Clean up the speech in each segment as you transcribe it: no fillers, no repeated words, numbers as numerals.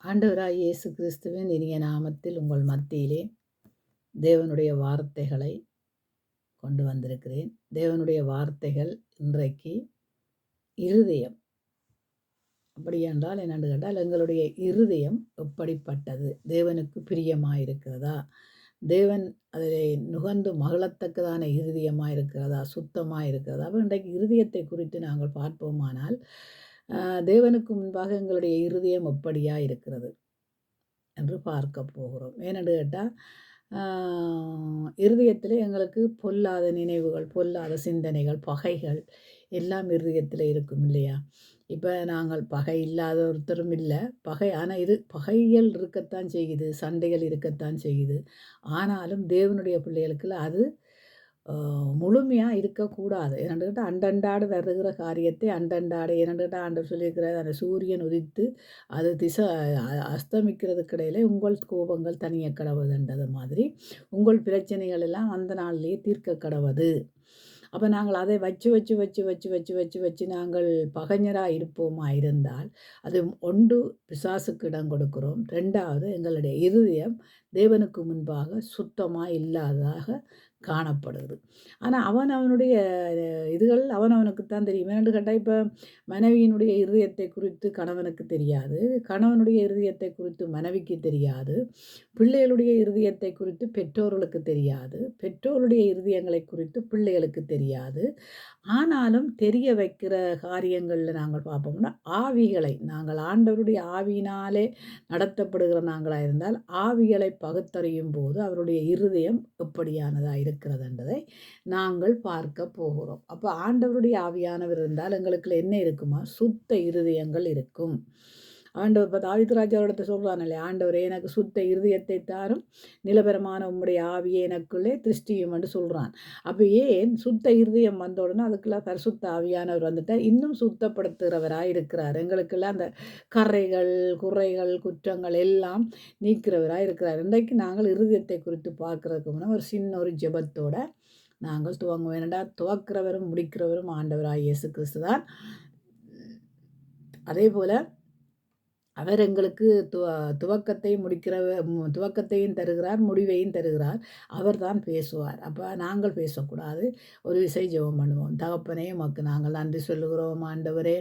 ஆண்டவராய் இயேசு கிறிஸ்துவின் இனிய நாமத்தில் உங்கள் மத்தியிலே தேவனுடைய வார்த்தைகளை கொண்டு வந்திருக்கிறேன். தேவனுடைய வார்த்தைகள் இன்றைக்கு இருதயம். அப்படியென்றால் என்னென்று கேட்டால், எங்களுடைய இருதயம் எப்படிப்பட்டது? தேவனுக்கு பிரியமாயிருக்கிறதா? தேவன் அதிலே நுகர்ந்து மகிழத்தக்கதான இருதயமாக இருக்கிறதா? சுத்தமாக இருக்கிறதா? அப்போ இன்றைக்கு இருதயத்தை குறித்து நாங்கள் பார்ப்போமானால், தேவனுக்கு முன்பாக எங்களுடைய இருதயம் எப்படியா இருக்கிறது என்று பார்க்க போகிறோம். ஏனென்று கேட்டால், இருதயத்தில் எங்களுக்கு பொல்லாத நினைவுகள், பொல்லாத சிந்தனைகள், பகைகள் எல்லாம் இருதயத்தில் இருக்கும் இல்லையா? இப்போ நாங்கள் பகை இல்லாத ஒருத்தரும் இல்லை. ஆனால் பகைகள் இருக்கத்தான் செய்யுது, சண்டைகள் இருக்கத்தான் செய்யுது. ஆனாலும் தேவனுடைய பிள்ளைகளுக்கு அது முழுமையாக இருக்கக்கூடாது. என்னென்னு கேட்டால், அண்டண்டாடு வருகிற காரியத்தை அண்டண்டாடு என்னென்னு கேட்டால், ஆண்டவர் சொல்லியிருக்கிறார், அந்த சூரியன் உதித்து அது அஸ்தமிக்கிறதுக்கு இடையிலே உங்கள் கோபங்கள் தனிய கடவுதுன்றது மாதிரி உங்கள் பிரச்சனைகள் எல்லாம் அந்த நாள்லேயே தீர்க்க கடவுது. அப்போ நாங்கள் அதை வச்சு நாங்கள் பகைஞராக இருப்போமா இருந்தால், அது ஒன்று பிசாசுக்கு இடம் கொடுக்கிறோம். 2வது எங்களுடைய இருதயம் தேவனுக்கு முன்பாக சுத்தமாக இல்லாததாக காணப்படுது. ஆனால் அவனுடைய இதுகள் அவனுக்குத்தான் தெரியும். ஏன்னு கேட்டால், இப்போ மனைவியினுடைய இருதயத்தை குறித்து கணவனுக்கு தெரியாது, கணவனுடைய இருதயத்தை குறித்து மனைவிக்கு தெரியாது, பிள்ளைகளுடைய இருதயத்தை குறித்து பெற்றோர்களுக்கு தெரியாது, பெற்றோருடைய இருதயங்களை குறித்து பிள்ளைகளுக்கு தெரியாது. ஆனாலும் தெரிய வைக்கிற காரியங்களில் நாங்கள் பார்ப்போம்னா, ஆவிகளை நாங்கள் ஆண்டவருடைய ஆவியினாலே நடத்தப்படுகிற நாங்களாக இருந்தால், ஆவிகளை பகுத்தறியும் போது அவருடைய இருதயம் எப்படியானதாக இருக்கிறது என்பதை நாங்கள் பார்க்க போகிறோம். அப்போ ஆண்டவருடைய ஆவியானவர் இருந்தால் எங்களுக்குள்ள என்ன இருக்குமா? சுத்த இருதயங்கள் இருக்கும். ஆண்டவர் இப்போ தாவீது ராஜாவிடத்தை சொல்கிறான் இல்லையா, ஆண்டவரே எனக்கு சுத்த இருதயத்தை தாரும், நிலபரமான உம்முடைய ஆவியை எனக்குள்ளே திருஷ்டியும் என்று சொல்கிறான். அப்போ ஏன் சுத்த இருதயம் வந்த உடனே அதுக்குள்ள பரிசுத்த ஆவியானவர் வந்துட்டால் இன்னும் சுத்தப்படுத்துகிறவராக இருக்கிறார். எங்களுக்கெல்லாம் அந்த கரைகள், குறைகள், குற்றங்கள் எல்லாம் நீக்கிறவராக இருக்கிறார். இன்றைக்கு நாங்கள் இருதயத்தை குறித்து பார்க்குறதுக்கு முன்னே ஒரு சின்ன ஒரு ஜெபத்தோட நாங்கள் துவங்குவோம். ஏனெண்டா துவக்கிறவரும் முடிக்கிறவரும் ஆண்டவராக இயேசு கிறிஸ்து தான். அதே போல் அவர் எங்களுக்கு துவக்கத்தையும் தருகிறார், முடிவையும் தருகிறார். அவர் தான் பேசுவார். அப்போ நாங்கள் பேசக்கூடாது. ஒரு விசை ஜெபம் பண்ணுவோம். தகப்பனே, உமக்கு நாங்கள் நன்றி சொல்லுகிறோம். ஆண்டவரே,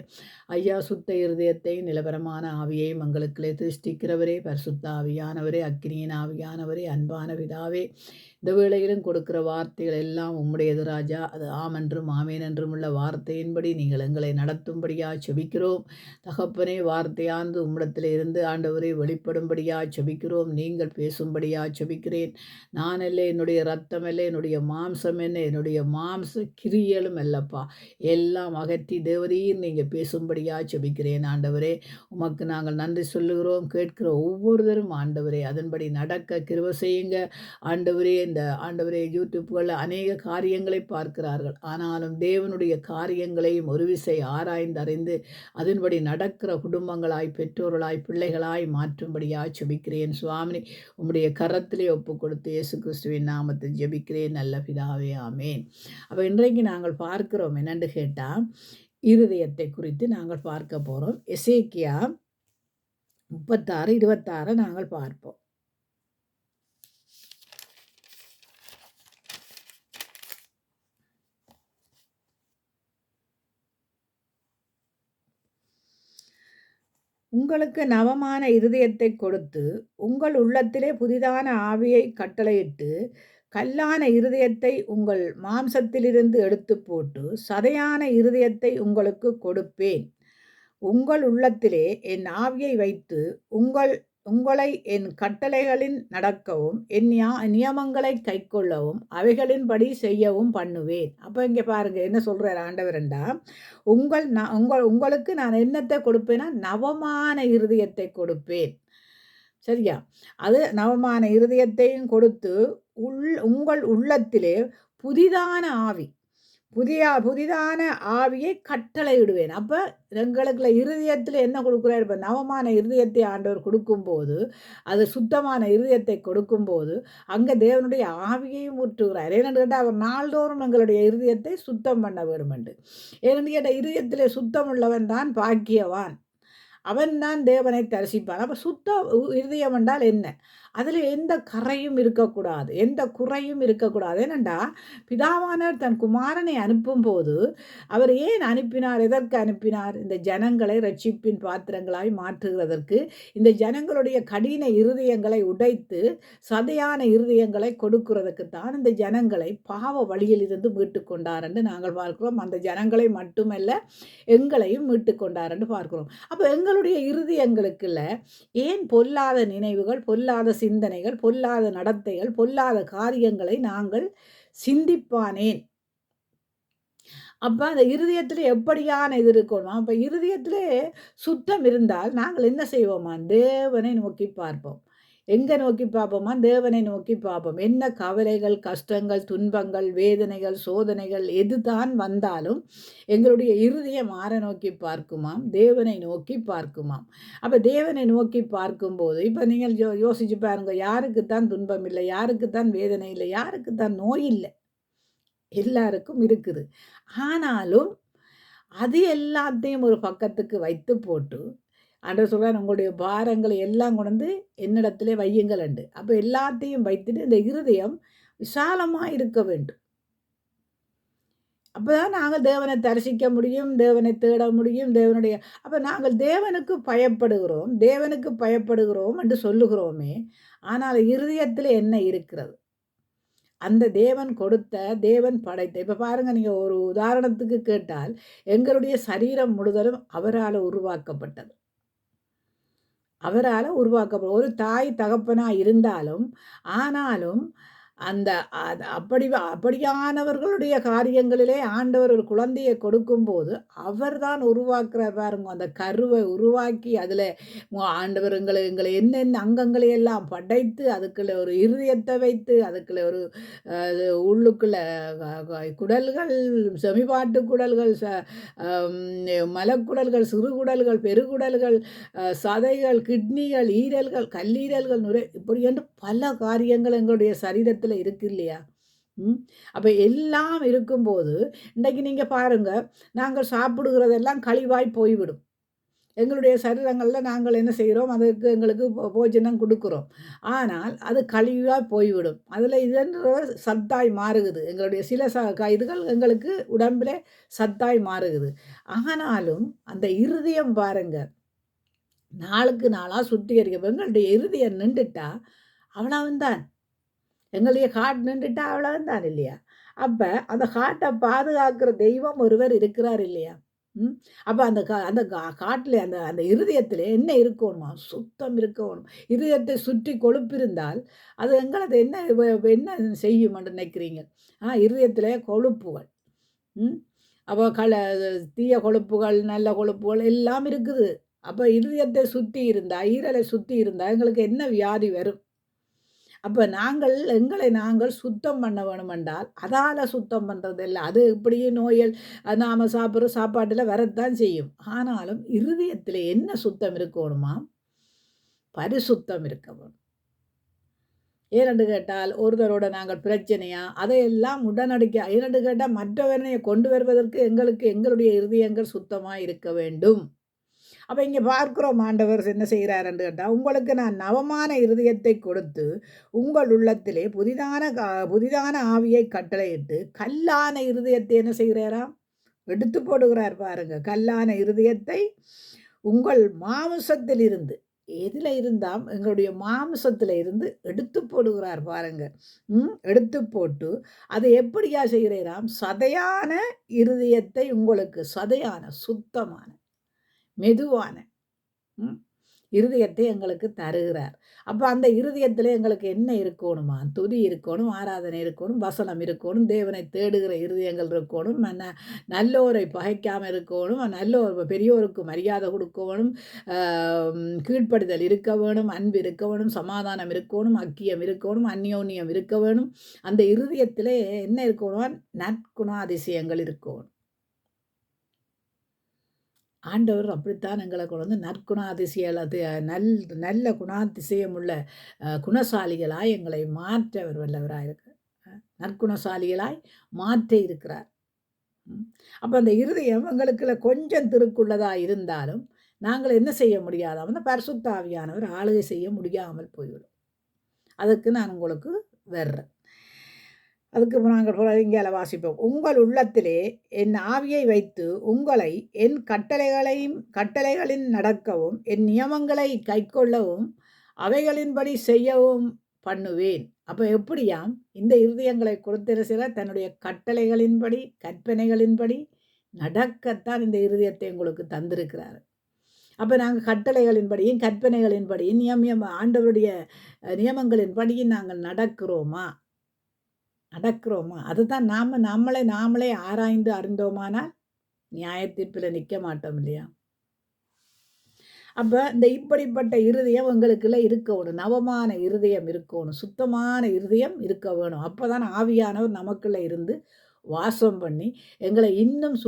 ஐயா, சுத்த இருதயத்தையும் நிலவரமான ஆவியையும் எங்களுக்குள்ளே திருஷ்டிக்கிறவரே, பரிசுத்த ஆவியானவரே, அக்கினியின் ஆவியானவரே, அன்பான பிதாவே, இந்த வேளையிலும் கொடுக்கிற வார்த்தைகள் எல்லாம் உம்முடையது ராஜா. அது ஆமென்றும் ஆமேன் என்றும் உள்ள வார்த்தையின்படி நீங்கள் எங்களை நடத்தும்படியாக செபிக்கிறோம். தகப்பனே, வார்த்தையானது உம்மிடத்தில் இருந்து ஆண்டவரை வெளிப்படும்படியாக செபிக்கிறோம். நீங்கள் பேசும்படியாக செபிக்கிறேன். நான் இல்லை, என்னுடைய ரத்தம் இல்லை, என்னுடைய மாம்சம் என்ன, என்னுடைய மாம்ச கிரியலும் அல்லப்பா, எல்லாம் அகற்றி தேவரீர் நீங்கள் பேசும்படியாக செபிக்கிறேன். ஆண்டவரே, உமக்கு நாங்கள் நன்றி சொல்லுகிறோம். கேட்கிற ஒவ்வொருத்தரும் ஆண்டவரே அதன்படி நடக்க கிருபை செய்யுங்க. ஆண்டவரே யூடியூப்களில் அநேக காரியங்களை பார்க்கிறார்கள். ஆனாலும் தேவனுடைய காரியங்களையும் ஒரு விசை ஆராய்ந்து அறிந்து அதன்படி நடக்கிற குடும்பங்களாய், பெற்றோர்களாய், பிள்ளைகளாய் மாற்றும்படியாக ஜெபிக்கிறேன். சுவாமி, உம்முடைய கரத்திலே ஒப்பு கொடுத்து இயேசு கிறிஸ்துவின் நாமத்தில் ஜெபிக்கிறேன் நல்ல பிதாவே, ஆமேன். அப்போ இன்றைக்கு நாங்கள் பார்க்கிறோம் என்னென்று கேட்டால், இருதயத்தை குறித்து நாங்கள் பார்க்க போகிறோம். எசேக்கியா 36:26 நாங்கள் பார்ப்போம். உங்களுக்கு நவமான இருதயத்தை கொடுத்து உங்கள் உள்ளத்திலே புதிதான ஆவியை கட்டளையிட்டு கல்லான இருதயத்தை உங்கள் மாம்சத்திலிருந்து எடுத்து போட்டு சதையான இருதயத்தை உங்களுக்கு கொடுப்பேன். உங்கள் உள்ளத்திலே என் ஆவியை வைத்து உங்களை என் கட்டளைகளின் நடக்கவும் என் நியமங்களை கைக்கொள்ளவும் அவைகளின்படி செய்யவும் பண்ணுவேன். அப்போ இங்கே பாருங்கள் என்ன சொல்கிறார் ஆண்டவரண்டா, உங்களுக்கு நான் என்னத்தை கொடுப்பேன்னா நவமான இருதயத்தை கொடுப்பேன். சரியா? அது நவமான இருதயத்தையும் கொடுத்து உங்கள் உள்ளத்திலே புதிதான ஆவியை கட்டளையிடுவேன். அப்போ எங்களுக்குள்ள இருதயத்தில் என்ன கொடுக்குறாரு? இப்போ நவமான இருதயத்தை ஆண்டவர் கொடுக்கும்போது, அது சுத்தமான இருதயத்தை கொடுக்கும்போது அங்கே தேவனுடைய ஆவியையும் ஊற்றுகிறார். ஏனென்று கேட்டால் அவர் நாள்தோறும் எங்களுடைய இருதயத்தை சுத்தம் பண்ண வேண்டுமென்று. ஏனென்று கேட்டால் இருதயத்திலே சுத்தம் உள்ளவன் தான் பாக்கியவான். அவன் தான் தேவனை தரிசிப்பான். அப்போ சுத்த இருதயம் என்றால் என்ன? அதில் எந்த கரையும் இருக்கக்கூடாது, எந்த குறையும் இருக்கக்கூடாது. ஏனென்றா பிதாவானவர் தன் குமாரனை அனுப்பும்போது அவர் ஏன் அனுப்பினார்? எதற்கு அனுப்பினார்? இந்த ஜனங்களை ரட்சிப்பின் பாத்திரங்களாய் மாற்றுகிறதற்கு, இந்த ஜனங்களுடைய கடின இருதயங்களை உடைத்து சதையான இருதயங்களை கொடுக்கிறதுக்கு தான் இந்த ஜனங்களை பாவ வழியில் இருந்து மீட்டு கொண்டார் என்று நாங்கள் பார்க்கிறோம். அந்த ஜனங்களை மட்டுமல்ல, எங்களையும் மீட்டு கொண்டார் என்று பார்க்கிறோம். அப்போ எங்களுடைய இருதயங்களுக்குள்ள ஏன் பொல்லாத நினைவுகள், பொல்லாத சிந்தனைகள், பொல்லாத நடத்தைகள், பொல்லாத காரியங்களை நாங்கள் சிந்திப்பானேன்? அப்போ அந்த இருதயத்தில் எப்படியான இது இருக்கணும்? அப்போ இருதயத்திலே சுத்தம் இருந்தால் நாங்கள் என்ன செய்வோமா? தேவனை நோக்கி பார்ப்போம். எங்கே நோக்கி பார்ப்போமா? தேவனை நோக்கி பார்ப்போம். என்ன கவலைகள், கஷ்டங்கள், துன்பங்கள், வேதனைகள், சோதனைகள் எதுதான் வந்தாலும் எங்களுடைய இருதயம் ஆரை நோக்கி பார்க்குமாம்? தேவனை நோக்கி பார்க்குமாம். அப்போ தேவனை நோக்கி பார்க்கும்போது இப்போ நீங்கள் யோசிச்சு பாருங்க, யாருக்குத்தான் துன்பம் இல்லை, யாருக்குத்தான் வேதனை இல்லை, யாருக்குத்தான் நோய் இல்லை? எல்லாருக்கும் இருக்குது. ஆனாலும் அது எல்லாத்தையும் ஒரு பக்கத்துக்கு வைத்து போட்டு ஆண்டவர் சொல்றார், உங்களுடைய பாரங்களை எல்லாம் கொண்டு என்னிடத்திலே வையுங்கள் என்று. அப்போ எல்லாத்தையும் வைத்துட்டு இந்த இருதயம் விசாலமாக இருக்க வேண்டும். அப்போதான் நாங்கள் தேவனை தரிசிக்க முடியும், தேவனை தேட முடியும். அப்போ நாங்கள் தேவனுக்கு பயப்படுகிறோம் என்று சொல்லுகிறோமே, ஆனால் இருதயத்தில் என்ன இருக்கிறது? அந்த தேவன் கொடுத்த, தேவன் படைத்த, இப்போ பாருங்க, நீங்கள் ஒரு உதாரணத்துக்கு கேட்டால் எங்களுடைய சரீரம் முழுவதும் அவரால் உருவாக்கப்பட்டது. ஒரு தாய் தகப்பனாக இருந்தாலும், ஆனாலும் அந்த அப்படியானவர்களுடைய காரியங்களிலே ஆண்டவர் ஒரு குழந்தையை கொடுக்கும்போது அவர் தான் உருவாக்குறார். பாருங்க, அந்த கருவை உருவாக்கி அதில் ஆண்டவர் எங்களை என்னென்ன அங்கங்களை எல்லாம் படைத்து அதுக்குள்ள ஒரு இருதயத்தை வைத்து அதுக்குள்ள ஒரு உள்ளுக்குள்ள குடல்கள், செமிபாட்டு குடல்கள், மலக்குடல்கள், சிறுகுடல்கள், பெருகுடல்கள், சதைகள், கிட்னிகள், ஈரல்கள், கல்லீரல்கள், இப்படி என்று பல காரியங்கள் எங்களுடைய சரீரத்தில் இருக்கு இல்லையா? அப்போ எல்லாம் இருக்கும்போது இன்றைக்கு நீங்கள் பாருங்கள், நாங்கள் சாப்பிடுகிறதெல்லாம் கழிவாய் போய்விடும். எங்களுடைய சரீரங்களில் நாங்கள் என்ன செய்கிறோம்? அதுக்கு எங்களுக்கு போஜனம் கொடுக்குறோம். ஆனால் அது கழிவாக போய்விடும். அதில் இதென்ற சத்தாய் மாறுகுது. எங்களுடைய சில இதுகள் எங்களுக்கு உடம்பில் சத்தாய் மாறுகுது. ஆனாலும் அந்த இருதயம் பாருங்கள், நாளுக்கு நாளாக சுத்திகரிக்க எங்களுடைய இருதயம் நின்றுட்டா அவ்வளவுதான். எங்களுடைய காட் நின்றுட்டா அவ்வளவுதான் இல்லையா? அப்போ அந்த காட்டை பாதுகாக்கிற தெய்வம் ஒருவர் இருக்கிறார் இல்லையா? அப்போ அந்த காட்டில் அந்த இருதயத்தில் என்ன இருக்கணுமா? சுத்தம் இருக்கணும். இருதயத்தை சுற்றி கொழுப்பிருந்தால் அது எங்களை என்ன செய்யும் என்று நினைக்கிறீங்க? இருதயத்தில் கொழுப்புகள், அப்போ தீய கொழுப்புகள், நல்ல கொழுப்புகள் எல்லாம் இருக்குது. அப்போ இருதயத்தை சுற்றி இருந்தால், ஈரலை சுற்றி இருந்தால் எங்களுக்கு என்ன வியாதி வரும்? அப்போ எங்களை நாங்கள் சுத்தம் பண்ண வேணுமென்றால் அதால் சுத்தம் பண்ணுறது இல்லை. அது இப்படியே நோய்கள் நாம் சாப்பிட்ற சாப்பாட்டில் வரத்தான் செய்யும். ஆனாலும் இருதயத்தில் என்ன சுத்தம் இருக்கணுமா? பரிசுத்தம் இருக்க வேணும். ஏனென்று கேட்டால் ஒருத்தரோட நாங்கள் பிரச்சனையா அதையெல்லாம் உடனடிக்க, ஏனென்று கேட்டால் மற்றவனை கொண்டு வருவதற்கு எங்களுடைய இருதயங்கள் சுத்தமாக இருக்க வேண்டும். அப்போ இங்கே பார்க்குறோம், ஆண்டவர் என்ன செய்கிறாருன்னு கேட்டால், உங்களுக்கு நான் நவமான இருதயத்தை கொடுத்து உங்கள் உள்ளத்திலே புதிதான ஆவியை கட்டளையிட்டு கல்லான இருதயத்தை என்ன செய்கிறாராம்? எடுத்து போடுகிறார். பாருங்க, கல்லான இருதயத்தை உங்கள் மாமிசத்தில் இருந்து, எதில் இருந்தால் எங்களுடைய மாமிசத்தில் இருந்து எடுத்து போடுகிறார். பாருங்க, எடுத்து போட்டு அதை எப்படியா செய்கிறாராம்? சதையான இருதயத்தை உங்களுக்கு, சதையான சுத்தமான மெதுவான இருதயத்தை எங்களுக்கு தருகிறார். அப்போ அந்த இருதயத்தில் எங்களுக்கு என்ன இருக்கணுமா? துதி இருக்கணும், ஆராதனை இருக்கணும், வசனம் இருக்கணும், தேவனை தேடுகிற இருதயங்கள் இருக்கணும், நல்லோரை பகைக்காமல் இருக்கணும், பெரியோருக்கு மரியாதை கொடுக்கணும், கீழ்ப்படுதல் இருக்க வேணும், அன்பு இருக்க வேணும், சமாதானம் இருக்கணும், ஐக்கியம் இருக்கணும், அந்யோன்யம் இருக்க வேணும். அந்த இருதயத்தில் என்ன இருக்கணும்? நற்குணாதிசயங்கள் இருக்கணும். ஆண்டவர் அப்படித்தான் எங்களை கொண்டு நல்ல குணாதிசயம் உள்ள குணசாலிகளாய் எங்களை மாற்ற அவர் வல்லவராக இருக்கிறார். நற்குணசாலிகளாய் மாற்ற இருக்கிறார். அப்போ அந்த இருதயம் எங்களுக்குள்ள கொஞ்சம் திருக்குள்ளதாக இருந்தாலும் நாங்கள் என்ன செய்ய முடியாத அந்த பரிசுத்த ஆவியானவர் ஆளுகை செய்ய முடியாமல் போய்விடும். அதுக்கு நான் உங்களுக்கு வர்றேன். அதுக்கு நாங்கள் இங்கே வாசிப்போம். உங்கள் உள்ளத்திலே என் ஆவியை வைத்து உங்களை என் கட்டளைகளின் நடக்கவும் என் நியமங்களை கைக்கொள்ளவும் அவைகளின்படி செய்யவும் பண்ணுவேன். அப்போ எப்படியாம் இந்த இருதயங்களை கொடுத்திருக்கிற தன்னுடைய கட்டளைகளின்படி கற்பனைகளின்படி நடக்கத்தான் இந்த இருதயத்தை உங்களுக்கு தந்திருக்கிறார். அப்போ நாங்கள் கட்டளைகளின்படியும் கற்பனைகளின்படியும் ஆண்டவருடைய நியமங்களின்படியும் நாங்கள் நடக்கிறோமா? அதுதான் நாமளே ஆராய்ந்து அறிந்தோமானால் நியாயத்தீர்ப்பில் நிற்க மாட்டோம் இல்லையா? அப்போ இந்த இப்படிப்பட்ட இருதயம் எங்களுக்குள்ள இருக்கணும். நவமான இருதயம் இருக்கணும், சுத்தமான இருதயம் இருக்க வேணும். அப்போ தான் ஆவியானவர் நமக்குள்ளே இருந்து வாசம் பண்ணி எங்களை இன்னும்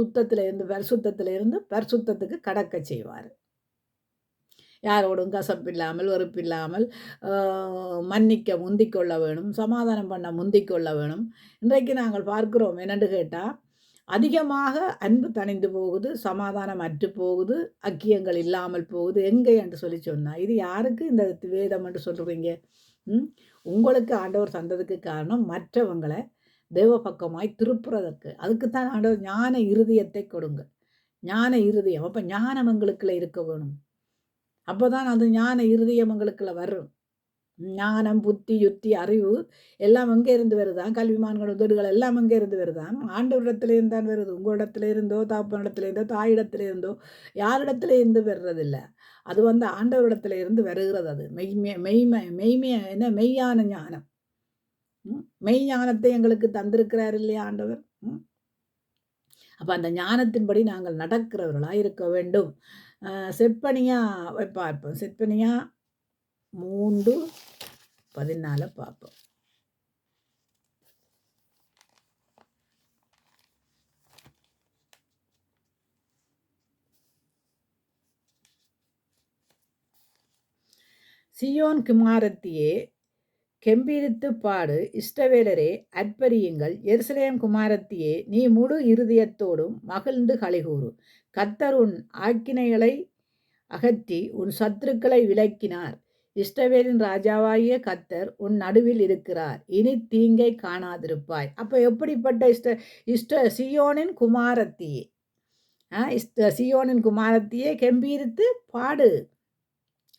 பரிசுத்தத்தில் இருந்து பரிசுத்தத்துக்கு கடக்க செய்வார். யாரோடும் கசப்பில்லாமல் வெறுப்பில்லாமல் மன்னிக்க முந்திக்கொள்ள வேணும், சமாதானம் பண்ண முந்திக்கொள்ள வேணும். இன்றைக்கு நாங்கள் பார்க்கிறோம் என்னென்று கேட்டால், அதிகமாக அன்பு தணிந்து போகுது, சமாதானம் அற்று போகுது, அக்கியங்கள் இல்லாமல் போகுது. எங்கே என்று சொல்லி சொன்னால், இது யாருக்கு இந்த வேதம் என்று சொல்கிறீங்க? உங்களுக்கு ஆண்டவர் தந்ததுக்கு காரணம் மற்றவங்களை தேவ பக்கமாய் திருப்புறதற்கு. அதுக்குத்தான் ஆண்டவர் ஞான இருதயத்தை கொடுங்க. ஞான இருதயம். அப்போ ஞானம் எங்களுக்குள்ள இருக்க வேணும். அப்போ தான் அந்த ஞான இருதயம் எங்களுக்குள்ள வரும். ஞானம், புத்தி, யுத்தி, அறிவு எல்லாம் எங்கே இருந்து வருதான்? கல்விமான்கள் உதடுகள் எல்லாம் எங்கே இருந்து வருதான்? ஆண்டவரிடத்திலேருந்து தான் வருது. உங்களிடத்துல இருந்தோ, தாப்பனிடத்திலேருந்தோ, தாயிடத்திலேருந்தோ, யாரிடத்துல இருந்து வர்றதில்லை. அது ஆண்டவரிடத்துல இருந்து வருகிறது. அது மெய்யான ஞானம். மெய்ஞானத்தை எங்களுக்கு தந்திருக்கிறார் இல்லையா ஆண்டவர்? அப்போ அந்த ஞானத்தின்படி நாங்கள் நடக்கிறவர்களாக இருக்க வேண்டும். செப்பனியா பார்ப்போம். செப்பனியா 3:14 பார்ப்போம். சியோன் குமாரத்தியே கெம்பீரித்து பாடு, இஸ்ரவேலரே அற்பரியுங்கள், எருசலேம் குமாரத்தியே நீ முழு இருதயத்தோடும் மகிழ்ந்து களிகூறு. கர்த்தர் உன் ஆக்கினைகளை அகற்றி உன் சத்துருக்களை விலக்கினார். இஸ்ரவேலின் ராஜாவாகிய கர்த்தர் உன் நடுவில் இருக்கிறார், இனி தீங்கை காணாதிருப்பாய். அப்போ எப்படிப்பட்ட சியோனின் குமாரத்தியே, சியோனின் குமாரத்தியே கெம்பீரித்து பாடு.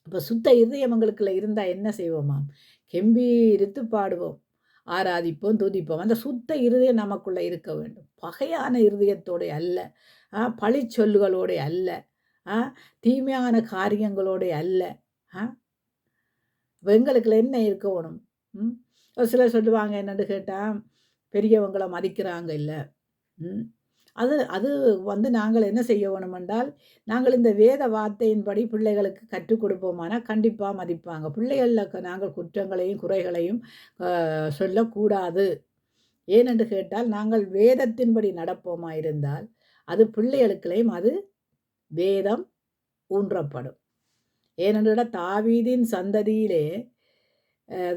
அப்போ சுத்த இருதயம் எங்களுக்குள்ள இருந்தால் என்ன செய்வோமாம்? கெம்பீரித்து பாடுவோம், ஆராதிப்போம், துதிப்போம். அந்த சுத்த இருதயம் நமக்குள்ளே இருக்க வேண்டும். பகையான இருதயத்தோடு அல்ல, பழி சொல்லுகளோடு அல்ல, தீமையான காரியங்களோடு அல்ல. எங்களுக்குள்ள என்ன இருக்கணும்? ஒரு சிலர் சொல்லுவாங்க என்னென்னு கேட்டால், பெரியவங்களை மதிக்கிறாங்க இல்லை. அது நாங்கள் என்ன செய்ய வேணும் என்றால், நாங்கள் இந்த வேத வார்த்தையின்படி பிள்ளைகளுக்கு கற்றுக் கொடுப்போமானால் கண்டிப்பாக மதிப்பாங்க. பிள்ளைகளில் நாங்கள் குற்றங்களையும் குறைகளையும் சொல்லக்கூடாது. ஏனென்று கேட்டால், நாங்கள் வேதத்தின்படி நடப்போமா இருந்தால் அது பிள்ளைகளுக்குள்ளேயும் அது வேதம் ஊன்றப்படும். ஏனென்ற தாவீதின் சந்ததியிலே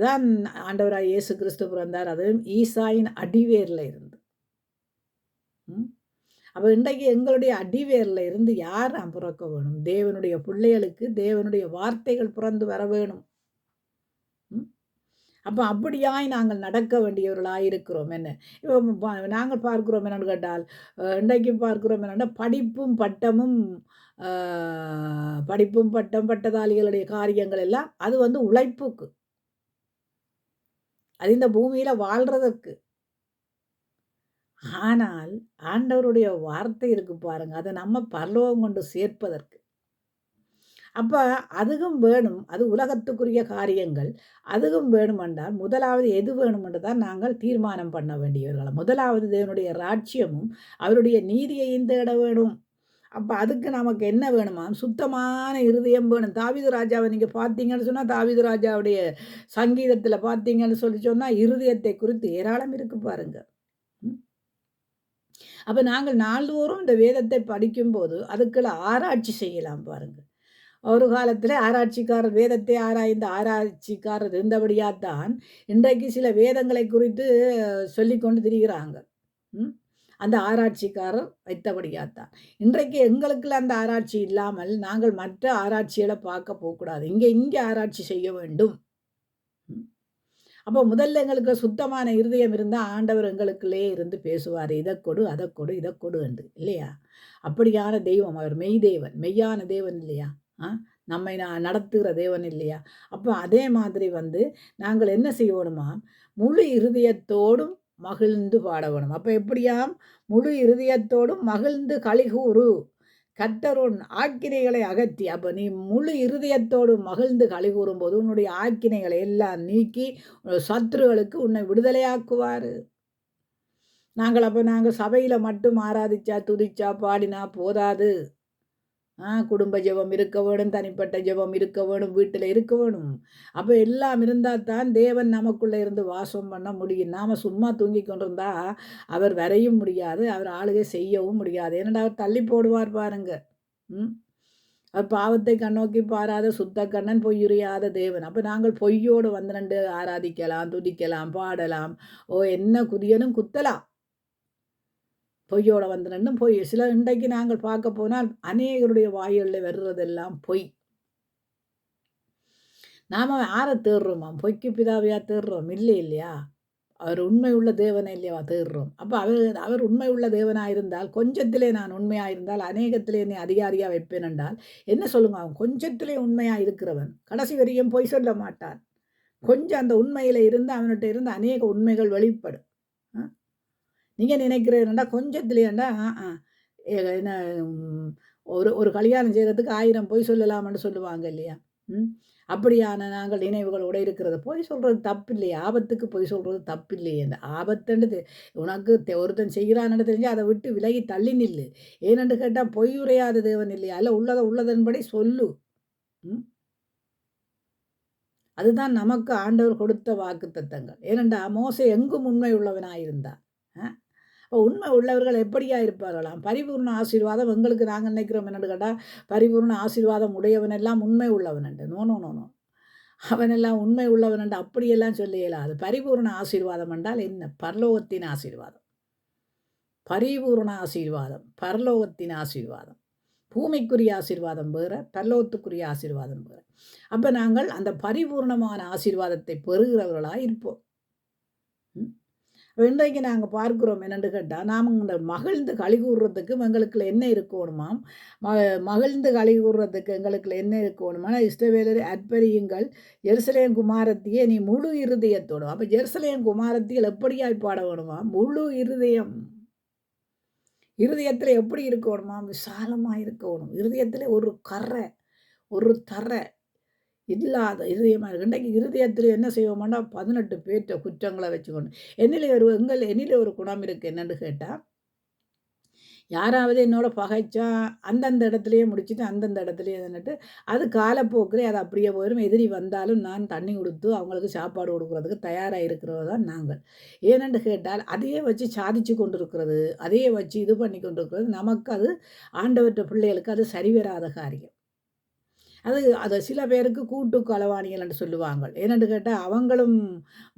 தான் ஆண்டவராய் இயேசு கிறிஸ்து பிறந்தார். அதுவும் ஈசாயின் அடிவேரில் இருந்து. அப்போ இன்றைக்கு எங்களுடைய அடிவேரில் இருந்து யார் நாம் பிறக்க வேணும்? தேவனுடைய பிள்ளைகளுக்கு தேவனுடைய வார்த்தைகள் பிறந்து வர வேணும். அப்போ அப்படியாய் நாங்கள் நடக்க வேண்டியவர்களாக இருக்கிறோம். என்ன இப்போ நாங்கள் பார்க்கிறோம் என்னென்னு கேட்டால், இன்றைக்கு பார்க்கிறோம் என்னென்னா படிப்பும் பட்டம் பட்டதாளிகளுடைய காரியங்கள் எல்லாம் அது உழைப்புக்கு, அது இந்த பூமியில் வாழ்கிறதற்கு. ஆனால் ஆண்டவருடைய வார்த்தை இருக்கு பாருங்க, அதை நம்ம பரலோகம் கொண்டு சேர்ப்பதற்கு. அப்போ அதுவும் வேணும். அது உலகத்துக்குரிய காரியங்கள். அதுவும் வேணுமென்றால் முதலாவது எது வேணுமென்று தான் நாங்கள் தீர்மானம் பண்ண வேண்டியவர்கள். முதலாவது தேவனுடைய ராஜ்யமும் அவருடைய நீதியையும் தேட வேணும். அப்போ அதுக்கு நமக்கு என்ன வேணுமா? சுத்தமான இருதயம் வேணும். தாவீது ராஜாவை நீங்கள் பார்த்தீங்கன்னு சொன்னால், தாவீது ராஜாவுடைய சங்கீதத்தில் பார்த்தீங்கன்னு சொன்னால் இருதயத்தை குறித்து ஏராளம் இருக்கு பாருங்க. அப்போ நாங்கள் நாள்தோறும் இந்த வேதத்தை படிக்கும்போது அதுக்குள்ள ஆராய்ச்சி செய்யலாம் பாருங்க. ஒரு காலத்தில் ஆராய்ச்சிக்காரர் வேதத்தை ஆராய்ந்த ஆராய்ச்சிக்காரர் இருந்தபடியாகத்தான் இன்றைக்கு சில வேதங்களை குறித்து சொல்லி கொண்டு திரிகிறாங்க. அந்த ஆராய்ச்சிக்காரர் வைத்தபடியாத்தான். இன்றைக்கு எங்களுக்குள்ள அந்த ஆராய்ச்சி இல்லாமல் நாங்கள் மற்ற ஆராய்ச்சிகளை பார்க்க போகக்கூடாது. இங்கே ஆராய்ச்சி செய்ய வேண்டும். அப்போ முதல்ல எங்களுக்கு சுத்தமான இருதயம் இருந்தால் ஆண்டவர் எங்களுக்குள்ளே இருந்து பேசுவார். இதை கொடு, அதை கொடு, இதை கொடு என்று இல்லையா? அப்படியான தெய்வம் அவர். மெய் தேவன், மெய்யான தேவன் இல்லையா? நம்மை நடத்துகிற தேவன் இல்லையா? அப்போ அதே மாதிரி நாங்கள் என்ன செய்யணுமா? முழு இருதயத்தோடும் மகிழ்ந்து பாட வேணும். அப்போ எப்படியாம்? முழு இருதயத்தோடும் மகிழ்ந்து களிகூறு கர்த்தர் ஆக்கினைகளை அகற்றி. அப்போ நீ முழு இருதயத்தோடு மகிழ்ந்து களிகூறும்போது உன்னுடைய ஆக்கினைகளை எல்லாம் நீக்கி சத்துருகளுக்கு உன்னை விடுதலையாக்குவார். நாங்கள் சபையில் மட்டும் ஆராதிச்சா துதிச்சா பாடினா போதாது. குடும்ப ஜெபம் இருக்க வேணும், தனிப்பட்ட ஜெபம் இருக்க வேணும், வீட்டில் இருக்க வேணும். அப்போ எல்லாம் இருந்தால் தான் தேவன் நமக்குள்ளே இருந்து வாசம் பண்ண முடியும். நாம் சும்மா தூங்கி கொண்டிருந்தா அவர் வரையும் முடியாது, அவர் ஆளுகை செய்யவும் முடியாது. ஏன்னா அவர் தள்ளி போடுவார் பாருங்க. அவர் பாவத்தை கண்ணோக்கி பாராத சுத்த கண்ணன், பொய்யுறியாத தேவன். அப்போ நாங்கள் பொய்யோடு நின்று ஆராதிக்கலாம், துதிக்கலாம், பாடலாம், என்ன குதியனும் குத்தலாம். பொய்யோட நின்று பொய். சில இன்றைக்கு நாங்கள் பார்க்க போனால் அநேகருடைய வாய்களில் வருவதெல்லாம் பொய். நாம் யாரை தேடுறோமாம்? பொய்க்கு பிதாவையா தேடுறோம்? இல்லை இல்லையா? அவர் உண்மை உள்ள தேவனை இல்லையா தேடுறோம். அப்போ அவர் உண்மை உள்ள தேவனாக இருந்தால், கொஞ்சத்திலே நான் உண்மையாக இருந்தால் அநேகத்திலே என்னை அதிகாரியாக வைப்பேன் என்றால் என்ன சொல்லுங்க? அவன் கொஞ்சத்திலே உண்மையாக இருக்கிறவன் கடைசி வரையும் பொய் சொல்ல மாட்டான். கொஞ்சம் அந்த உண்மையில் இருந்து அவன்கிட்ட இருந்து அநேக உண்மைகள் வெளிப்படும். நீங்கள் நினைக்கிறேன்டா கொஞ்சத்துலேண்டா என்ன ஒரு கல்யாணம் செய்கிறதுக்கு 1000 பொய் சொல்லலாம்னு சொல்லுவாங்க இல்லையா? அப்படியான நாங்கள் நினைவுகளோடு இருக்கிறது. பொய் சொல்கிறது தப்பு இல்லையா? ஆபத்துக்கு பொய் சொல்கிறது தப்பு இல்லையே. அந்த ஆபத்துன்றது உனக்கு ஒருத்தன் செய்கிறான்னு தெரிஞ்சு அதை விட்டு விலகி தள்ளி நில்லு. ஏனென்று கேட்டால் பொய் உரையாத தேவன் இல்லையா? அல்ல உள்ளதன்படி சொல்லு. அதுதான் நமக்கு ஆண்டவர் கொடுத்த வாக்கு தத்தங்கள். ஏனென்றா மோசே எங்கும் உண்மை உள்ளவனாயிருந்தான். உண்மை உள்ளவர்கள் எப்படியா இருப்பார்களாம்? பரிபூர்ண ஆசீர்வாதம் எங்களுக்கு நாங்கள் நினைக்கிறோம் என்னென்னு கேட்டால், பரிபூர்ண ஆசீர்வாதம் உடையவனெல்லாம் உண்மை உள்ளவன் என்று. நோ அவனெல்லாம் உண்மை உள்ளவன் என்று அப்படியெல்லாம் சொல்ல இயலாது. பரிபூர்ண ஆசீர்வாதம் என்றால் என்ன? பரலோகத்தின் ஆசீர்வாதம். பரிபூர்ண ஆசீர்வாதம், பரலோகத்தின் ஆசீர்வாதம். பூமிக்குரிய ஆசீர்வாதம் வேறு, பரலோகத்துக்குரிய ஆசீர்வாதம் வேறு. அப்போ நாங்கள் அந்த பரிபூர்ணமான ஆசீர்வாதத்தை பெறுகிறவர்களாக இருப்போம். இன்றைக்கு நாங்கள் பார்க்குறோம் என்னென்னு கேட்டால், நாம் இந்த மகிழ்ந்து களிகூறுறதுக்கு எங்களுக்குள்ள என்ன இருக்கணுமாம்? மகிழ்ந்து களிகூறுறதுக்கு எங்களுக்குள்ள என்ன இருக்கணுமா? இஸ்ரவேலரை அர்ப்பரியுங்கள், எருசலேம் குமாரத்தியே நீ முழு இருதயத்தோடும். அப்போ எருசலேம் குமாரத்திகள் எப்படியாய் பாட வேணுமா? முழு இருதயம். இருதயத்தில் எப்படி இருக்கணுமா? விசாலமாக இருக்கணும். இருதயத்தில் ஒரு தரை இல்லாத இருதயமாக இருக்கு. இன்றைக்கு இருதயத்தில் என்ன செய்வோம்னா 18 பேர்ட்ட குற்றங்களை வச்சுக்கொண்டு என்னிலே ஒரு குணம் இருக்குது என்னென்னு கேட்டால், யாராவது என்னோட பகைச்சா அந்தந்த இடத்துலையே முடிச்சுட்டு அந்தந்த இடத்துலையே இருந்துட்டு அது காலப்போக்கில் அது அப்படியே போயிடும். எதிரி வந்தாலும் நான் தண்ணி கொடுத்து அவங்களுக்கு சாப்பாடு கொடுக்குறதுக்கு தயாராக இருக்கிறது தான் நாங்கள். ஏனென்று கேட்டால் அதையே வச்சு சாதிச்சு கொண்டு இருக்கிறது, அதையே வச்சு இது பண்ணி கொண்டு இருக்கிறது நமக்கு அது ஆண்டவற்ற பிள்ளைகளுக்கு அது சரிவராத காரியம். அது சில பேருக்கு கூட்டு களவாணிகள் என்று சொல்லுவாங்க. ஏனென்று கேட்டால் அவங்களும்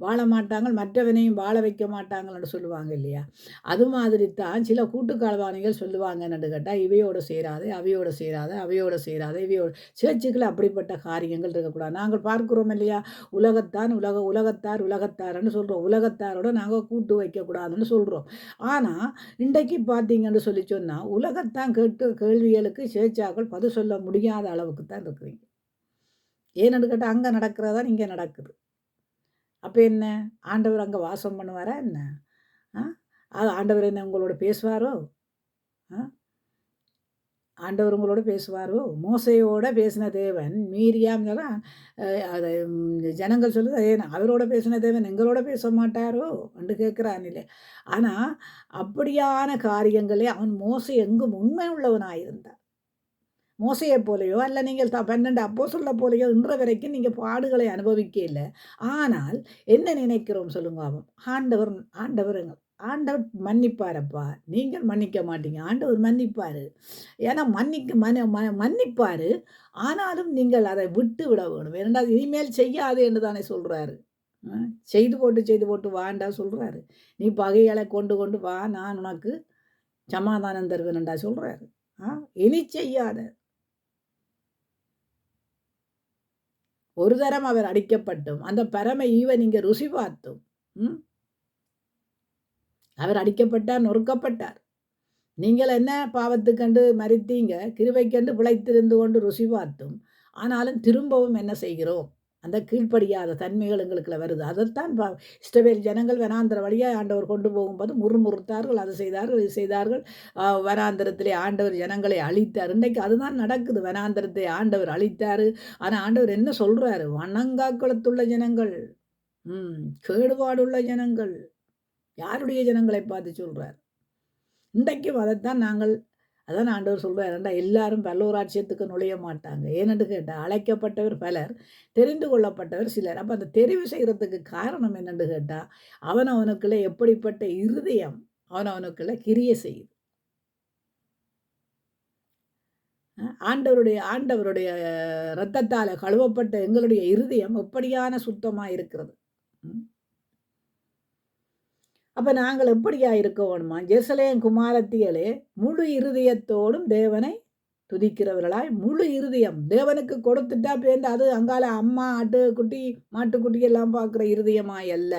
வாழ மாட்டாங்க, மற்றவனையும் வாழ வைக்க மாட்டாங்கன்னு சொல்லுவாங்க இல்லையா? அது மாதிரி தான் சில கூட்டு களவாணிகள் சொல்லுவாங்க என்னென்று கேட்டால், இவையோடு சேராது, அவையோடு சேராது, அவையோடு சேராது, இவையோடு சேர்ச்சுக்கள் அப்படிப்பட்ட காரியங்கள் இருக்கக்கூடாது. நாங்கள் பார்க்குறோம் இல்லையா? உலகத்தார்ன்னு சொல்கிறோம். உலகத்தாரோட நாங்கள் கூட்டு வைக்கக்கூடாதுன்னு சொல்கிறோம். ஆனால் இன்றைக்கு பார்த்தீங்கன்னு சொல்லி சொன்னால் உலகத்தான் கேள்விகளுக்கு சேர்ச்சாக்கள் பதில் சொல்ல முடியாத அளவுக்கு தான் இருக்கிறீங்க. ஏன்னு கேட்டால் அங்கே நடக்கிறதா இங்கே நடக்குது. அப்போ என்ன? ஆண்டவர் அங்கே வாசம் பண்ணுவாரா என்ன? ஆண்டவர் என்ன உங்களோட பேசுவாரோ? ஆண்டவர் உங்களோட பேசுவாரோ? மோசையோட பேசின தேவன் மீரியாம் அதை ஜனங்கள் சொல்லுது, அவரோட பேசின தேவன் எங்களோட பேச மாட்டாரோ என்று கேட்குறான் இல்லை. ஆனால் அப்படியான காரியங்களே அவன் மோசை எங்கும் உண்மை உள்ளவனாயிருந்தான். மோசையை போலையோ அல்ல நீங்கள் 12 அப்போஸ்தலரை போலையோ இன்று வரைக்கும் நீங்கள் பாடுகளை அனுபவிக்க இல்லை. ஆனால் என்ன நினைக்கிறோம் சொல்லுங்க? ஆண்டவர் மன்னிப்பாரப்பா. நீங்கள் மன்னிக்க மாட்டீங்க, ஆண்டவர் மன்னிப்பார். ஏன்னா மன்னிப்பார். ஆனாலும் நீங்கள் அதை விட்டு விட வேணும். ஏனென்றால் இனிமேல் செய்யாது என்று தானே சொல்கிறாரு. செய்து போட்டு வாண்டா சொல்கிறாரு. நீ பகைகளை கொண்டு வா, நான் உனக்கு சமாதானம் தருவேன்டா சொல்றாரு. இனி செய்யாத. ஒரு தரம் அவர் அடிக்கப்பட்டும் அந்த பரம ஈவை நீங்க ருசி பார்த்தும் அவர் அடிக்கப்பட்டார், நொறுக்கப்பட்டார். நீங்கள் என்ன பாவத்துக்கண்டு மறித்தீங்க, கிருபைக்கண்டு பிழைத்திருந்து கொண்டு ருசி பார்த்தும் ஆனாலும் திரும்பவும் என்ன செய்கிறோம், அந்த கீழ்ப்படியாத தன்மைகள் எங்களுக்குள்ள வருது. அதைத்தான் இஸ்ரவேல் ஜனங்கள் வனாந்திர வழியாக ஆண்டவர் கொண்டு போகும்போது முறுமுறுத்தார்கள், அது செய்தார்கள், இது செய்தார்கள். வனாந்திரத்திலே ஆண்டவர் ஜனங்களை அழித்தார். இன்றைக்கு அதுதான் நடக்குது. வனாந்திரத்தை ஆண்டவர் அழித்தார். ஆனால் ஆண்டவர் என்ன சொல்றாரு, வணங்காக்குளத்துள்ள ஜனங்கள், கேடுபாடுள்ள ஜனங்கள், யாருடைய ஜனங்களை பார்த்து சொல்றார். இன்றைக்கும் அதைத்தான் அதான் ஆண்டவர் சொல்றாருண்டா, எல்லாரும் பல்லோராட்சியத்துக்கு நுழைய மாட்டாங்க. ஏனென்று கேட்டால் அழைக்கப்பட்டவர் பலர், தெரிந்து கொள்ளப்பட்டவர் சிலர். அப்போ அந்த தெரிவு செய்கிறதுக்கு காரணம் என்னென்று கேட்டால் அவனுக்குள்ள எப்படிப்பட்ட இருதயம் அவனுக்குள்ள கிரிய செய்யுது. ஆண்டவருடைய இரத்தத்தால் கழுவப்பட்ட எங்களுடைய இருதயம் எப்படியான சுத்தமாக இருக்கிறது. அப்போ நாங்கள் எப்படியா இருக்க வேணுமா? ஜெருசலேம் குமாரத்திகளே, முழு இருதயத்தோடும் தேவனை துதிக்கிறவர்களாய், முழு இருதயம் தேவனுக்கு கொடுத்துட்டா பேருந்து அது அங்கால அம்மா ஆட்டுக்குட்டி மாட்டுக்குட்டி எல்லாம் பார்க்குற இருதயமாய் அல்ல.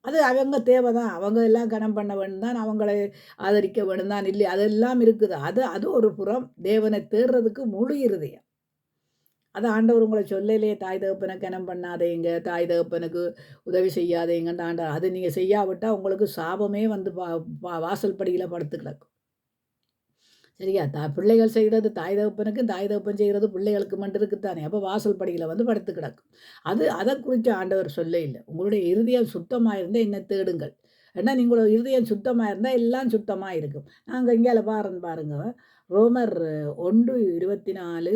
அது அவங்க தேவைதான், அவங்க எல்லாம் கனம் பண்ண வேண்டும் தான், அவங்களை ஆதரிக்க வேண்டும் தான், இல்லை அதெல்லாம் இருக்குது. அது ஒரு புறம். தேவனை தேடுறதுக்கு முழு இருதயம். அது ஆண்டவர் உங்களை சொல்லலையே, தாய் தகப்பனை கனம் பண்ணாதேங்க, தாய் தகப்பனுக்கு உதவி செய்யாதேங்கன்னு ஆண்டவர். அது நீங்கள் செய்யாவிட்டால் உங்களுக்கு சாபமே வந்து வாசல் படியில் படுத்து கிடக்கும். சரியா? பிள்ளைகள் செய்கிறது தாய் தகப்பனுக்கு, தாய் தகப்பன் செய்கிறது பிள்ளைகளுக்கு மட்டும் இருக்குத்தானே. அப்போ வாசல் படியில் வந்து படுத்து கிடக்கும். அதை குறித்து ஆண்டவர் சொல்ல இல்லை. உங்களுடைய இருதயம் சுத்தமாக இருந்தால் என்ன தேடுங்கள். ஏன்னா நீங்களோட இருதயம் சுத்தமாக இருந்தால் எல்லாம் சுத்தமாக இருக்கும். நாங்கள் இங்கே பாருங்க ரோமர் 1:24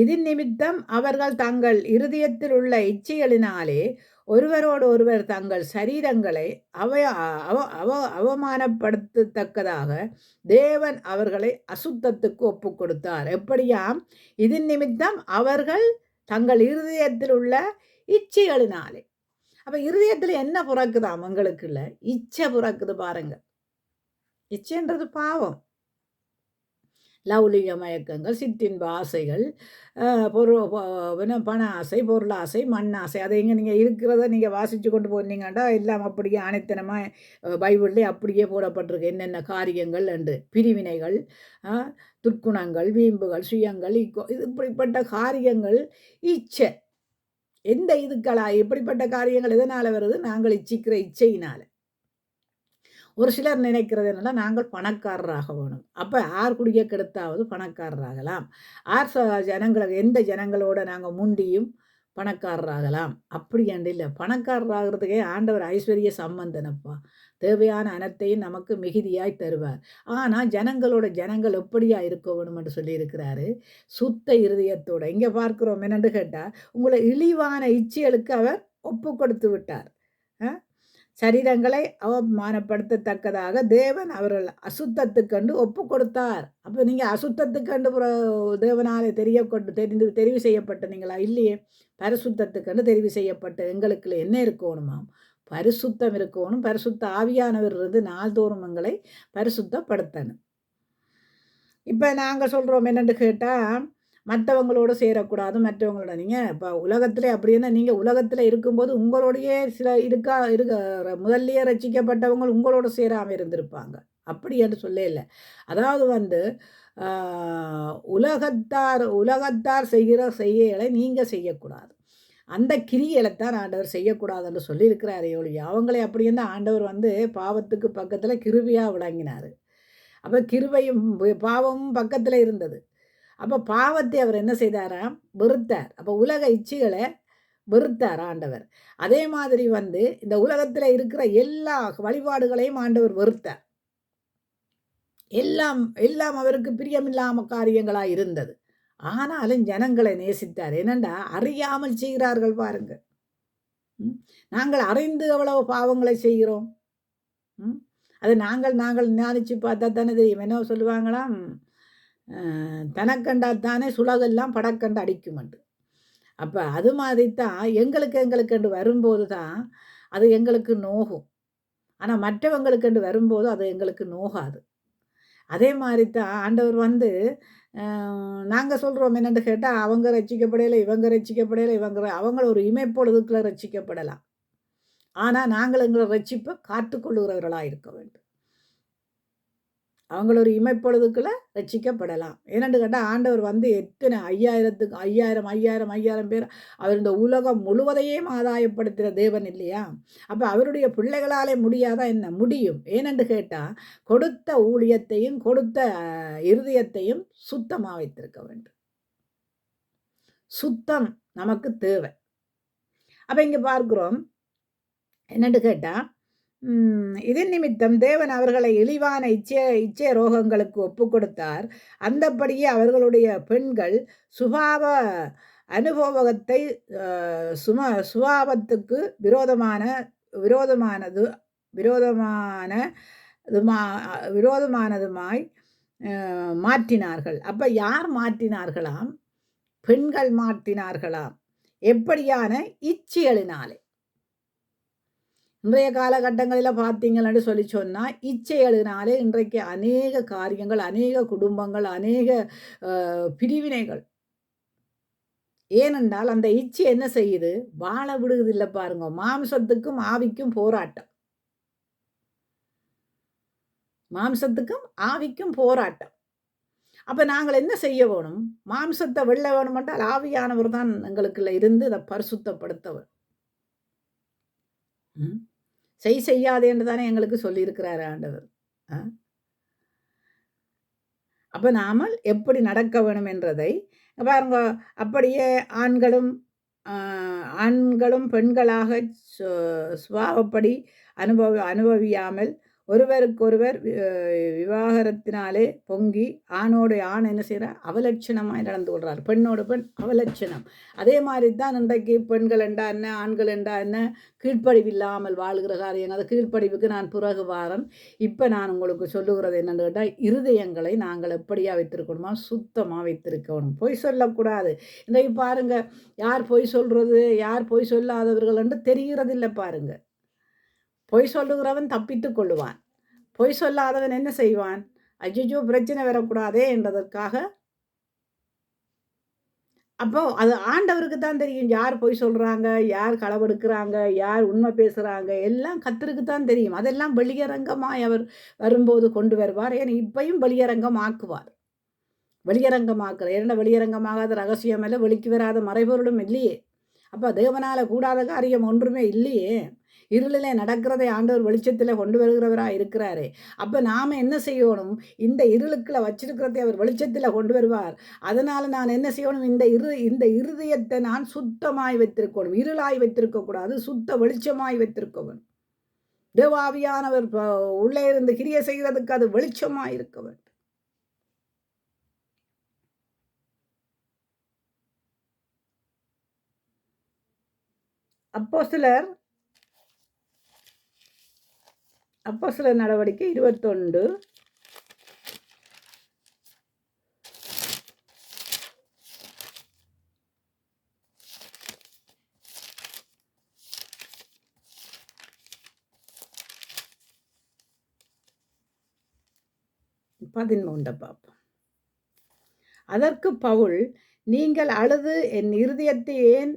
இதன் நிமித்தம் அவர்கள் தங்கள் இருதயத்தில் உள்ள இச்சைகளினாலே ஒருவரோடு ஒருவர் தங்கள் சரீரங்களை அவமானப்படுத்தத்தக்கதாக தேவன் அவர்களை அசுத்தத்துக்கு ஒப்பு கொடுத்தார். எப்படியாம்? இதன் நிமித்தம் அவர்கள் தங்கள் இருதயத்தில் உள்ள இச்சைகளினாலே. அப்ப இருதயத்தில் என்ன புறக்குதாம்? அவங்களுக்குள்ள இச்சை புறக்குது பாருங்க. இச்சைன்றது பாவம். லௌலிக மயக்கங்கள், சிற்றின்ப ஆசைகள், பண ஆசை, பொருள் ஆசை, மண் ஆசை. அதை எங்கே நீங்கள் இருக்கிறத நீங்கள் வாசித்து கொண்டு போனீங்கன்னா எல்லாம் அப்படியே அனைத்தனமாக பைபிள்லேயே அப்படியே போடப்பட்டிருக்கு. என்னென்ன காரியங்கள் என்று பிரிவினைகள், துர்க்குணங்கள், வீம்புகள், சுயங்கள், இது இப்படிப்பட்ட காரியங்கள் இச்சை. எந்த இப்படிப்பட்ட காரியங்கள் எதனால் வருது? நாங்கள் இச்சிக்கிற இச்சையினால். ஒரு சிலர் நினைக்கிறது என்னன்னா, நாங்கள் பணக்காரராக வேணும். அப்போ ஆர் குடிய கெடுத்தாவது பணக்காரராகலாம். எந்த ஜனங்களோட நாங்கள் முண்டியும் பணக்காரராகலாம். அப்படி என்று இல்லை. பணக்காரராகிறதுக்கே ஆண்டவர் ஐஸ்வர்ய சம்பந்தனப்பா. தேவையான அனைத்தையும் நமக்கு மிகுதியாய் தருவார். ஆனால் ஜனங்கள் எப்படியா இருக்க வேணும் என்று சொல்லியிருக்கிறாரு. சுத்த இருதயத்தோட. இங்கே பார்க்கிறோம் என்னென்று கேட்டால், உங்களை இழிவான இச்சைகளுக்கு அவர் ஒப்பு கொடுத்து விட்டார். சரீரங்களை அவமானப்படுத்தத்தக்கதாக தேவன் அவர்கள் அசுத்தத்துக்கண்டு ஒப்பு கொடுத்தார். அப்போ நீங்கள் அசுத்தத்துக்கண்டு தேவனாலே தெரிவு செய்யப்பட்டீங்களா? இல்லையே. பரிசுத்தத்துக்கண்டு தெரிவு செய்யப்பட்ட எங்களுக்குள்ள என்ன இருக்கணுமாம்? பரிசுத்தம் இருக்கணும். பரிசுத்த ஆவியானவர் இருந்து நாள்தோறும் எங்களை பரிசுத்தப்படுத்தணும். இப்போ நாங்கள் சொல்கிறோம் என்னென்று கேட்டால், மற்றவங்களோட சேரக்கூடாது, மற்றவங்களோட நீங்கள் இப்போ உலகத்தில் அப்படின்னா நீங்கள் உலகத்தில் இருக்கும்போது உங்களோடையே இருக்க முதல்லையே ரசிக்கப்பட்டவங்க உங்களோட சேராமல் இருந்திருப்பாங்க. அப்படி என்று சொல்ல இல்லை. அதாவது உலகத்தார் செய்கிற செய்கைகளை நீங்கள் செய்யக்கூடாது. அந்த கிரியைகளைத்தான் ஆண்டவர் செய்யக்கூடாதுன்னு சொல்லியிருக்கிறாரே ஒழிய அவங்களே அப்படின்னா ஆண்டவர் பாவத்துக்கு பக்கத்தில் கிருபையாக விளங்கினார். அப்போ கிருபையும் பாவமும் பக்கத்தில் இருந்தது. அப்போ பாவத்தை அவர் என்ன செய்தாராம்? வெறுத்தார். அப்போ உலக இச்சைகளை வெறுத்தார் ஆண்டவர். அதே மாதிரி இந்த உலகத்தில் இருக்கிற எல்லா வழிபாடுகளையும் ஆண்டவர் வெறுத்தார். எல்லாம் அவருக்கு பிரியமில்லாம காரியங்களாக இருந்தது. ஆனாலும் ஜனங்களை நேசித்தார். என்னண்டா அறியாமல் செய்கிறார்கள் பாருங்க. நாங்கள் அறிந்து எவ்வளவு பாவங்களை செய்கிறோம். அது நாங்கள் நினைச்சு பார்த்தா தானே தெரியும். என்ன சொல்லுவாங்களாம், தனக்கண்டா தானே சுலகெல்லாம் படக்கண்டு அடிக்குமண்டு. அப்போ அது மாதிரி தான் எங்களுக்கென்று வரும்போது தான் அது எங்களுக்கு நோகும். ஆனால் மற்றவங்களுக்கென்று வரும்போது அது எங்களுக்கு நோகாது. அதே மாதிரி தான் ஆண்டவர் வந்து நாங்கள் சொல்கிறோம் என்னென்னு கேட்டால், அவங்க ரட்சிக்கப்படையில, இவங்க ரட்சிக்கப்படையில, அவங்கள ஒரு இமைப்பொழுதுக்குள்ள ரட்சிக்கப்படலாம். ஆனால் நாங்கள் எங்களை ரட்சிப்பை காத்துக்கொள்ளுகிறவர்களாக இருக்க வேண்டும். அவங்கள ஒரு இமைப்பொழுதுக்குள்ள ரட்சிக்கப்படலாம். ஏனென்று கேட்டால், ஆண்டவர் வந்து எத்தனை 5000 பேர் அவர் இந்த உலகம் முழுவதையும் ஆதாயப்படுத்துகிற தேவன் இல்லையா? அப்போ அவருடைய பிள்ளைகளாலே முடியாதா என்ன? முடியும். ஏனென்று கேட்டால், கொடுத்த ஊழியத்தையும் கொடுத்த இருதயத்தையும் சுத்தமாக வைத்திருக்க வேண்டும். சுத்தம் நமக்கு தேவை. அப்போ இங்கே பார்க்கிறோம் என்னென்று கேட்டால், இதன் நிமித்தம் தேவன் அவர்களை இழிவான இச்சை ரோகங்களுக்கு ஒப்பு கொடுத்தார். அந்தபடியே அவர்களுடைய பெண்கள் சுபாவ அனுபவத்தை சுபாவத்துக்கு விரோதமானதுமாய் மாற்றினார்கள். அப்போ யார் மாற்றினார்களாம்? பெண்கள் மாற்றினார்களாம். எப்படியான இச்சைகளினாலே. இன்றைய காலகட்டங்களில் பார்த்தீங்கன்னு சொல்லி சொன்னால், இச்சைகளினாலே இன்றைக்கு அநேக காரியங்கள், அநேக குடும்பங்கள், அநேக பிரிவினைகள். ஏனென்றால் அந்த இச்சை என்ன செய்யுது? வாழ விடுவதில்லை பாருங்க. மாம்சத்துக்கும் ஆவிக்கும் போராட்டம். மாம்சத்துக்கும் ஆவிக்கும் போராட்டம். அப்போ நாங்கள் என்ன செய்ய வேணும்? மாம்சத்தை வெல்ல வேணும் என்றால் ஆவியானவர் தான் எங்களுக்குள்ள இருந்து அதை பரிசுத்தப்படுத்தவர். செய்யாதே என்று தானே எங்களுக்கு சொல்லியிருக்கிறார் ஆண்டவர். அப்போ நாமல் எப்படி நடக்க வேணும் என்றதை பாருங்க. அப்படியே ஆண்களும் பெண்களாக சுபாவப்படி அனுபவியாமல் ஒருவருக்கொருவர் விவாகரத்தினாலே பொங்கி ஆணோடு ஆண் என்ன செய்கிறார்? அவலட்சணமாக நடந்து கொள்கிறார். பெண்ணோடு பெண் அவலட்சணம். அதே மாதிரி தான் இன்றைக்கு பெண்கள் என்றா என்ன, ஆண்கள் என்றா என்ன, கீழ்ப்படிவில்லாமல் வாழ்கிற காரியங்கள். அந்த கீழ்ப்படிவுக்கு நான் பிறகு வாரன். இப்போ நான் உங்களுக்கு சொல்லுகிறது என்னென்னு கேட்டால், இருதயங்களை நாங்கள் எப்படியா வைத்திருக்கணுமா? சுத்தமாக வைத்திருக்கணும். பொய் சொல்லக்கூடாது. இன்றைக்கு பாருங்கள், யார் பொய் சொல்கிறது, யார் பொய் சொல்லாதவர்கள் என்று தெரிகிறதில்லை பாருங்கள். பொய் சொல்லுகிறவன் தப்பித்து கொள்ளுவான். பொய் சொல்லாதவன் என்ன செய்வான்? அஜிஜோ பிரச்சனை வரக்கூடாதே என்றதற்காக. அப்போ அது ஆண்டவருக்கு தான் தெரியும். யார் பொய் சொல்கிறாங்க, யார் களவெடுக்கிறாங்க, யார் உண்மை பேசுகிறாங்க, எல்லாம் கர்த்தருக்கு தான் தெரியும். அதெல்லாம் வெளியரங்கமாய் அவர் வரும்போது கொண்டு வருவார். ஏன்னா இப்பையும் வெளியரங்கம் ஆக்குவார். வெளியரங்கமாக்குற ஏன்னா வெளியரங்கமாகாத ரகசியம் இல்லை, வெளிக்கு வராத மறைபொருளும் இல்லையே. அப்போ தேவனால் கூடாத காரியம் ஒன்றுமே இல்லையே. இருளிலே நடக்கிறதை ஆண்டவர் வெளிச்சத்தில் கொண்டு வருகிறவராக இருக்கிறாரே. அப்போ நாம் என்ன செய்யணும்? இந்த இருளுக்குள்ள வச்சிருக்கிறதை அவர் வெளிச்சத்தில் கொண்டு வருவார். அதனால் நான் என்ன செய்யணும்? இந்த இருதயத்தை நான் சுத்தமாய் வைத்திருக்கணும். இருளாய் வைத்திருக்கக்கூடாது, சுத்த வெளிச்சமாய் வைத்திருக்கணும். தேவாவியானவர் உள்ளே இருந்து கிரியை செய்கிறதுக்கு அது வெளிச்சமாய் இருக்க வேண்டும். அப்போஸ்தலர் நடவடிக்கை 21 13 பார்ப்போம். அதற்கு பவுல், நீங்கள் அழுது என் இருதயத்தை ஏன்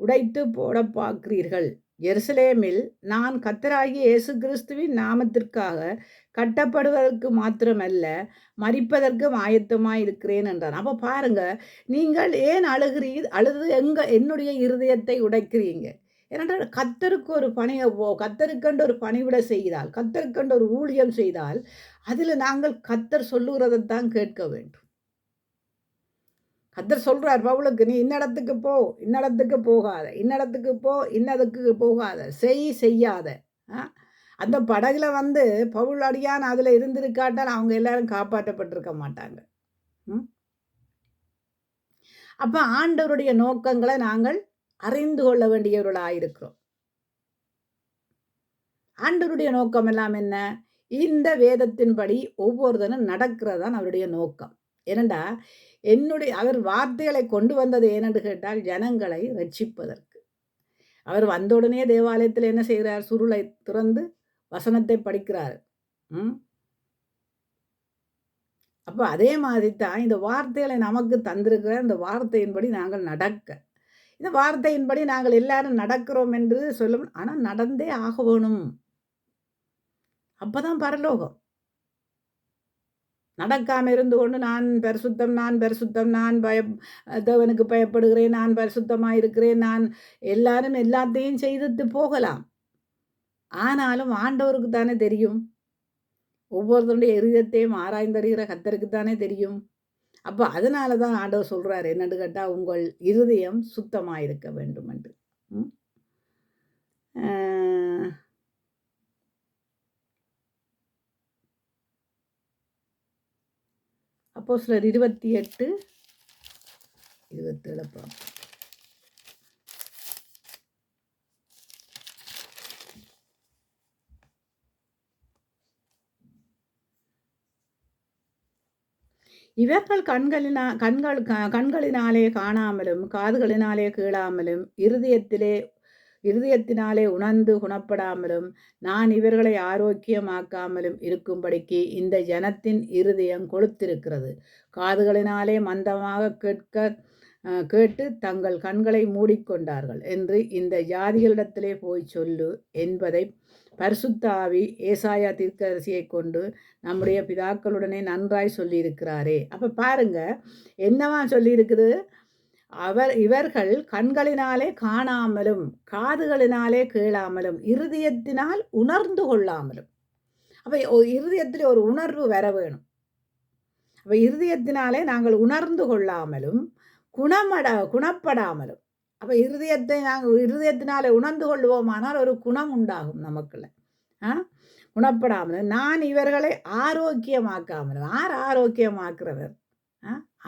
உடைத்து போட பார்க்கிறீர்கள்? எருசலேமில் நான் கர்த்தராகிய இயேசு கிறிஸ்துவின் நாமத்திற்காக கட்டப்படுவதற்கு மாத்திரமல்ல, மரிப்பதற்கும் ஆயத்தமாக இருக்கிறேன் என்றான். அப்போ பாருங்க, நீங்கள் ஏன் அழுது என்னுடைய இருதயத்தை உடைக்கிறீங்க? ஏனென்றால் கர்த்தருக்கு ஒரு கர்த்தருக்கென்று ஒரு பணிவிட செய்தால், கர்த்தருக்கென்று ஒரு ஊழியம் செய்தால், அதில் நாங்கள் கர்த்தர் சொல்லுகிறதைத்தான் கேட்க வேண்டும். கர்த்தர் சொல்கிறார் பவுலுக்கு, நீ இன்னடத்துக்கு போ, இன்னடத்துக்கு போகாத, இன்னடத்துக்கு போ, இன்னதுக்கு போகாத, செய்யாத. அந்த படகுல வந்து பவுல் அடியான் அதில் இருந்திருக்காட்டால் அவங்க எல்லாரும் காப்பாற்றப்பட்டிருக்க மாட்டாங்க. அப்ப ஆண்டவருடைய நோக்கங்களை நாங்கள் அறிந்து கொள்ள வேண்டியவர்களாயிருக்கிறோம். ஆண்டவருடைய நோக்கம் எல்லாம் என்ன? இந்த வேதத்தின்படி ஒவ்வொருத்தனும் நடக்கிறதான் அவருடைய நோக்கம். ஏனெண்டா அவர் வார்த்தைகளை கொண்டு வந்தது ஏனென்று கேட்டால் ஜனங்களை ரட்சிப்பதற்கு. அவர் வந்தவுடனே தேவாலயத்தில் என்ன செய்கிறார்? சுருளை திறந்து வசனத்தை படிக்கிறார். அப்ப அதே மாதிரி தான் இந்த வார்த்தைகளை நமக்கு தந்திருக்கிற இந்த வார்த்தையின்படி நாங்கள் நடக்க, இந்த வார்த்தையின்படி நாங்கள் எல்லாரும் நடக்கிறோம் என்று சொல்லும். ஆனா நடந்தே ஆக வேணும். அப்பதான் பரலோகம். நடக்காம இருந்து கொண்டு நான் பரிசுத்தம், நான் தேவனுக்கு பயப்படுகிறேன், நான் பரிசுத்தமாக இருக்கிறேன், நான் எல்லாரும் எல்லாத்தையும் செய்துட்டு போகலாம். ஆனாலும் ஆண்டவருக்கு தானே தெரியும். ஒவ்வொருத்தருடைய இருதயத்தையும் ஆராய்ந்தறிகிற கர்த்தருக்கு தானே தெரியும். அப்போ அதனால தான் ஆண்டவர் சொல்றாரு என்னன்னு கேட்டால், உங்கள் இருதயம் சுத்தமாக இருக்க வேண்டும் என்று. அப்போஸ்தலர் 28:27 பார்ப்போம். இவர்கள் கண்களினாலே காணாமலும் காதுகளினாலே கேளாமலும் இருதயத்தினாலே உணர்ந்து குணப்படாமலும் நான் இவர்களை ஆரோக்கியமாக்காமலும் இருக்கும்படிக்கு இந்த ஜனத்தின் இருதயம் கொழுத்திருக்கிறது. காதுகளினாலே மந்தமாக கேட்டு தங்கள் கண்களை மூடிக்கொண்டார்கள் என்று இந்த ஜாதிகளிடத்திலே போய் சொல்லு என்பதை பரிசுத்த ஆவி ஏசாயா தீர்க்கதரிசியை கொண்டு நம்முடைய பிதாக்களுடனே நன்றாய் சொல்லியிருக்கிறாரே. அப்போ பாருங்க என்னவா சொல்லியிருக்குது? இவர்கள் கண்களினாலே காணாமலும் காதுகளினாலே கேளாமலும் இருதயத்தினால் உணர்ந்து கொள்ளாமலும். அப்போ இருதயத்தில் ஒரு உணர்வு வர வேணும். அப்போ இருதயத்தினாலே நாங்கள் உணர்ந்து கொள்ளாமலும் குணப்படாமலும். அப்போ இருதயத்தினாலே உணர்ந்து கொள்வோமானால் ஒரு குணம் உண்டாகும் நமக்குள்ள. குணப்படாமலும் நான் இவர்களை ஆரோக்கியமாக்காமலும். யார் ஆரோக்கியமாக்குறவர்?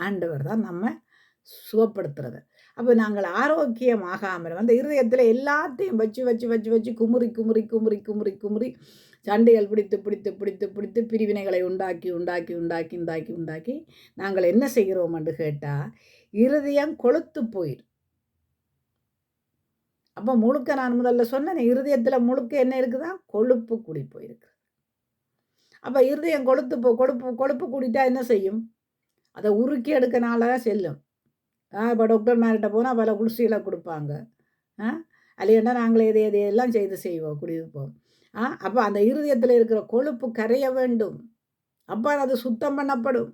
ஆண்டவர் தான் நம்ம சுகப்படுத்துறது. அப்போ நாங்கள் ஆரோக்கியமாகாமலும் அந்த இருதயத்தில் எல்லாத்தையும் வச்சு குமுறி சண்டைகள் பிடித்து பிரிவினைகளை உண்டாக்கி நாங்கள் என்ன செய்கிறோம் என்று கேட்டால் இருதயம் கொழுத்து போயிடும். அப்போ முழுக்க நான் முதல்ல சொன்னேன், இருதயத்தில் முழுக்க என்ன இருக்குதா? கொழுப்பு கூடி போயிருக்கு. அப்போ இருதயம் கொழுப்பு கூடிட்டா என்ன செய்யும்? அதை உருக்கி எடுக்கனால தான் செல்லும். இப்போ டாக்டர் மேர்கிட்ட போனால் பல குளிர்ச்சிகளை கொடுப்பாங்க. இல்லைன்னா நாங்களே எதையெல்லாம் செய்வோம் குடியிருப்போம். அப்போ அந்த இருதயத்தில் இருக்கிற கொழுப்பு கரைய வேண்டும். அப்போ அது சுத்தம் பண்ணப்படும்.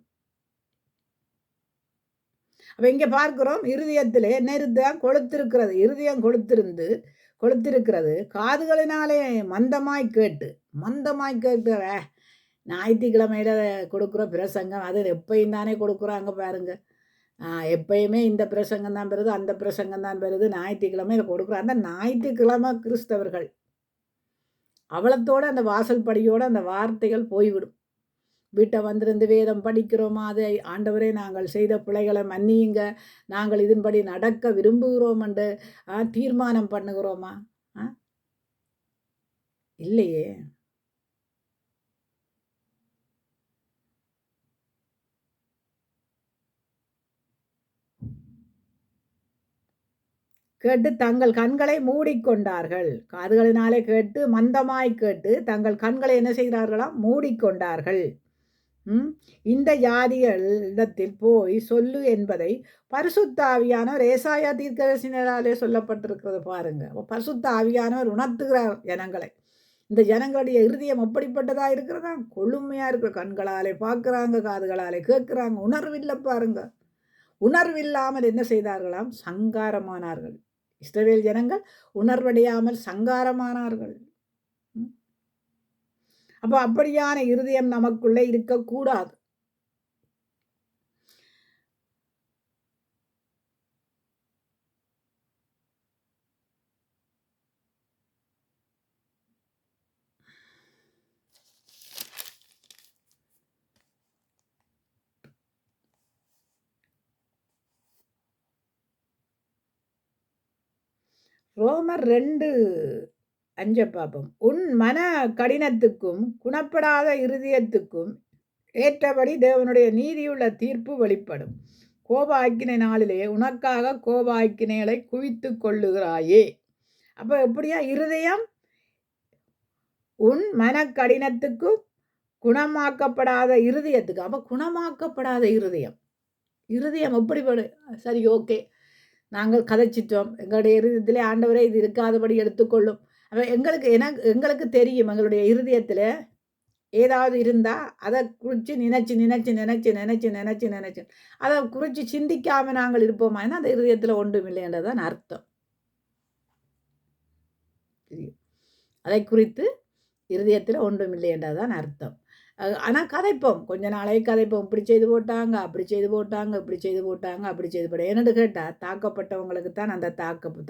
அப்போ இங்கே பார்க்கிறோம் இருதயத்திலே நெருதான் கொளுத்திருக்கிறது. இருதயம் கொளுத்திருக்கிறது. காதுகளினாலே மந்தமாய் கேட்டு ஞாயிற்றுக்கிழமையில கொடுக்குற பிரசங்கம் அது எப்பயும் தானே கொடுக்குறாங்க பாருங்க. எப்பயுமே இந்த பிரசங்கம் தான் பெறுது, அந்த பிரசங்கம் தான் பெறுது. ஞாயிற்றுக்கிழமையில கொடுக்குறாங்க. அந்த ஞாயிற்றுக்கிழமை கிறிஸ்தவர்கள் அவலத்தோடு அந்த வாசல் படியோடு அந்த வார்த்தைகள் போய்விடும். வீட்டை வந்திருந்து வேதம் படிக்கிறோமா? அதை ஆண்டவரே நாங்கள் செய்த பிழைகளை மன்னியுங்க, நாங்கள் இதன்படி நடக்க விரும்புகிறோம் என்று தீர்மானம் பண்ணுகிறோமா? இல்லையே. கேட்டு தங்கள் கண்களை மூடிக்கொண்டார்கள். காதுகளினாலே கேட்டு மந்தமாய் கேட்டு தங்கள் கண்களை என்ன செய்கிறார்களாம்? மூடிக்கொண்டார்கள். இந்த ஜாதிகளிடத்தில் போய் சொல்லு என்பதை பரிசுத்த ஆவியானவர் ஏசாயா தீர்க்கதரிசியினாலே சொல்லப்பட்டிருக்கிறது பாருங்க. பரிசுத்த ஆவியானவர் உணர்த்துகிறார் ஜனங்களை. இந்த ஜனங்களுடைய இருதயம் அப்படிப்பட்டதா இருக்கிறதா? கொழுமையா இருக்கிற. கண்களாலே பார்க்குறாங்க, காதுகளாலே கேட்குறாங்க, உணர்வில்லை பாருங்க. உணர்வில்லாமல் என்ன செய்தார்களாம்? சங்காரமானார்கள். இஸ்ரவேல் ஜனங்கள் உணர்வடையாமல் சங்காரமானார்கள். அப்போ அப்படியான இருதயம் நமக்குள்ளே இருக்கக்கூடாது. ரோமர் 2:5 பார்ப்போம். உன் மன கடினத்துக்கும் குணப்படாத இருதயத்துக்கும் ஏற்றபடி தேவனுடைய நீதியுள்ள தீர்ப்பு வெளிப்படும். கோப ஆக்கினை நாளிலே உனக்காக கோப ஆக்கினைகளை குவித்து கொள்ளுகிறாயே. அப்போ எப்படியா இருதயம் உன் மன கடினத்துக்கும் குணமாக்கப்படாத இருதயத்துக்கு. அப்போ குணமாக்கப்படாத இருதயம் எப்படி சரி, ஓகே, நாங்கள் கதைச்சிட்டோம், எங்களுடைய இருதயத்திலே ஆண்டவரே இது இருக்காதபடி எடுத்துக்கொள்ளும். அப்போ எங்களுக்கு தெரியும் எங்களுடைய இருதயத்தில் ஏதாவது இருந்தால் அதை குறித்து நினச்சி அதை குறித்து சிந்திக்காமல் நாங்கள் இருப்போமா, அந்த இருதயத்தில் ஒன்றும் இல்லைன்றதான் அர்த்தம். அதை குறித்து இருதயத்தில் ஒன்றும் இல்லை என்றதான் அர்த்தம். ஆனால் கதைப்போம், கொஞ்ச நாளைக்கு கதைப்போம், இப்படி செய்து போட்டாங்க, அப்படி செய்து போட்டாங்க, இப்படி செய்து போட்டாங்க, அப்படி செய்து போட்டாங்க. என்னென்னு கேட்டால் தாக்கப்பட்டவங்களுக்கு தான் அந்த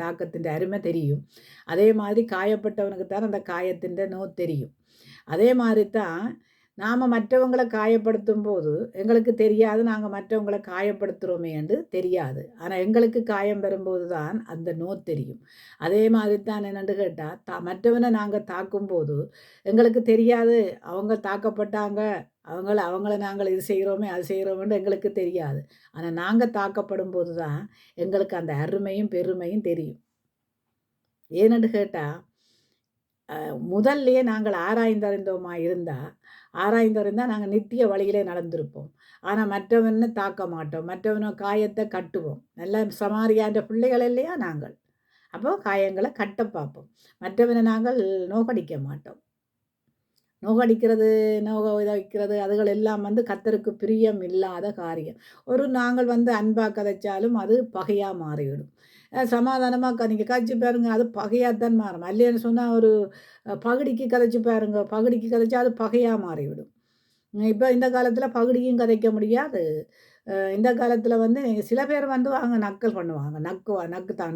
தாக்கத்தின் அருமை தெரியும். அதே மாதிரி காயப்பட்டவனுக்கு தான் அந்த காயத்தின் தெரியும். அதே மாதிரி தான் நாம் மற்றவங்களை காயப்படுத்தும் போது எங்களுக்கு தெரியாது நாங்கள் மற்றவங்களை காயப்படுத்துகிறோமே என்று தெரியாது. ஆனால் எங்களுக்கு காயம் வரும்போது தான் அந்த தெரியும். அதே மாதிரி தான் என்னென்னு கேட்டால் மற்றவனை நாங்கள் தாக்கும்போது எங்களுக்கு தெரியாது அவங்க தாக்கப்பட்டாங்க, அவங்கள நாங்கள் இது செய்கிறோமே அது செய்கிறோமென்று எங்களுக்கு தெரியாது. ஆனால் நாங்கள் தாக்கப்படும் போது தான் எங்களுக்கு அந்த அருமையும் பெருமையும் தெரியும். ஏனென்று கேட்டால் முதல்லையே நாங்கள் ஆராய்ந்தறிந்தோமா இருந்தால் நாங்கள் நித்திய வழியிலே நடந்திருப்போம். ஆனால் மற்றவனை தாக்க மாட்டோம், மற்றவனை காயத்தை கட்டுவோம். நல்ல சமாரியான்ற பிள்ளைகள் இல்லையா நாங்கள். அப்போ காயங்களை கட்ட பார்ப்போம். மற்றவனை நாங்கள் நோகடிக்க மாட்டோம். நோகடிக்கிறது வைக்கிறது அதுகள் எல்லாம் கர்த்தருக்கு பிரியம் இல்லாத காரியம். நாங்கள் அன்பாக கதைச்சாலும் அது பகையாக மாறிவிடும். சமாதானமாக நீங்கள் கதைச்சி பாருங்க, அது பகையாக தான் மாறும். இல்லைன்னு சொன்னால் ஒரு பகுடிக்கு கதைச்சி பாருங்க, பகுடிக்கு கதைச்சா அது பகையாக மாறிவிடும். இப்போ இந்த காலத்தில் பகுடியும் கதைக்க முடியாது. இந்த காலத்தில் சில பேர் வாங்க நக்கல் பண்ணுவாங்க,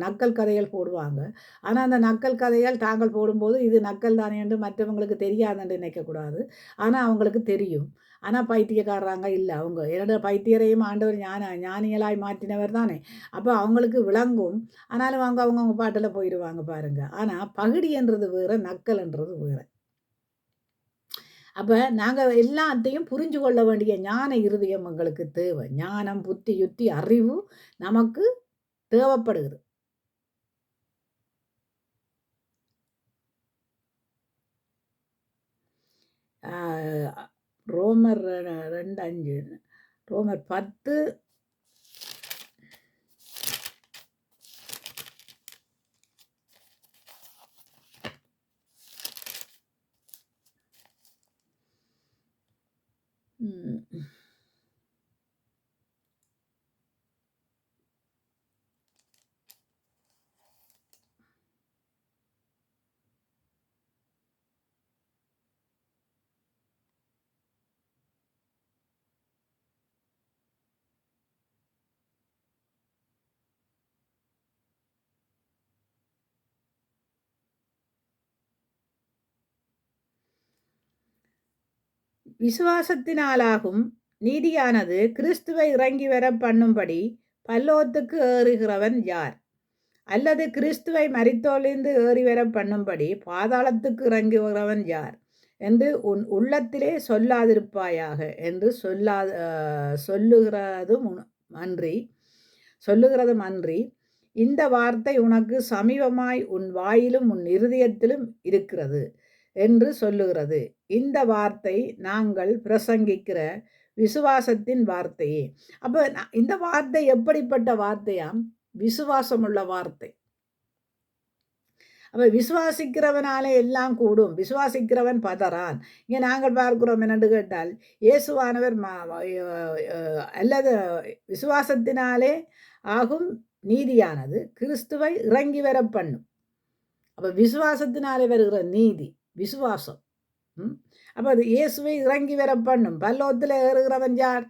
நக்கல் கதைகள் போடுவாங்க. ஆனால் அந்த நக்கல் கதைகள் தாங்கள் போடும்போது இது நக்கல் தானே என்று மற்றவங்களுக்கு தெரியாதுன்னு நினைக்கக்கூடாது. ஆனால் அவங்களுக்கு தெரியும். ஆனால் பைத்தியக்காரராங்க இல்லை அவங்க. என்னோட பைத்தியரையும் ஆண்டவர் ஞானிகளாய் மாற்றினவர் தானே. அப்போ அவங்களுக்கு விளங்கும். ஆனாலும் அவங்க பாட்டில் போயிடுவாங்க பாருங்கள். ஆனால் பகுடின்றது வேறு, நக்கல்ன்றது வேறு. அப்போ நாங்கள் எல்லாத்தையும் புரிஞ்சு கொள்ள வேண்டிய ஞான இருதயம் எங்களுக்கு தேவை. ஞானம், புத்தி, யுத்தி, அறிவு நமக்கு தேவைப்படுகிறது. ரோமர் 2:5, ரோமர் 10. விசுவாசத்தினாலாகும் நீதியானது கிறிஸ்துவை இறங்கி வர பண்ணும்படி பல்லோத்துக்கு ஏறுகிறவன் யார்? அல்லது கிறிஸ்துவை மரித்தோலிருந்து ஏறி வர பண்ணும்படி பாதாளத்துக்கு இறங்குகிறவன் யார் என்று உன் உள்ளத்திலே சொல்லாதிருப்பாயாக என்று சொல்லுகிறதும் அன்றி இந்த வார்த்தை உனக்கு சமீபமாய் உன் வாயிலும் உன் இருதயத்திலும் இருக்கிறது என்று சொல்லுகிறது. இந்த வார்த்தை நாங்கள் பிரசங்கிக்கிற விசுவாசத்தின் வார்த்தையே. அப்போ இந்த வார்த்தை எப்படிப்பட்ட வார்த்தையாம்? விசுவாசமுள்ள வார்த்தை. அப்போ விசுவாசிக்கிறவனாலே எல்லாம் கூடும், விசுவாசிக்கிறவன் பதறான். இங்கே நாங்கள் பார்க்கிறோம் என்னென்று கேட்டால் இயேசுவானவர் அல்லது விசுவாசத்தினாலே ஆகும் நீதியானது கிறிஸ்துவை இறங்கி வர பண்ணும். அப்போ விசுவாசத்தினாலே வருகிற நீதி விசுவாசம். அப்போ அது இயேசுவை இறங்கி வர பண்ணும். பல்லோத்தில் ஏறுகிறவன் யார்?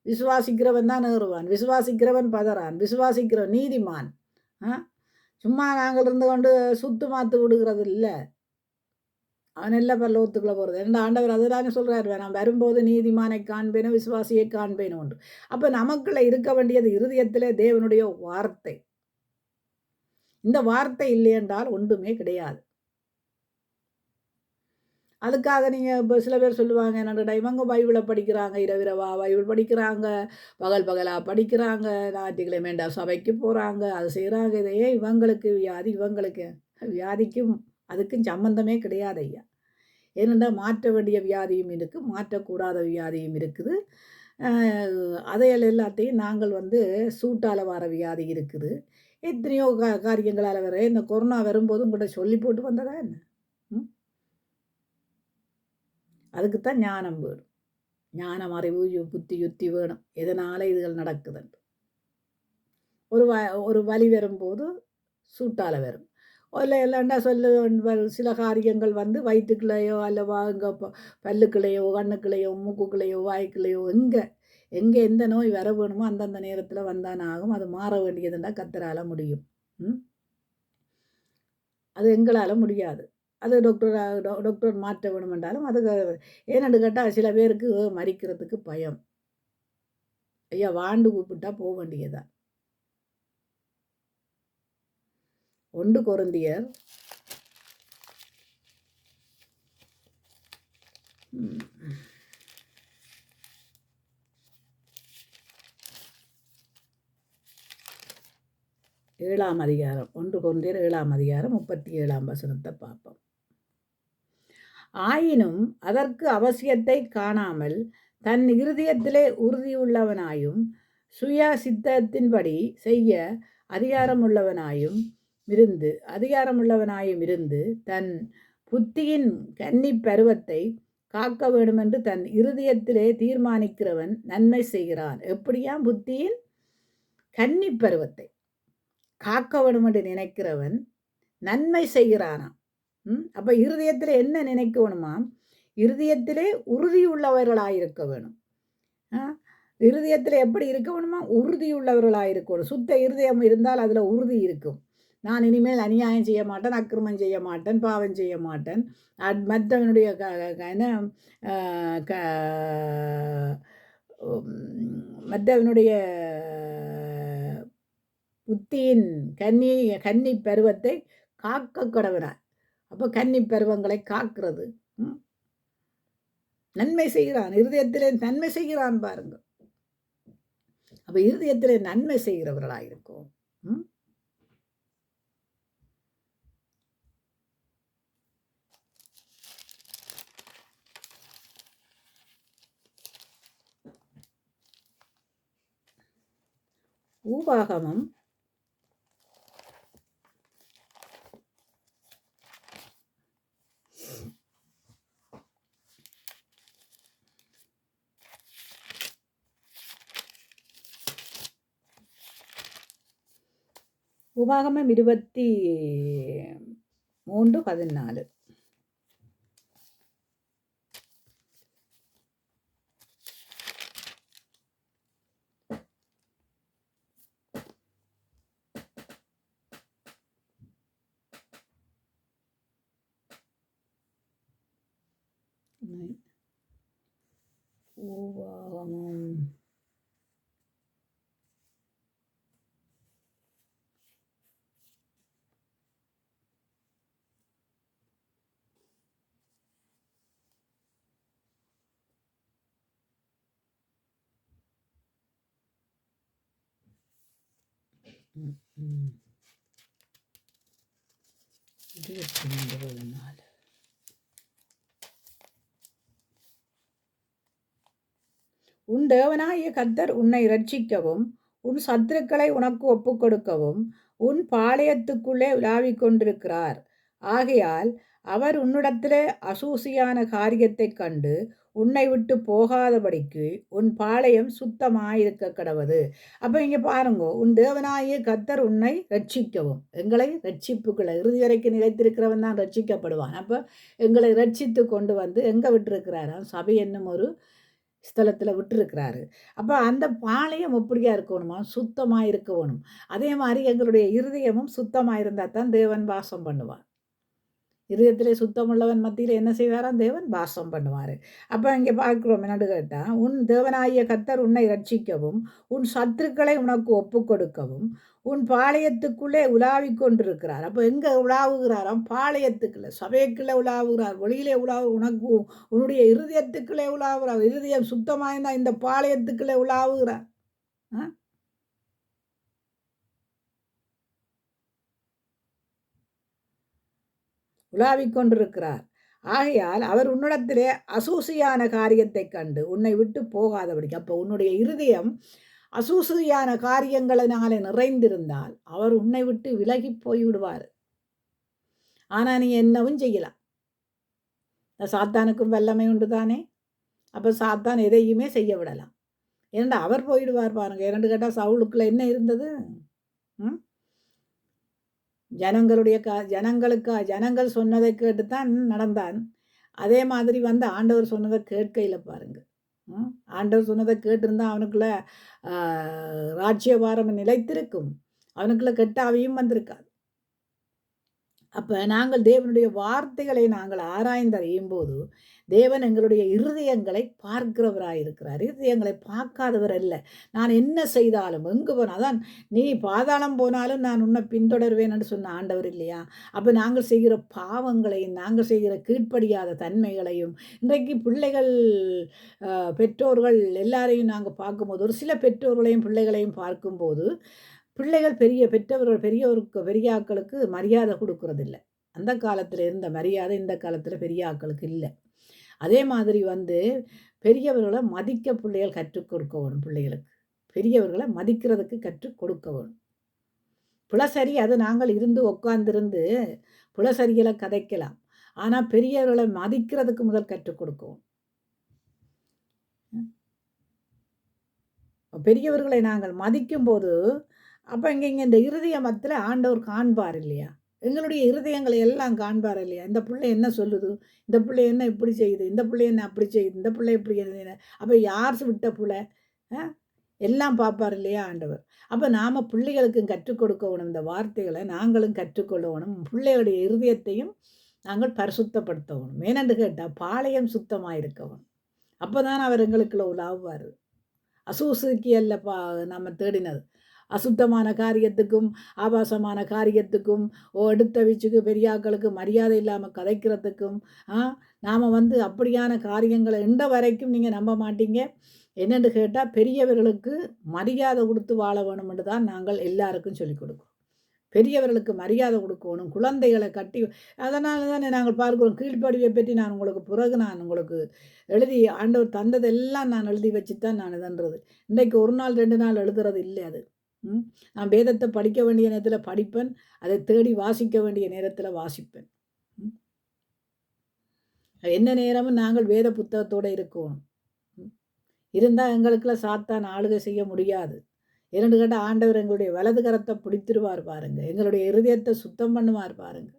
விசுவாசிக்கிறவன் தான் ஏறுவான். விசுவாசிக்கிறவன் பதறான். விசுவாசிக்கிறவன் நீதிமான். சும்மா நாங்கள் இருந்து கொண்டு சுத்து மாத்து விடுகிறது இல்லை. அவன் எல்லாம் பல்லோத்துக்குள்ளே போகிறது. ரெண்டு ஆண்டவர் அதுதானே சொல்கிறார், நான் வரும்போது நீதிமானை காண்பேனோ விசுவாசியை காண்பேனோ உண்டு. அப்போ நமக்குள்ள இருக்க வேண்டியது இருதயத்தில் தேவனுடைய வார்த்தை. இந்த வார்த்தை இல்லை என்றால் ஒன்றுமே கிடையாது. அதுக்காக நீங்கள் இப்போ சில பேர் சொல்லுவாங்க என்னடா இவங்க பைபிளை படிக்கிறாங்க, இரவிரவா பைபிள் படிக்கிறாங்க, பகல் பகலாக படிக்கிறாங்க, ஞாயிற்றுக்கிழமைண்டா சபைக்கு போகிறாங்க, அது செய்கிறாங்க. இதையே இவங்களுக்கு வியாதி, இவங்களுக்கு வியாதிக்கும் அதுக்கும் சம்பந்தமே கிடையாது ஐயா. ஏனென்றால் மாற்ற வேண்டிய வியாதியும் இருக்குது, மாற்றக்கூடாத வியாதியும் இருக்குது. அதையல் எல்லாத்தையும் நாங்கள் சூட்டால் வர வியாதி இருக்குது. எத்தனையோ காரியங்களால் வர இந்த கொரோனா வரும்போதும் கூட சொல்லி போட்டு வந்ததா என்ன? அதுக்குத்தான் ஞானம் வேணும். ஞானம், அறிவு, புத்தி, யுத்தி வேணும். எதனால் இதுகள் நடக்குதுன்னு ஒரு வலி வரும்போது சூட்டால் வரும். இல்லை இல்லைன்னா சில காரியங்கள் வயிற்றுக்குள்ளேயோ அல்ல இங்கே பல்லுக்குள்ளேயோ கண்ணுக்குள்ளேயோ மூக்குக்குள்ளேயோ வாய்க்குள்ளேயோ எங்கே எந்த நோய் வர வேணுமோ அந்தந்த நேரத்தில் வந்தான் ஆகும். அது மாற வேண்டியதுன்னா கர்த்தரால் முடியும். அது எங்களால் முடியாது. அது டாக்டர் மாற்ற வேணும் என்றாலும் அதுக்கு ஏன்னு கேட்டால் சில பேருக்கு மறிக்கிறதுக்கு பயம். ஐயா வாண்டு கூப்பிட்டா போக வேண்டியதான். 1 கொரிந்தியர் 7ஆம் அதிகாரம் 1 கொரிந்தியர் 7ஆம் அதிகாரம் 37ஆம் வசனத்தை பார்ப்போம். ஆயினும் அதற்கு அவசியத்தை காணாமல் தன் இருதயத்திலே உறுதியுள்ளவனாயும் சுய சித்தத்தின்படி செய்ய அதிகாரமுள்ளவனாயும் இருந்து தன் புத்தியின் கன்னி பருவத்தை காக்க வேண்டுமென்று தன் இருதயத்திலே தீர்மானிக்கிறவன் நன்மை செய்கிறான். எப்படியாம் புத்தியின் கன்னி பருவத்தை காக்க வேண்டும் என்று நினைக்கிறவன் நன்மை செய்கிறானாம். அப்போ இருதயத்தில் என்ன நினைக்கணுமா? இருதயத்திலே உறுதியுள்ளவர்களாயிருக்க வேணும். இருதயத்தில் எப்படி இருக்க வேணுமா? உறுதியுள்ளவர்களாயிருக்கணும். சுத்த இருதயம் இருந்தால் அதில் உறுதி இருக்கும். நான் இனிமேல் அநியாயம் செய்ய மாட்டேன், அக்கிரமம் செய்ய மாட்டேன், பாவம் செய்ய மாட்டேன், மற்றவனுடைய மற்றவனுடைய புத்தியின் கன்னி பருவத்தை காக்க கடவனார். அப்போ கன்னி பருவங்களை காக்கிறது. நன்மை செய்கிறான், இருதயத்திலே நன்மை செய்கிறான் பாருங்க. அப்ப இருதயத்திலே நன்மை செய்கிறவர்களாயிருக்கும். ஊபாகமம் 23:14. ஊபாகமம் 23:14. உன் தேவனாகிய கர்த்தர் உன்னை இரட்சிக்கவும் உன் சத்துருக்களை உனக்கு ஒப்புக் கொடுக்கவும் உன் பாளையத்துக்குள்ளே உலாவிக் கொண்டிருக்கிறார். ஆகையால் அவர் உன்னிடத்திலே அசூசியான காரியத்தைக் கண்டு உன்னை விட்டு போகாதபடிக்கு உன் பாளையம் சுத்தமாயிருக்க கடவது. அப்போ இங்கே பாருங்க, உன் தேவனாகிய கர்த்தர் உன்னை ரட்சிக்கவும், எங்களை ரட்சிப்புக்களை இறுதி வரைக்கும் நிலைத்திருக்கிறவன் தான் ரட்சிக்கப்படுவான். அப்போ எங்களை ரட்சித்து கொண்டு எங்கே விட்டுருக்கிறாராம்? சபை என்னும் ஒரு ஸ்தலத்தில் விட்டுருக்கிறாரு. அப்போ அந்த பாளையம் எப்படியா இருக்கணுமா? சுத்தமாக இருக்கணும். அதே மாதிரி எங்களுடைய இருதயமும் சுத்தமாக இருந்தால் தான் தேவன் வாசம் பண்ணுவார். இருதயத்திலே சுத்தமுள்ளவன் மத்தியில் என்ன செய்வாராம்? தேவன் வாசம் பண்ணுவார். அப்போ இங்கே பார்க்குறோம் என்னன்னு கேட்டால், உன் தேவனாகிய கர்த்தர் உன்னை ரட்சிக்கவும் உன் சத்துருக்களை உனக்கு ஒப்பு கொடுக்கவும் உன் பாளையத்துக்குள்ளே உலாவிக் கொண்டிருக்கிறார். அப்போ எங்கே உலாவுகிறாராம்? பாளையத்துக்குள்ளே, சபைக்குள்ளே உலாவுகிறார். வெளியிலே உனக்கு உன்னுடைய இருதயத்துக்குள்ளே உலாவுகிறார். இருதயம் சுத்தமாயிருந்தா இந்த பாளையத்துக்குள்ளே உலாவுகிறார். உலாவிக் கொண்டிருக்கிறார். ஆகையால் அவர் உன்னிடத்திலே அசூசியான காரியத்தை கண்டு உன்னை விட்டு போகாதபடிக்கு. அப்போ உன்னுடைய இருதயம் அசூசியான காரியங்களினாலே நிறைந்திருந்தால் அவர் உன்னை விட்டு விலகி போய் விடுவார். ஆனால் நீ என்னவும் செய்யலாம். சாத்தானுக்கும் வல்லமை உண்டு தானே. அப்போ சாத்தான் எதையுமே செய்ய விடலாம். ஏன்னா அவர் போயிடுவார் பாருங்க. இரண்டு கேட்டால் சவுலுக்குள்ள என்ன இருந்தது? ஜனங்கள் சொன்னதை கேட்டுத்தான் நடந்தான். அதே மாதிரி வந்து ஆண்டவர் சொன்னதை கேட்கையில் பாருங்க. ஆண்டவர் சொன்னதை கேட்டிருந்தா அவனுக்குள்ள ராஜ்யபாரம் நிலைத்திருக்கும். அவனுக்குள்ள கெட்டாவையும் வந்திருக்காது. அப்போ நாங்கள் தேவனுடைய வார்த்தைகளை நாங்கள் ஆராய்ந்தறியும் போது தேவன் எங்களுடைய இருதயங்களை பார்க்கிறவராயிருக்கிறார். இருதயங்களை பார்க்காதவர் அல்ல. நான் என்ன செய்தாலும் எங்கு போனால், அதான் நீ பாதாளம் போனாலும் நான் உன்னை பின்தொடர்வேன் என்று சொன்ன ஆண்டவர் இல்லையா? அப்போ நாங்கள் செய்கிற பாவங்களையும் நாங்கள் செய்கிற கீழ்ப்படியாத தன்மைகளையும் இன்றைக்கு பிள்ளைகள் பெற்றோர்கள் எல்லாரையும் நாங்கள் பார்க்கும்போது, ஒரு சில பெற்றோர்களையும் பிள்ளைகளையும் பார்க்கும்போது பிள்ளைகள் பெரிய ஆட்களுக்கு மரியாதை கொடுக்கறதில்ல. அந்த காலத்தில் இருந்த மரியாதை இந்த காலத்தில் பெரிய ஆட்களுக்கு இல்லை. அதே மாதிரி வந்து பெரியவர்களை மதிக்க பிள்ளைகள் கற்றுக் கொடுக்க வேணும். பிள்ளைகளுக்கு பெரியவர்களை மதிக்கிறதுக்கு கற்றுக் கொடுக்க வேணும். புலசரி அது நாங்கள் இருந்து உட்கார்ந்திருந்து புலசரிகளை கதைக்கலாம். ஆனால் பெரியவர்களை மதிக்கிறதுக்கு முதல் கற்றுக் கொடுக்கவும். பெரியவர்களை நாங்கள் மதிக்கும் போது அப்போ இங்கே இந்த இருதய மத்தியில் ஆண்டவர் காண்பார் இல்லையா? எங்களுடைய இருதயங்களை எல்லாம் காண்பார் இல்லையா? இந்த பிள்ளை என்ன சொல்லுது, இந்த பிள்ளை என்ன இப்படி செய்யுது, இந்த பிள்ளை என்ன அப்படி செய்யுது, இந்த பிள்ளை இப்படி அப்போ யார் விட்ட பிள்ளை எல்லாம் பார்ப்பார் இல்லையா ஆண்டவர்? அப்போ நாம் பிள்ளைகளுக்கும் கற்றுக் கொடுக்கணும். இந்த வார்த்தைகளை நாங்களும் கற்றுக்கொள்ளணும். பிள்ளைகளுடைய இருதயத்தையும் நாங்கள் பரிசுத்தப்படுத்தணும். ஏனென்று கேட்டால் பாளையம் சுத்தமாக இருக்கணும். அப்போ தான் அவர் எங்களுக்குள்ள உலாவுவார். அசூசுக்கு அல்ல நம்ம தேடினது. அசுத்தமான காரியத்துக்கும் ஆபாசமான காரியத்துக்கும் எடுத்த வீச்சுக்கு பெரியாக்களுக்கு மரியாதை இல்லாமல் கதைக்கிறதுக்கும் நாம் வந்து அப்படியான காரியங்களை இன்ற வரைக்கும் நீங்கள் நம்ப மாட்டீங்க. என்னென்னு கேட்டால் பெரியவர்களுக்கு மரியாதை கொடுத்து வாழ வேணும்னு தான் நாங்கள் எல்லாருக்கும் சொல்லிக் கொடுக்குறோம். பெரியவர்களுக்கு மரியாதை கொடுக்கணும். குழந்தைகளை கட்டி, அதனால தானே நாங்கள் பார்க்குறோம். கீழ்ப்படிவை பற்றி நான் உங்களுக்கு எழுதி ஆண்டவர் தந்ததெல்லாம் நான் எழுதி வச்சு தான் நான் இதன்றது. இன்றைக்கு ஒரு நாள் 2 நாள் எழுதுறது இல்லை. அது நான் வேதத்தை படிக்க வேண்டிய நேரத்தில் படிப்பேன், அதை தேடி வாசிக்க வேண்டிய நேரத்தில் வாசிப்பேன். என்ன நேரமும் நாங்கள் வேத புத்தகத்தோடு இருக்கணும். இருந்தால் எங்களுக்குள்ள சாத்தான் ஆளுகை செய்ய முடியாது. 2 கேட்டால் ஆண்டவர் எங்களுடைய வலது கரத்தை பிடித்திருவார் பாருங்க. எங்களுடைய இருதயத்தை சுத்தம் பண்ணுவார் பாருங்க.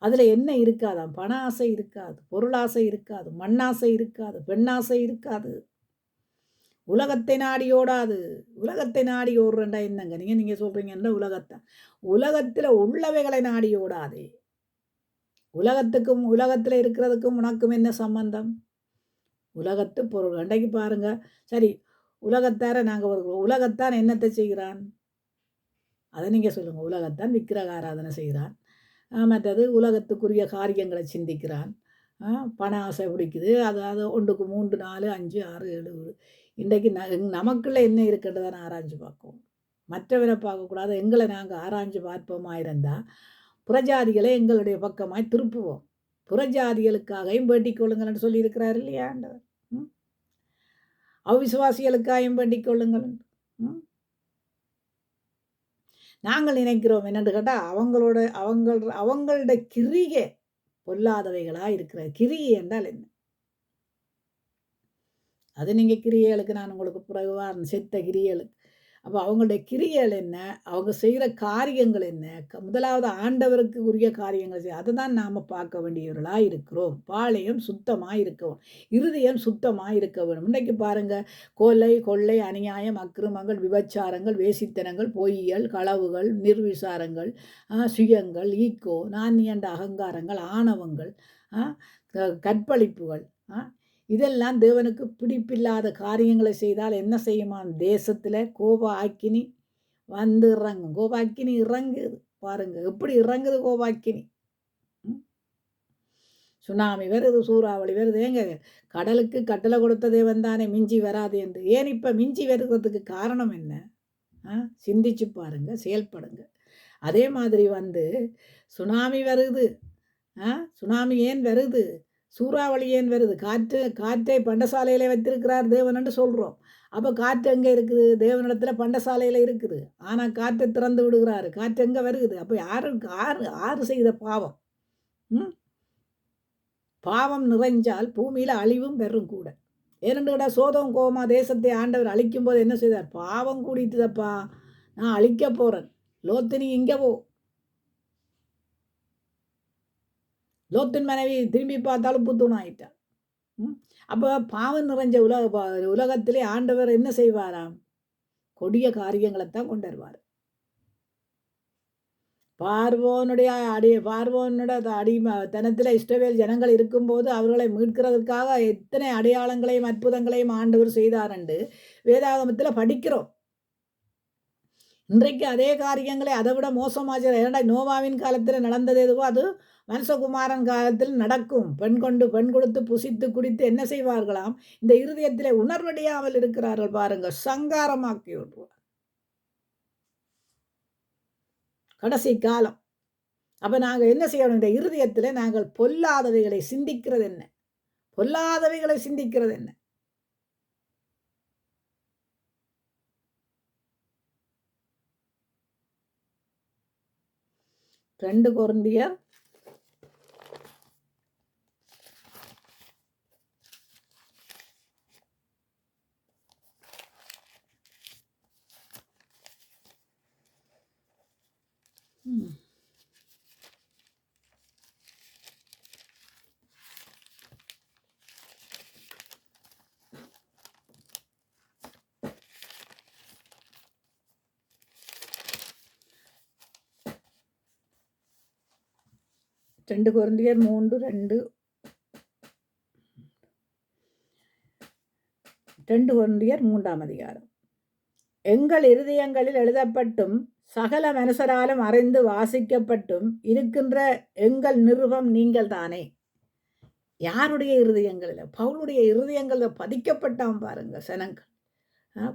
அதில் என்ன இருக்காதாம்? பண ஆசை இருக்காது, பொருளாசை இருக்காது, மண்ணாசை இருக்காது, பெண்ணாசை இருக்காது. உலகத்தை நாடி ஓடாது. உலகத்தை நாடி ஓடுறேன்டா என்னங்க நீங்கள் சொல்கிறீங்கன்ற உலகத்தில் உள்ளவைகளை நாடி ஓடாதே. உலகத்தில் இருக்கிறதுக்கும் உனக்கும் என்ன சம்பந்தம்? உலகத்து பொருள் அன்றைக்கு பாருங்க. சரி, உலகத்தான் என்னத்தை செய்கிறான்? அதை நீங்கள் சொல்லுங்கள். உலகத்தான் விக்கிரக ஆராதனை செய்கிறான். மற்றது உலகத்துக்குரிய காரியங்களை சிந்திக்கிறான். பண ஆசை பிடிக்குது. அதாவது 1க்கு 3 4 5 6 7 இன்றைக்கு நமக்குள்ளே என்ன இருக்கின்றதை ஆராய்ஞ்சு பார்க்கும். மற்றவரை பார்க்கக்கூடாது. எங்களை நாங்கள் ஆராய்ஞ்சு பார்ப்போமா இருந்தால் புறஜாதிகளை எங்களுடைய பக்கமாய் திருப்புவோம். புறஜாதிகளுக்காகவும் வேண்டிக் கொள்ளுங்கள்னு சொல்லியிருக்கிறார் இல்லையா ஆண்டவர்? அவ்விசுவாசிகளுக்காகவும் வேண்டிக் கொள்ளுங்கள். நாங்கள் நினைக்கிறோம் என்னென்று கேட்டால் அவங்களோட கிரியை பொல்லாதவைகளாக இருக்கிற. கிரியை என்றால் என்ன? அது நீங்கள் கிரியைகளுக்கு நான் உங்களுக்கு பிறகு செத்த கிரியைகளுக்கு. அப்போ அவங்களுடைய கிரியைகள் என்ன, அவங்க செய்கிற காரியங்கள் என்ன, முதலாவது ஆண்டவருக்கு உரிய காரியங்கள் அதை தான் நாம் பார்க்க வேண்டியவர்களாக இருக்கிறோம். பாளையம் சுத்தமாக இருக்கணும், இருதயம் சுத்தமாக இருக்க வேணும். இன்றைக்கு பாருங்கள், கொள்ளை, அநியாயம், அக்கிரமங்கள், விபச்சாரங்கள், வேசித்தனங்கள், பொய்யல், களவுகள், நிர்விசாரங்கள், சுயங்கள், ஈக்கோ, நான்னியண்ட அகங்காரங்கள், ஆணவங்கள், கற்பழிப்புகள், இதெல்லாம் தேவனுக்கு பிடிப்பில்லாத காரியங்களை செய்தால் என்ன செய்யுமா? தேசத்தில் கோப ஆக்கினி வந்து இறங்கும். கோபாக்கினி இறங்குது பாருங்க, எப்படி இறங்குது கோபாக்கினி. சுனாமி வருது, சூறாவளி வருது. ஏங்க கடலுக்கு கட்டளை கொடுத்த தேவன் தானே மிஞ்சி வராது என்று. ஏன் இப்போ மிஞ்சி வருகிறதுக்கு காரணம் என்ன? சிந்திச்சு பாருங்க, செயல்படுங்க. அதே மாதிரி சுனாமி வருது. சுனாமி ஏன் வருது? சூறாவளி ஏன் வருது? காற்றை பண்டசாலையில் வைத்திருக்கிறார் தேவன் என்று சொல்கிறோம். அப்போ காற்று எங்கே இருக்குது? தேவனிடத்தில் பண்டசாலையில் இருக்குது. ஆனால் காற்றை திறந்து விடுகிறாரு. காற்று எங்கே வருகுது? அப்போ ஆறு செய்த பாவம். பாவம் நிறைஞ்சால் பூமியில் அழிவும் பெறும் கூட. ஏனென்று சோதம் கோமா தேசத்தை ஆண்டவர் அழிக்கும் போது என்ன செய்தார்? பாவம் கூடிட்டுதப்பா, நான் அழிக்க போகிறேன், லோத்து நீ இங்கே போ. லோத்தின் மனைவி திரும்பி பார்த்தாலும் புத்துணாயிட்டார். அப்போ பாவம் நிறைஞ்ச உலகத்திலே ஆண்டவர் என்ன செய்வாராம்? கொடிய காரியங்களைத்தான் கொண்டு வருவார். பார்வோனுடைய அடிமைத்தனத்தில் இஸ்ரவேல் ஜனங்கள் இருக்கும்போது அவர்களை மீட்கிறதுக்காக எத்தனை அடையாளங்களையும் அற்புதங்களையும் ஆண்டவர் செய்தார் என்று வேதாகமத்தில் படிக்கிறோம். இன்றைக்கு அதே காரியங்களை அதை விட மோசமாக ஏன்னா நோவாவின் காலத்தில் நடந்தது எதுவோ அது மனுஷகுமாரன் காலத்தில் நடக்கும். பெண் கொடுத்து புசித்து குடித்து என்ன செய்வார்களாம்? இந்த இருதயத்திலே உணர்வடையாமல் இருக்கிறார்கள் பாருங்க, சங்காரமாக்கி விடுவார் கடைசி காலம். அப்போ நாங்கள் என்ன செய்யணும்? இந்த இருதயத்தில் நாங்கள் பொல்லாதவைகளை சிந்திக்கிறது என்ன? பொல்லாதவைகளை சிந்திக்கிறது என்ன? ரெண்டு கொரிந்தியர் 2 கொரிந்தியர் 3:2 2 கொரிந்தியர் 3ஆம் அதிகாரம். எங்கள் இருதயங்களில் எழுதப்பட்டும் சகல மனுஷராலும் அறிந்து வாசிக்கப்பட்டும் இருக்கின்ற எங்கள் நிருபம் நீங்கள் தானே. யாருடைய இருதயங்களில்? பவுலுடைய இருதயங்களில் பதிக்கப்பட்டான் பாருங்க சனங்கள்,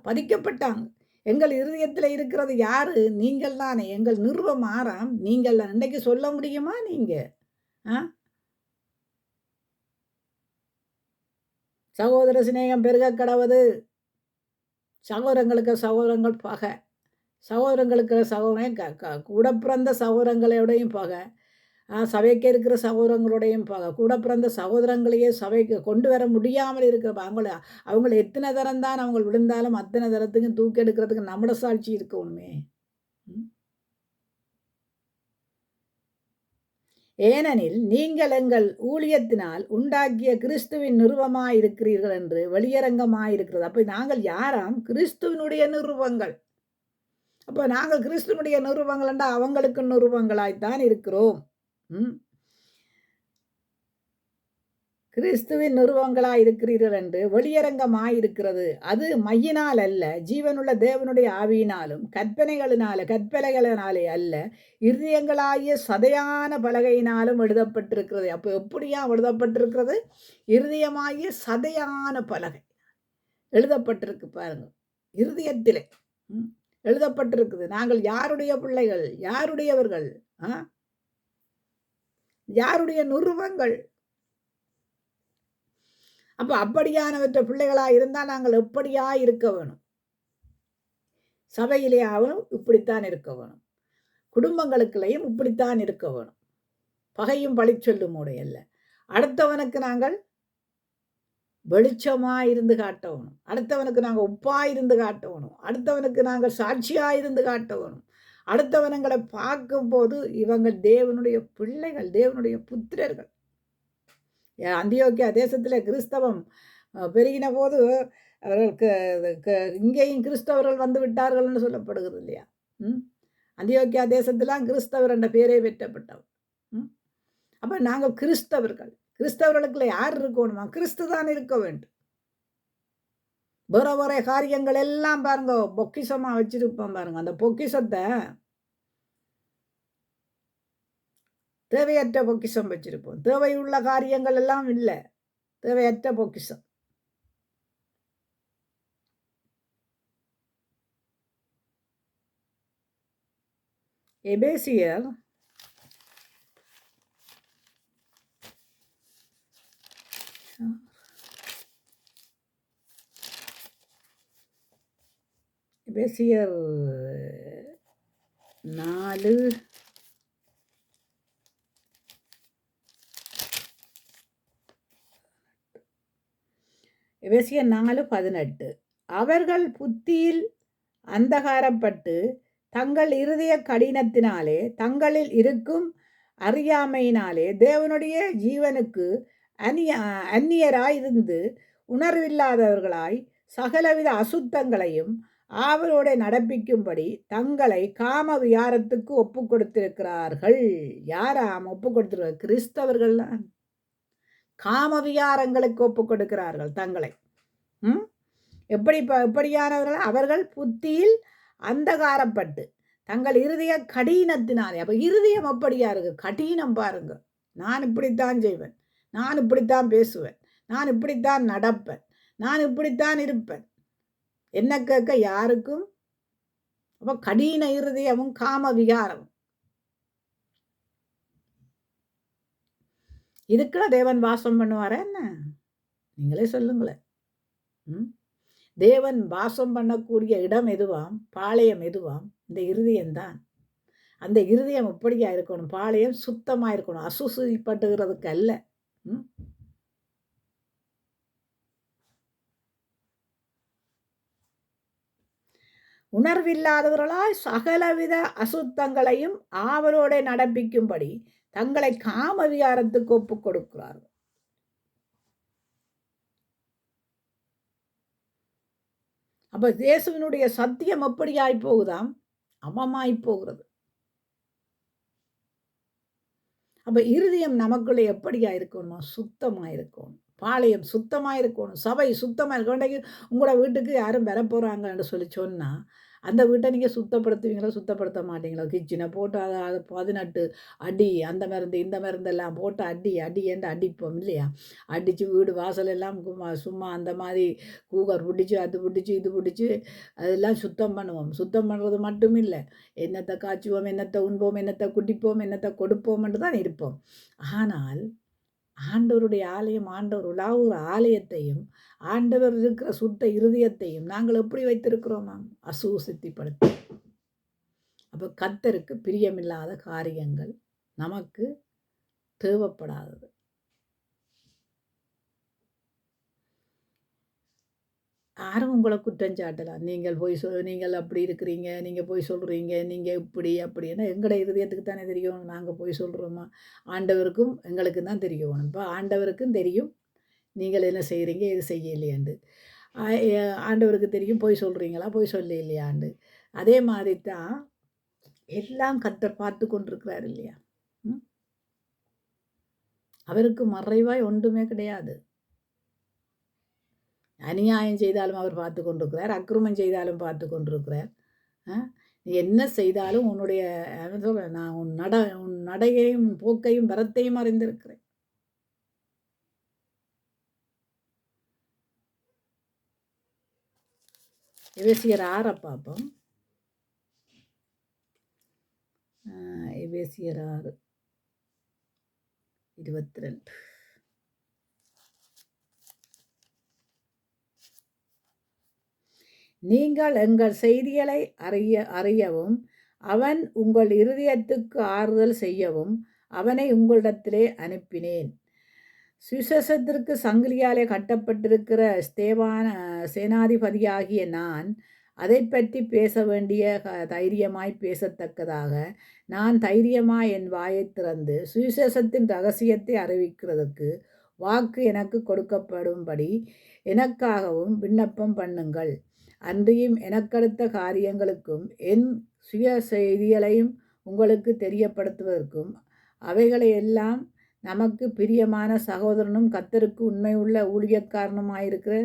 பதிக்கப்பட்டாங்க. எங்கள் இருதயத்தில் இருக்கிறது யாரு? நீங்கள் தானே. எங்கள் நிருபம் ஆறாம் நீங்கள் தான். இன்றைக்கு சொல்ல முடியுமா? நீங்கள் சகோதர சிநேகம் பெருக கடவுது. சகோதரங்களுக்கு சகோதரங்கள் பகை, சகோதரங்களுக்கு சகோதரன் கூட பிறந்த சகோதரங்களோடையும் பகை, சபைக்கு இருக்கிற சகோதரங்களோடையும் பகை, கூட பிறந்த சகோதரங்களையே சபைக்கு கொண்டு வர முடியாமல் இருக்கிற அவங்கள எத்தனை தரம் தான் அவங்க விழுந்தாலும் அத்தனை தரத்துக்கும் தூக்கி எடுக்கிறதுக்கு நம்மளோட சாட்சி இருக்கணுமே. ஏனெனில் நீங்கள் எங்கள் ஊழியத்தினால் உண்டாக்கிய கிறிஸ்துவின் நிறுவமாயிருக்கிறீர்கள் என்று வெளியரங்கமாயிருக்கிறது. அப்போ நாங்கள் யாராம்? கிறிஸ்துவனுடைய நிறுவங்கள். அப்போ நாங்கள் கிறிஸ்துவனுடைய நிறுவங்கள் என்றால் அவங்களுக்கு நிறுவங்களாய்த்தான் இருக்கிறோம். கிறிஸ்துவின் நிறுவங்களாய் இருக்கிறீர்கள் என்று வெளியரங்கமாயிருக்கிறது. அது மையினால் அல்ல, ஜீவனுள்ள தேவனுடைய ஆவியினாலும் கற்பனைகளினாலே அல்ல, இருதயங்களாகிய சதையான பலகையினாலும் எழுதப்பட்டிருக்கிறது. அப்போ எப்படியா எழுதப்பட்டிருக்கிறது? இருதயமாகிய சதையான பலகை எழுதப்பட்டிருக்கு பாருங்க. இருதயத்திலே எழுதப்பட்டிருக்குது. நாங்கள் யாருடைய பிள்ளைகள்? யாருடையவர்கள்? யாருடைய நிறுவங்கள்? அப்போ அப்படியானவற்ற பிள்ளைகளாக இருந்தால் நாங்கள் எப்படியா இருக்க வேணும்? சபையிலே ஆகணும், இப்படித்தான் இருக்க வேணும். குடும்பங்களுக்குள்ளேயும் இப்படித்தான் இருக்க வேணும். பகையும் பழி சொல்லும் உடையல்ல. அடுத்தவனுக்கு நாங்கள் வெளிச்சமாக இருந்து காட்டணும். அடுத்தவனுக்கு நாங்கள் உப்பாக இருந்து காட்டணும். அடுத்தவனுக்கு நாங்கள் சாட்சியாக இருந்து காட்டணும். அடுத்தவனங்களை பார்க்கும்போது இவங்க தேவனுடைய பிள்ளைகள், தேவனுடைய புத்திரர்கள். அந்தியோக்கியா தேசத்தில் கிறிஸ்தவம் பெருகின போது அவர்களுக்கு இங்கேயும் கிறிஸ்தவர்கள் வந்து விட்டார்கள்னு சொல்லப்படுகிறது இல்லையா? அந்தியோக்கியா தேசத்திலாம் கிறிஸ்தவர் என்ற பேரே பெற்றப்பட்டவர். அப்போ நாங்கள் கிறிஸ்தவர்கள். கிறிஸ்தவர்களுக்குள்ள யார் இருக்கணுமா? கிறிஸ்து தான் இருக்க வேண்டும். வேற வேற காரியங்கள் எல்லாம் பாருங்க பொக்கிஷமாக வச்சிருப்போம் பாருங்க. அந்த பொக்கிஷத்தை தேவையற்ற பொக்கிஷம் வச்சிருப்போம். தேவையுள்ள காரியங்கள் எல்லாம் இல்லை, தேவையற்ற பொக்கிஷம். எபேசியர் 4 எபேசியர் 4:18 அவர்கள் புத்தியில் அந்தகாரப்பட்டு தங்கள் இருதய கடினத்தினாலே தங்களில் இருக்கும் அறியாமையினாலே தேவனுடைய ஜீவனுக்கு அந்நியராயிருந்து உணர்வில்லாதவர்களாய் சகலவித அசுத்தங்களையும் ஆவலோட நடப்பிக்கும்படி தங்களை காம விகாரத்துக்கு ஒப்பு கொடுத்திருக்கிறார்கள். யாராம் ஒப்பு கொடுத்திருக்கிறார்? கிறிஸ்தவர்கள்லாம் காம விகாரங்களுக்கு ஒப்பு கொடுக்கிறார்கள் தங்களை. எப்படியானவர்கள்? அவர்கள் புத்தியில் அந்தகாரப்பட்டு தங்கள் இருதய கடினத்தினாலே. அப்போ இருதயம் எப்படியா இருக்கு? கடினம் பாருங்க. நான் இப்படித்தான் செய்வேன், நான் இப்படித்தான் பேசுவேன், நான் இப்படித்தான் நடப்பேன், நான் இப்படித்தான் இருப்பேன், என்ன கேட்க யாருக்கும். அப்போ கடின இருதயமும் காம விகாரமும். இதுக்குள்ள தேவன் வாசம் பண்ணுவாரா என்ன? நீங்களே சொல்லுங்களேன். தேவன் வாசம் பண்ணக்கூடிய இடம் எதுவாம்? பாளையம் எதுவாம்? இந்த இருதயம்தான். அந்த இருதயம் எப்படியா இருக்கணும்? பாளையம் சுத்தமாக இருக்கணும், அசுசிப்பட்டுகிறதுக்கு அல்ல. உணர்வில்லாதவர்களாய் சகலவித அசுத்தங்களையும் ஆவலோட நடப்பிக்கும்படி தங்களை காம விகாரத்துக்கு ஒப்பு கொடுக்கிறார்கள். அப்ப இயேசுவினுடைய சத்தியம் எப்படியாய் போகுதாம்? அவமாய் போகிறது. அப்ப இருதயம் நமக்குள்ள எப்படியா இருக்கணும்? சுத்தமா இருக்கணும், பாளையம் சுத்தமா இருக்கணும், சபை சுத்தமா இருக்கணும். உங்களோட வீட்டுக்கு யாரும் வர போறாங்கன்னு சொல்லி சொன்னா அந்த வீட்டை நீங்கள் சுத்தப்படுத்துவீங்களோ சுத்தப்படுத்த மாட்டீங்களோ? கிச்சனை போட்டு அதை 18 அடி, அந்த மருந்து இந்த மருந்தெல்லாம் போட்டு அடி என்று அடிப்போம் இல்லையா? அடித்து வீடு வாசல் எல்லாம் சும்மா அந்த மாதிரி கூகர் பிடிச்சி அது பிடிச்சி இது பிடிச்சி அதெல்லாம் சுத்தம் பண்ணுவோம். சுத்தம் பண்ணுறது மட்டும் இல்லை, என்னத்தை காய்ச்சுவோம், என்னத்தை உண்போம், என்னத்தை குடிப்போம், என்னத்தை கொடுப்போம்னு தான் இருப்போம். ஆனால் ஆண்டவருடைய ஆலயம், ஆண்டவர் உலாவுகிற ஆலயத்தையும் ஆண்டவர் இருக்கிற சுத்த இருதயத்தையும் நாங்கள் எப்படி வைத்திருக்கிறோமா? அசூசித்திப்படுத்த. அப்போ கர்த்தருக்கு பிரியமில்லாத காரியங்கள் நமக்கு தேவைப்படாதது. யாரும் உங்களை குற்றம் சாட்டலாம். நீங்கள் அப்படி இருக்கிறீங்க, நீங்கள் போய் சொல்கிறீங்க, நீங்கள் இப்படி அப்படின்னா எங்களோட இருதயத்துக்கு தானே தெரியும் நாங்கள் போய் சொல்கிறோமா? ஆண்டவருக்கும் எங்களுக்கு தான் தெரியணும். இப்போ ஆண்டவருக்கும் தெரியும் நீங்கள் என்ன செய்கிறீங்க, எது செய்யலையாண்டு. ஆண்டவருக்கு தெரியும் போய் சொல்கிறீங்களா, போய் சொல்ல இல்லையாண்டு. அதே மாதிரி தான் எல்லாம் கர்த்தர் பார்த்து கொண்டிருக்கிறார் இல்லையா? அவருக்கு மறைவாய் ஒன்றுமே கிடையாது. அநியாயம் செய்தாலும் அவர் பார்த்து கொண்டிருக்கிறார், அக்கிரமம் செய்தாலும் பார்த்து கொண்டிருக்கிறார். நீ என்ன செய்தாலும் உன்னுடைய நான் உன் நடையையும் போக்கையும் வரத்தையும் அறிந்திருக்கிறேன். எபேசியர் 6 பார்ப்போம். எபேசியர் 6:22. நீங்கள் எங்கள் செய்திகளை அறியவும் அவன் உங்கள் இருதயத்துக்கு ஆறுதல் செய்யவும் அவனை உங்களிடத்திலே அனுப்பினேன். சுவிசேஷத்திற்கு சங்கிலியாலே கட்டப்பட்டிருக்கிற சேனாதிபதியாகிய நான் அதை பற்றி பேச வேண்டிய தைரியமாய் பேசத்தக்கதாக நான் தைரியமாய் என் வாயை திறந்து சுவிசேஷத்தின் ரகசியத்தை அறிவிக்கிறதுக்கு வாக்கு எனக்கு கொடுக்கப்படும்படி எனக்காகவும் விண்ணப்பம் பண்ணுங்கள். அன்றியும் எனக்கடுத்த காரியங்களுக்கும் என் சுய செய்திகளையும் உங்களுக்கு தெரியப்படுத்துவதற்கும் அவைகளை எல்லாம் நமக்கு பிரியமான சகோதரனும் கர்த்தருக்கு உண்மையுள்ள ஊழியக்காரனுமாயிருக்கிற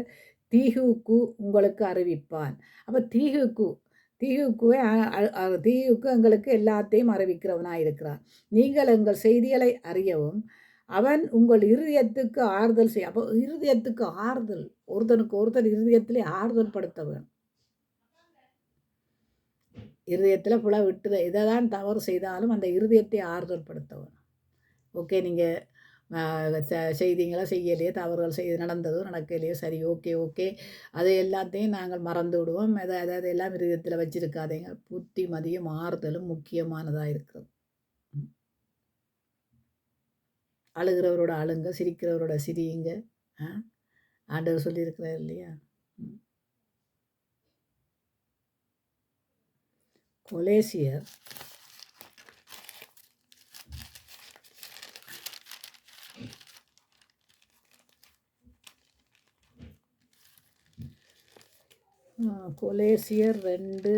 தீகுக்கு உங்களுக்கு அறிவிப்பான். அப்போ தீகுக்குவே தீகுக்கு எங்களுக்கு எல்லாத்தையும் அறிவிக்கிறவனாக இருக்கிறான். நீங்கள் எங்கள் செய்திகளை அறியவும் அவன் உங்கள் இருதயத்துக்கு ஆறுதல் செய்ய. அப்போ இருதயத்துக்கு ஆறுதல், ஒருத்தனுக்கு ஒருத்தர் இருதயத்திலே ஆறுதல் படுத்த வேணும். இருதயத்தில் புல விட்டு இதை தான் தவறு செய்தாலும் அந்த இருதயத்தை ஆறுதல் படுத்த வேணும். ஓகே, நீங்கள் செய்தீங்களா, செய்யலையே, தவறுகள் நடந்ததோ நடக்கலையோ, சரி, ஓகே ஓகே, அதை எல்லாத்தையும் நாங்கள் மறந்து விடுவோம். அதாவது எல்லாம் இருதயத்தில் வச்சிருக்காதீங்க. புத்திமதியும் ஆறுதலும் முக்கியமானதாக இருக்கிறது. அழுகிறவரோட அழுங்க, சிரிக்கிறவரோட சிரியுங்க. ஆண்டவர் சொல்லியிருக்கிறார் இல்லையா? கொலேசியர் கொலேசியர் 2:2.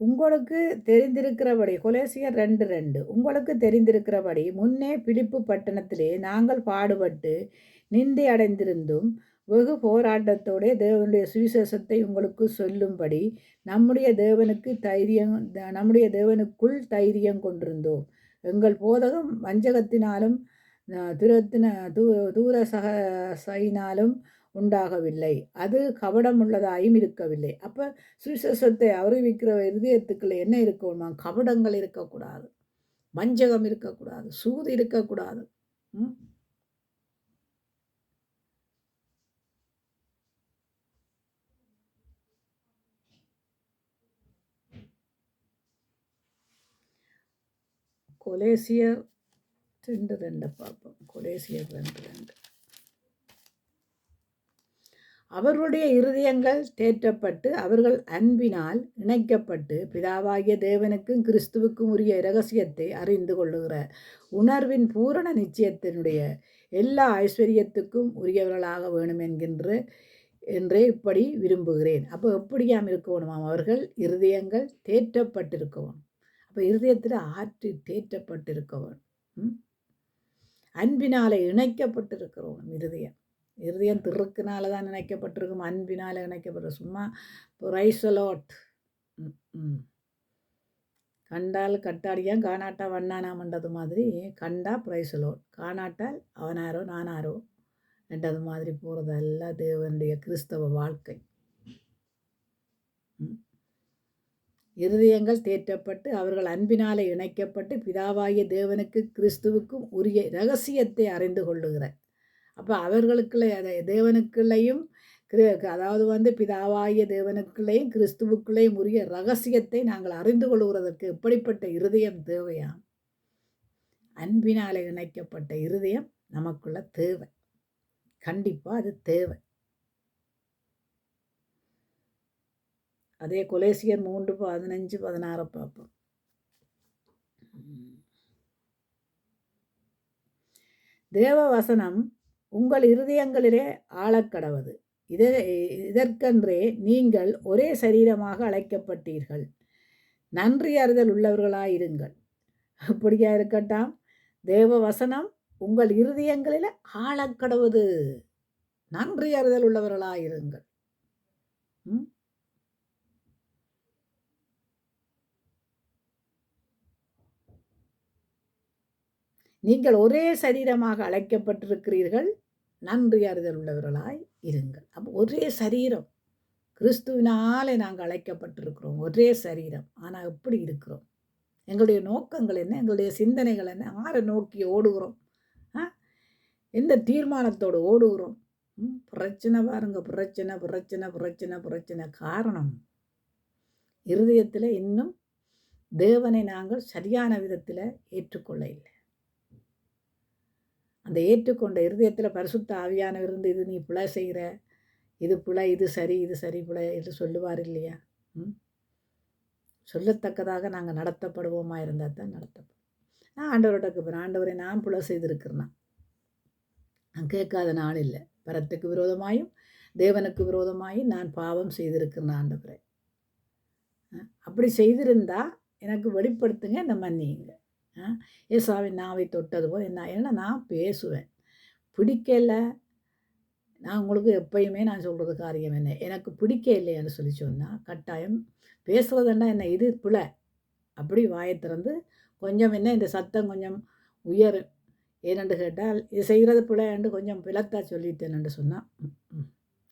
உங்களுக்கு தெரிந்திருக்கிறபடி, கொலேசியர் 2:2, உங்களுக்கு தெரிந்திருக்கிறபடி முன்னே பிலிப்பு பட்டணத்திலே நாங்கள் பாடுபட்டு நிந்தை அடைந்திருந்தும் வெகு போராட்டத்தோட தேவனுடைய சுவிசேஷத்தை உங்களுக்கு சொல்லும்படி நம்முடைய தேவனுக்குள் தைரியம் கொண்டிருந்தோம். எங்கள் போதகம் வஞ்சகத்தினாலும் தூர சகினாலும் உண்டாகவில்லை, அது கபடமுள்ளதாயும் இருக்கவில்லை. அப்போ சுவிசேஷத்தை அறிவிக்கிற இருதயத்துக்குள்ள என்ன இருக்கணுமா? கபடங்கள் இருக்கக்கூடாது, வஞ்சகம் இருக்கக்கூடாது, சூது இருக்கக்கூடாது. கொலேசியர் 2:2 பார்ப்போம். கொலேசியர் 2:2. அவர்களுடைய இருதயங்கள் தேற்றப்பட்டு அவர்கள் அன்பினால் இணைக்கப்பட்டு பிதாவாகிய தேவனுக்கும் கிறிஸ்துவுக்கும் உரிய இரகசியத்தை அறிந்து கொள்ளுகிற உணர்வின் பூரண நிச்சயத்தினுடைய எல்லா ஐஸ்வர்யத்துக்கும் உரியவர்களாக வேணும் என்றே இப்படி விரும்புகிறேன். அப்போ எப்படியாம் இருக்கணுமாம்? அவர்கள் இருதயங்கள் தேற்றப்பட்டிருக்கணும். அப்போ இருதயத்தில் ஆற்றி தேற்றப்பட்டிருக்கணும். அன்பினாலே இணைக்கப்பட்டிருக்கிறோம். இருதயம் திருக்குனால தான் இணைக்கப்பட்டிருக்கும், அன்பினால் இணைக்கப்பட்டிருக்கும். சும்மா பிரைசலோட், கண்டால் கட்டாடியான் காணாட்டா வண்ணானாமன்றது மாதிரி, கண்டா பிரைசலோட், காணாட்டால் அவனாரோ நானாரோ என்றது மாதிரி போகிறதல்ல தேவனுடைய கிறிஸ்தவ வாழ்க்கை. இருதயங்கள் தேற்றப்பட்டு அவர்கள் அன்பினாலே இணைக்கப்பட்டு பிதாவாகிய தேவனுக்கு கிறிஸ்துவுக்கும் உரிய இரகசியத்தை அறிந்து கொள்ளுகிற. அப்போ அவர்களுக்குள்ளே அதை தேவனுக்குள்ளேயும் அதாவது பிதாவாகிய தேவனுக்குள்ளேயும் கிறிஸ்துவுக்குள்ளேயும் உரிய ரகசியத்தை நாங்கள் அறிந்து கொள்கிறதற்கு எப்படிப்பட்ட இருதயம் தேவையாம்? அன்பினாலே இணைக்கப்பட்ட இருதயம் நமக்குள்ள தேவை. கண்டிப்பாக அது தேவை. அதே கொலேசியர் 3:15-16 பார்ப்போம். தேவ வசனம் உங்கள் இருதயங்களிலே ஆழக்கடவது. இதற்கென்றே நீங்கள் ஒரே சரீரமாக அழைக்கப்பட்டீர்கள். நன்றி அறிதல் உள்ளவர்களாயிருங்கள். அப்படியா இருக்கட்டாம். தேவ வசனம் உங்கள் இருதயங்களில் ஆழக்கடவது. நன்றி அறிதல் உள்ளவர்களாயிருங்கள். நீங்கள் ஒரே சரீரமாக அழைக்கப்பட்டிருக்கிறீர்கள். நன்றி அறிதல் உள்ளவர்களாய் இருங்கள். அப்போ ஒரே சரீரம், கிறிஸ்துவினாலே நாங்கள் அழைக்கப்பட்டிருக்கிறோம். ஒரே சரீரம். ஆனால் எப்படி இருக்கிறோம்? எங்களுடைய நோக்கங்கள் என்ன? எங்களுடைய சிந்தனைகள் என்ன? ஆரை நோக்கி ஓடுகிறோம்? எந்த தீர்மானத்தோடு ஓடுகிறோம்? பிரச்சனை பாருங்க, பிரச்சனை பிரச்சனை பிரச்சனை பிரச்சனை. காரணம், இருதயத்தில் இன்னும் தேவனை நாங்கள் சரியான விதத்தில் ஏற்றுக்கொள்ள இல்லை. அந்த ஏற்றுக்கொண்ட இருதயத்தில் பரிசுத்த ஆவியானவர் இருந்து இது நீ பிழை செய்கிற, இது பிழை, இது சரி, இது சரி, பிழை என்று சொல்லுவார் இல்லையா? சொல்லத்தக்கதாக நாங்கள் நடத்தப்படுவோமா இருந்தால் தான் நடத்தப்படும். நான் ஆண்டவர்கிட்ட கேட்பேன், ஆண்டவரை நான் பிழை செய்திருக்கிறேன்னா, நான் கேட்காத நாள் இல்லை. பரத்துக்கு விரோதமாயும் தேவனுக்கு விரோதமாகி நான் பாவம் செய்திருக்கிறேன் ஆண்டவரே. அப்படி செய்திருந்தா எனக்கு வெளிப்படுத்துங்க, இந்த மன்னியுங்க. ஏசாவின் நாவை தொட்டது போல் என்ன, ஏன்னா நான் பேசுவேன். பிடிக்கலை, நான் உங்களுக்கு எப்பயுமே நான் சொல்கிறது காரியம் என்ன, எனக்கு பிடிக்க இல்லைன்னு சொல்லி சொன்னால் கட்டாயம் பேசுகிறதுன்னா என்ன, இது பிழை. அப்படி வாயை திறந்து கொஞ்சம் என்ன இந்த சத்தம் கொஞ்சம் உயர், ஏனென்று கேட்டால் இது செய்கிறது பிழைன்னு கொஞ்சம் பிளத்தா சொல்லிட்டேன்னு சொன்னால்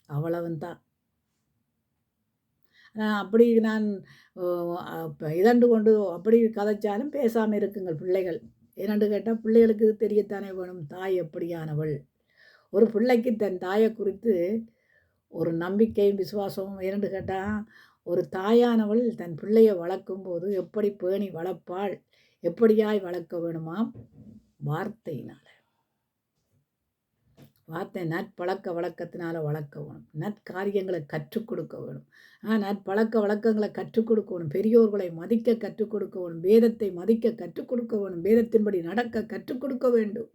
அவ்வளவன் தான். அப்படி நான் இதண்டு கொண்டு அப்படி கதைச்சாலும் பேசாமல் இருக்குங்கள் பிள்ளைகள். ஏனென்று கேட்டால் பிள்ளைகளுக்கு தெரியத்தானே வேணும் தாய் எப்படியானவள். ஒரு பிள்ளைக்கு தன் தாயை குறித்து ஒரு நம்பிக்கையும் விசுவாசமும். ஏனென்று கேட்டால் ஒரு தாயானவள் தன் பிள்ளையை வளர்க்கும் போது எப்படி பேணி வளர்ப்பாள், எப்படியாய் வளர்க்க வேணுமாம், வார்த்தையினால். வார்த்தை நற்பழக்க வழக்கத்தினால வளர்க்க வேணும், நற்காரியங்களை கற்றுக் கொடுக்க வேணும். நற்பழக்க வழக்கங்களை கற்றுக் கொடுக்கணும், பெரியோர்களை மதிக்க கற்றுக் கொடுக்க வேணும், வேதத்தை மதிக்க கற்றுக் கொடுக்க வேணும், வேதத்தின்படி நடக்க கற்றுக் கொடுக்க வேண்டும்.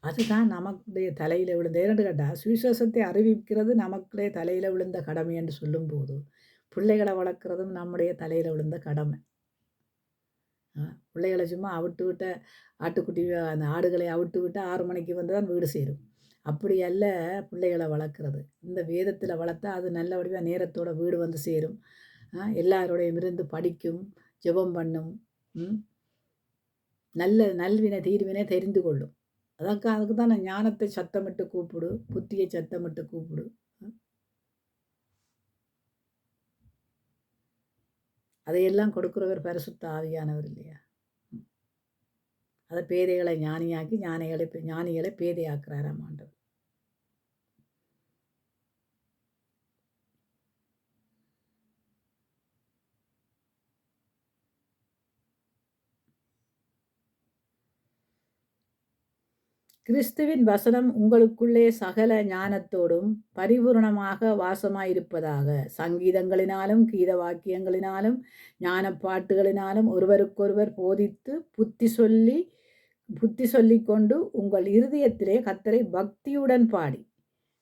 அதுதான் நமக்குடைய தலையில் விழுந்த, ஏன்னு கேட்டால் சுவிசேஷத்தை அறிவிக்கிறது நமக்குடைய தலையில் விழுந்த கடமை என்று சொல்லும்போது பிள்ளைகளை வளர்க்குறதும் நம்முடைய தலையில் விழுந்த கடமை. பிள்ளைகளை சும்மா அவிட்டு விட்ட ஆட்டுக்குட்டி, அந்த ஆடுகளை அவிட்டு விட்டு 6 மணிக்கு வந்து தான் வீடு சேரும். அப்படி அல்ல பிள்ளைகளை வளர்க்குறது. இந்த வேதத்தில் வளர்த்தா அது நல்ல வடிவாக நேரத்தோட வீடு வந்து சேரும். எல்லாரோடையும் இருந்து படிக்கும், ஜெபம் பண்ணும், நல்ல நல்வினை தீர்வினை தெரிந்து கொள்ளும். அதுக்கு தான் நான் ஞானத்தை சத்தமிட்டு கூப்பிடு, புத்தியை சத்தமிட்டு கூப்பிடு. அதையெல்லாம் கொடுக்குறவர் பரிசுத்த ஆவியானவர் இல்லையா? அதை பேதைகளை ஞானியாக்கி ஞானிகளை பேதையாக்குறாராம் ஆண்டவர். கிறிஸ்துவின் வசனம் உங்களுக்குள்ளே சகல ஞானத்தோடும் பரிபூர்ணமாக வாசமாயிருப்பதாக, சங்கீதங்களினாலும் கீத வாக்கியங்களினாலும் ஞான பாட்டுகளினாலும் ஒருவருக்கொருவர் போதித்து புத்தி சொல்லி கொண்டு உங்கள் இருதயத்திலே கர்த்தரை பக்தியுடன் பாடி.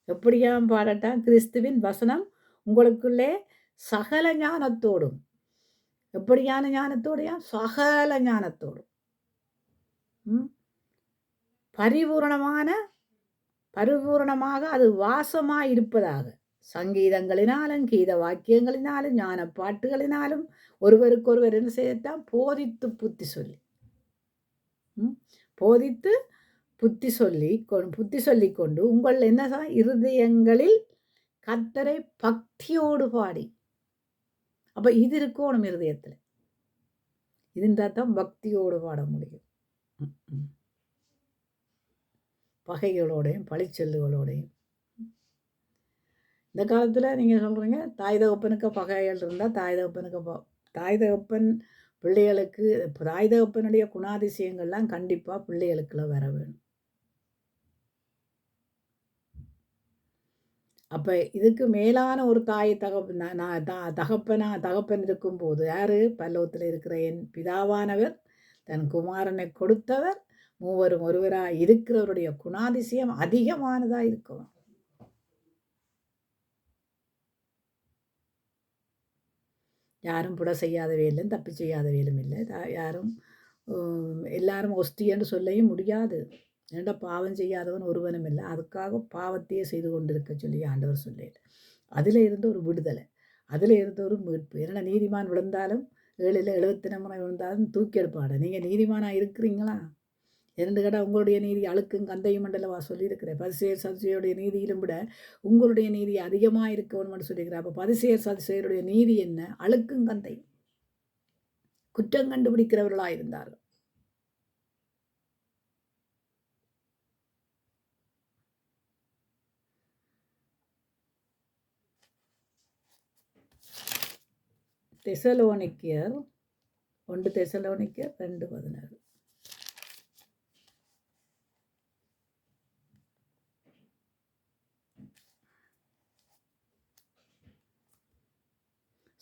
எப்படியாம் பாடட்டான்? கிறிஸ்துவின் வசனம் உங்களுக்குள்ளே சகல ஞானத்தோடும். எப்படியான ஞானத்தோடையா? சகல ஞானத்தோடும், பரிபூரணமாக அது வாசமாக இருப்பதாக, சங்கீதங்களினாலும் கீத வாக்கியங்களினாலும் ஞான பாட்டுகளினாலும் ஒருவருக்கொருவர் என்ன செய்யத்தான்? போதித்து புத்தி சொல்லி கொண்டு உங்கள் என்ன இருதயங்களில் கர்த்தரை பக்தியோடு பாடி. அப்போ இது இருக்கணும் இருதயத்தில். இருந்தால் தான் பக்தியோடு பாட முடியும். பகைகளோடையும் பழிச்சொல்லுகளோடையும். இந்த காலத்தில் நீங்கள் சொல்கிறீங்க தாய் தகப்பனுக்கு பகைகள் இருந்தால் தாய் தகப்பன் பிள்ளைகளுக்கு, தாய் தகப்பனுடைய குணாதிசயங்கள்லாம் கண்டிப்பாக பிள்ளைகளுக்குள்ள வர வேணும். அப்போ இதுக்கு மேலான ஒரு தாய் தகப்பன் இருக்கும்போது, யார்? பரலோகத்தில் இருக்கிற என் பிதாவானவர் தன் குமாரனை கொடுத்தவர், மூவரும் ஒருவராக இருக்கிறவருடைய குணாதிசயம் அதிகமானதாக இருக்கும். யாரும் புட செய்யாத வேலும் தப்பி செய்யாத வேலும் இல்லை. யாரும் எல்லாரும் ஒஸ்தின்னு சொல்லவும் முடியாது. ஏன்டா பாவம் செய்யாதவன் ஒருவனும் இல்லை. அதுக்காக பாவத்தையே செய்து கொண்டிருக்க சொல்லி ஆண்டவர் சொல்லிடு. அதில் இருந்து ஒரு விடுதலை, அதில் இருந்து ஒரு மீட்பு. ஏன்னா நீதிமான் விழுந்தாலும் 7ல் 74 முறை விழுந்தாலும் தூக்கி எடுப்பாடு. நீங்கள் நீதிமானாக இருக்கிறீங்களா? இரண்டு கேட்டால் உங்களுடைய நீதி அழுக்கும் கந்தையும் மண்டலவா சொல்லியிருக்கிறேன். பரிசேயர் சதுசேயருடைய நீதியிலும் விட உங்களுடைய நீதி அதிகமாக இருக்கணும்னு சொல்லியிருக்கிறேன். அப்போ பரிசேயர் சதுசேயருடைய நீதி என்ன? அழுக்கும் கந்தையும் குற்றம் கண்டுபிடிக்கிறவர்களாக இருந்தார்கள். தெசலோனிக்கர் 1 தெசலோனிக்கர் 2:16.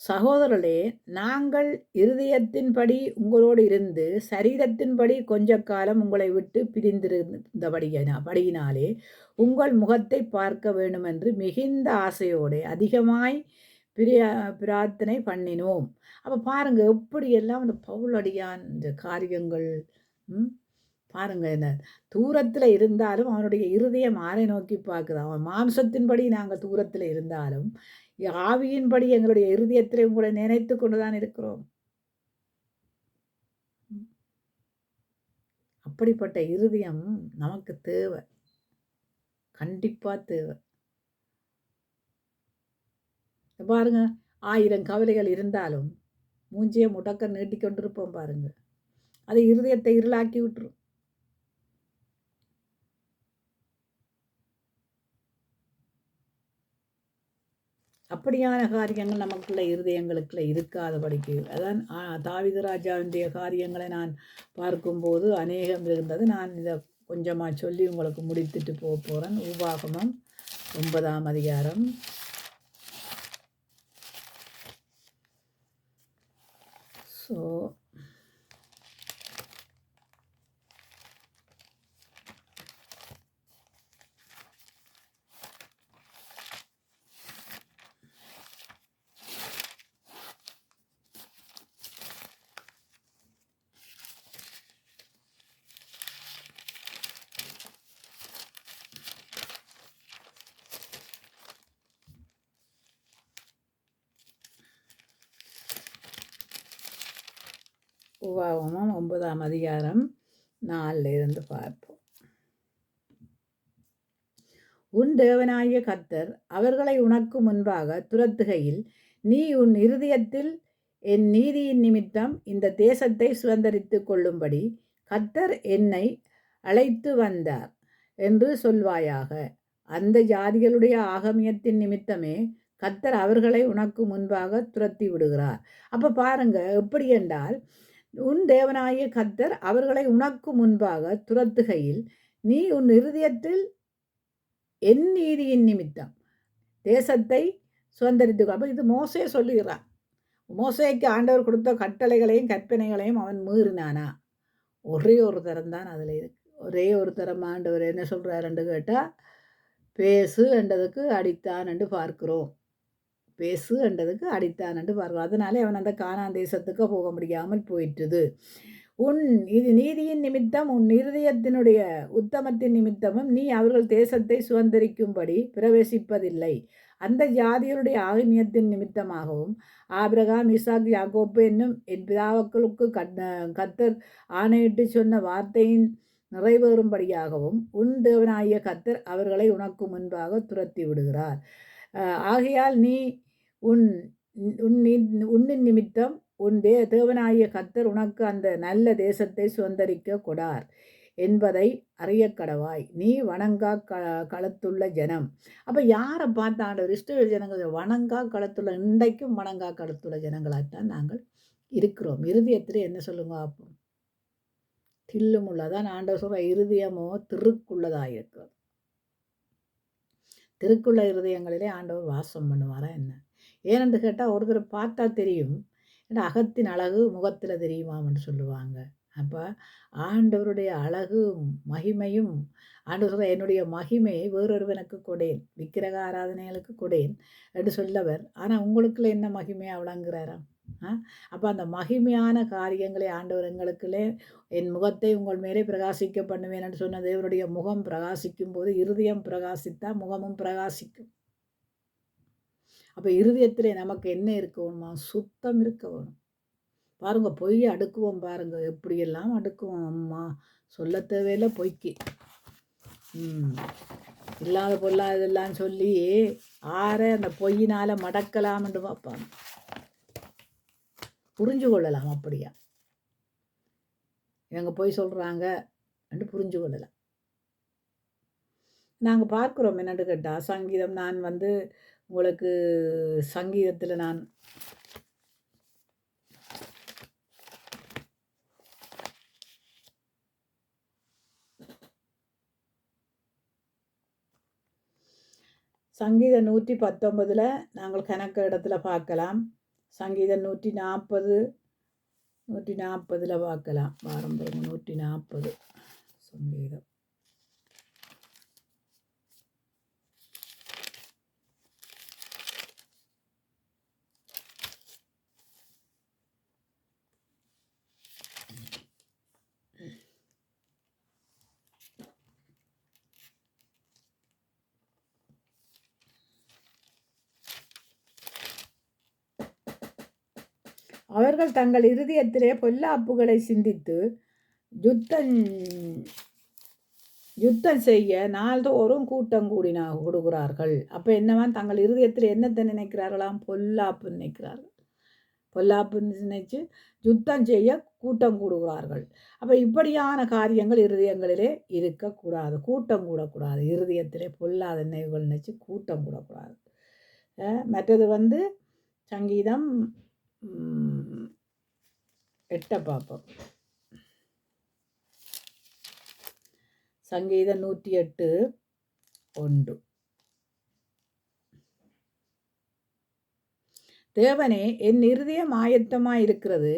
சகோதரர்களே, நாங்கள் இருதயத்தின்படி உங்களோடு இருந்து சரீரத்தின்படி கொஞ்ச காலம் உங்களை விட்டு பிரிந்திருந்தபடியினாலே உங்கள் முகத்தை பார்க்க வேண்டுமென்று மிகுந்த ஆசையோடு அதிகமாய் பிரார்த்தனை பண்ணினோம். அப்போ பாருங்க எப்படியெல்லாம் அந்த பவுலடியான் இந்த காரியங்கள் பாருங்க, என்ன தூரத்தில் இருந்தாலும் அவனுடைய இருதயம் ஆரை நோக்கி பார்க்குது. அவன் மாம்சத்தின்படி நாங்கள் தூரத்தில் இருந்தாலும் ஆவியின்படி எங்களுடைய இருதயத்தில் உங்களை நினைத்து கொண்டுதான் இருக்கிறோம். அப்படிப்பட்ட இருதயம் நமக்கு தேவை, கண்டிப்பா தேவை. பாருங்க, 1000 கவலைகள் இருந்தாலும் மூஞ்சிய முடக்க நீட்டிக்கொண்டிருப்போம் பாருங்க, அது இருதயத்தை இருளாக்கி விட்டுரும். அப்படியான காரியங்கள் நமக்குள்ள இருதயங்களுக்குள்ள இருக்காதபடிக்கு, அதான் தாவீது ராஜாவினுடைய காரியங்களை நான் பார்க்கும்போது அநேகம் இருந்தது. நான் இதை கொஞ்சமாக சொல்லி உங்களுக்கு முடித்துட்டு போகிறேன். உபாகமம் 9ஆம் அதிகாரம். ஸோ உபாகமம் 9ஆம் அதிகாரம் 4 இருந்து பார்ப்போம். உன் தேவனாகிய கர்த்தர் அவர்களை உனக்கு முன்பாக துரத்துகையில் நீ உன் இருதயத்தில் என் நீதியின் நிமித்தம் இந்த தேசத்தை சுதந்தரித்து கொள்ளும்படி கர்த்தர் என்னை அழைத்து வந்தார் என்று சொல்வாயாக. அந்த ஜாதிகளுடைய ஆகமியத்தின் நிமித்தமே கர்த்தர் அவர்களை உனக்கு முன்பாக துரத்தி விடுகிறார். அப்போ பாருங்க, எப்படி என்றால், உன் தேவனாகிய கர்த்தர் அவர்களை உனக்கு முன்பாக துரத்துகையில் நீ உன் இருதயத்தில் என் நீதியின் நிமித்தம் தேசத்தை சுதந்திரித்து. அப்போ இது மோசே சொல்லுகிறான். மோசேக்கு ஆண்டவர் கொடுத்த கட்டளைகளையும் கற்பனைகளையும் அவன் மீறினானா? ஒரே ஒரு தரம் தான் அதில் இருக்கு. ஒரே ஒரு தரம் ஆண்டவர் என்ன சொல்கிறாருன்னு கேட்டால், பேசு என்றதுக்கு அடித்தான் என்று பார்க்கிறோம். பேசு என்றதுக்கு அடித்தான் என்று பார்க்கிறோம். அதனாலே அவன் அந்த கானான் தேசத்துக்கு போக முடியாமல் போயிட்டுது. உன் இது நீதியின் நிமித்தம் உன் இருதயத்தினுடைய உத்தமத்தின் நிமித்தமும் நீ அவர்கள் தேசத்தை சுதந்திரிக்கும்படி பிரவேசிப்பதில்லை. அந்த ஜாதிகளுடைய ஆகிமியத்தின் நிமித்தமாகவும் ஆபிரகாம், இசாக், யாக்கோப்பு என்னும் என் பிதாக்களுக்கு கர்த்தர் ஆணையிட்டு சொன்ன வார்த்தையின் நிறைவேறும்படியாகவும் உன் தேவனாகிய கர்த்தர் அவர்களை உனக்கு முன்பாக துரத்தி விடுகிறார். ஆகையால் நீ உன்னின் நிமித்தம் உன் தேவனாகிய கர்த்தர் உனக்கு அந்த நல்ல தேசத்தை சுதந்தரிக்க கொடார் என்பதை அறிய கடவாய். நீ வணங்கா களத்துள்ள ஜனம். அப்போ யாரை பார்த்து ஆண்டவர் இஸ்ரவேல் ஜனங்கள் வணங்கா களத்துள்ள, இன்றைக்கும் வணங்கா களத்துள்ள ஜனங்களாகத்தான் நாங்கள் இருக்கிறோம். இருதயத்தில் என்ன சொல்லுங்க அப்போ? தில்லுமுள்ளதான் ஆண்டவர் சொல்கிற இருதயமோ திருக்குள்ளதாக இருக்கிறது. திருக்குள்ள இருதயங்களிலே ஆண்டவர் வாசம் பண்ணுவாரா என்ன? ஏனென்று கேட்டால் ஒருத்தர் பார்த்தா தெரியும், ஏன்னா அகத்தின் அழகு முகத்தில் தெரியுமான்னு சொல்லுவாங்க. அப்போ ஆண்டவருடைய அழகு மகிமையும் ஆண்டவர் என்னுடைய மகிமையை வேறொருவனுக்கு கொடேன், விக்கிரக ஆராதனைகளுக்கு கொடேன் என்று சொல்லவர். ஆனால் உங்களுக்குள்ள என்ன மகிமையாக விளங்குறாராம்? அப்போ அந்த மகிமையான காரியங்களை ஆண்டவர் எங்களுக்குள்ளே என் முகத்தை உங்கள் மேலே பிரகாசிக்க பண்ணுவேன் என்று சொன்ன தேவனுடைய முகம் பிரகாசிக்கும் போது இருதயம் பிரகாசித்தா முகமும் பிரகாசிக்கும். அப்போ இருதயத்திலே நமக்கு என்ன இருக்கணுமா? சுத்தம் இருக்க வேணும். பாருங்க, பொய் அடுக்குவோம் பாருங்க, எப்படியெல்லாம் அடுக்குவோம். அம்மா சொல்ல தேவையில்லை பொய்க்கு. இல்லாத பொல்லாதெல்லாம் சொல்லி ஆற அந்த பொய்யினால் மடக்கலாம்னு பார்ப்பாங்க. புரிஞ்சு கொள்ளலாம். அப்படியா இவங்க போய் சொல்கிறாங்க என்று புரிஞ்சு கொள்ளலாம். நாங்கள் பார்க்குறோம் என்னென்னு கேட்டால், சங்கீதம் நான் உங்களுக்கு சங்கீதத்தில் நான் சங்கீதம் 119 நாங்கள் கணக்கு இடத்துல பார்க்கலாம். சங்கீதம் 140 பார்க்கலாம். வாரம் 140 சங்கீதம். அவர்கள் தங்கள் இருதயத்திலே பொல்லாப்புகளை சிந்தித்து யுத்தம் செய்ய நாள்தோறும் கூட்டம் கொடுக்கிறார்கள். அப்போ என்னவான் தங்கள் இருதயத்தில் என்னத்தை நினைக்கிறார்களாம்? பொல்லாப்பு நினைக்கிறார்கள். பொல்லாப்பு நினைச்சு யுத்தம் செய்ய கூட்டம் கூடுகிறார்கள். அப்போ இப்படியான காரியங்கள் இருதயங்களிலே இருக்கக்கூடாது. கூட்டம் கூடக்கூடாது. இருதயத்திலே பொல்லாத நினைவுகள் நினைச்சு கூட்டம் கூடக்கூடாது. மற்றது சங்கீதம் 8 பார்ப்போம். சங்கீதம் 108:1. தேவனே, என் இருதயம் ஆயத்தமாயிருக்கிறது,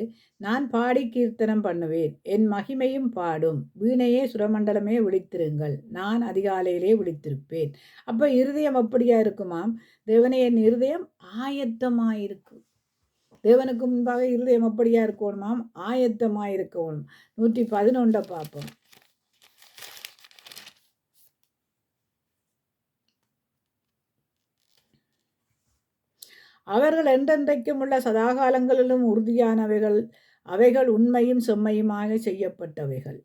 நான் பாடி கீர்த்தனம் பண்ணுவேன். என் மகிமையும் பாடும். வீணையே சுரமண்டலமே விழித்திருங்கள், நான் அதிகாலையிலே விழித்திருப்பேன். அப்போ இருதயம் அப்படியா இருக்குமாம்? தேவனே, என் இருதயம் ஆயத்தமாயிருக்கும். தேவனுக்கு முன்பாக இருதயம் அப்படியா இருக்கணுமாம்? ஆயத்தமாயிருக்கணும். 111 பார்ப்போம். அவர்கள் என்றென்றைக்கும் உள்ள சதாகாலங்களிலும் உறுதியானவைகள், அவைகள் உண்மையும் செம்மையுமாக செய்யப்பட்டவைகள்.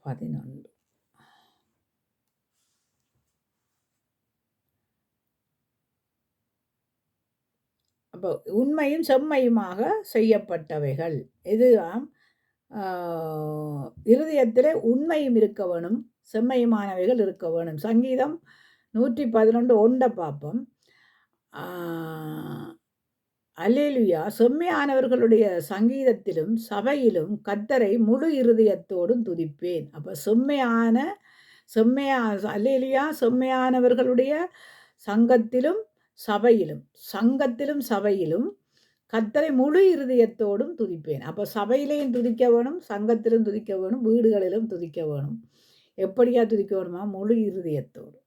11. அப்போ உண்மையும் செம்மையுமாக செய்யப்பட்டவைகள். இதுதான் இருதயத்திலே உண்மையும் இருக்க வேணும், செம்மையுமானவைகள் இருக்க வேணும். சங்கீதம் 111:1 பார்ப்போம். அல்லேலுயா, செம்மையானவர்களுடைய சங்கீதத்திலும் சபையிலும் கர்த்தரை முழு இருதயத்தோடும் துதிப்பேன். அப்போ அல்லேலுயா, செம்மையானவர்களுடைய சங்கத்திலும் சபையிலும் கர்த்தரை முழு இருதயத்தோடும் துதிப்பேன். அப்போ சபையிலையும் துதிக்க வேணும், சங்கத்திலும் துதிக்க வேணும், வீடுகளிலும் துதிக்க வேணும். எப்படியா துதிக்க வேணுமா? முழு இருதயத்தோடு,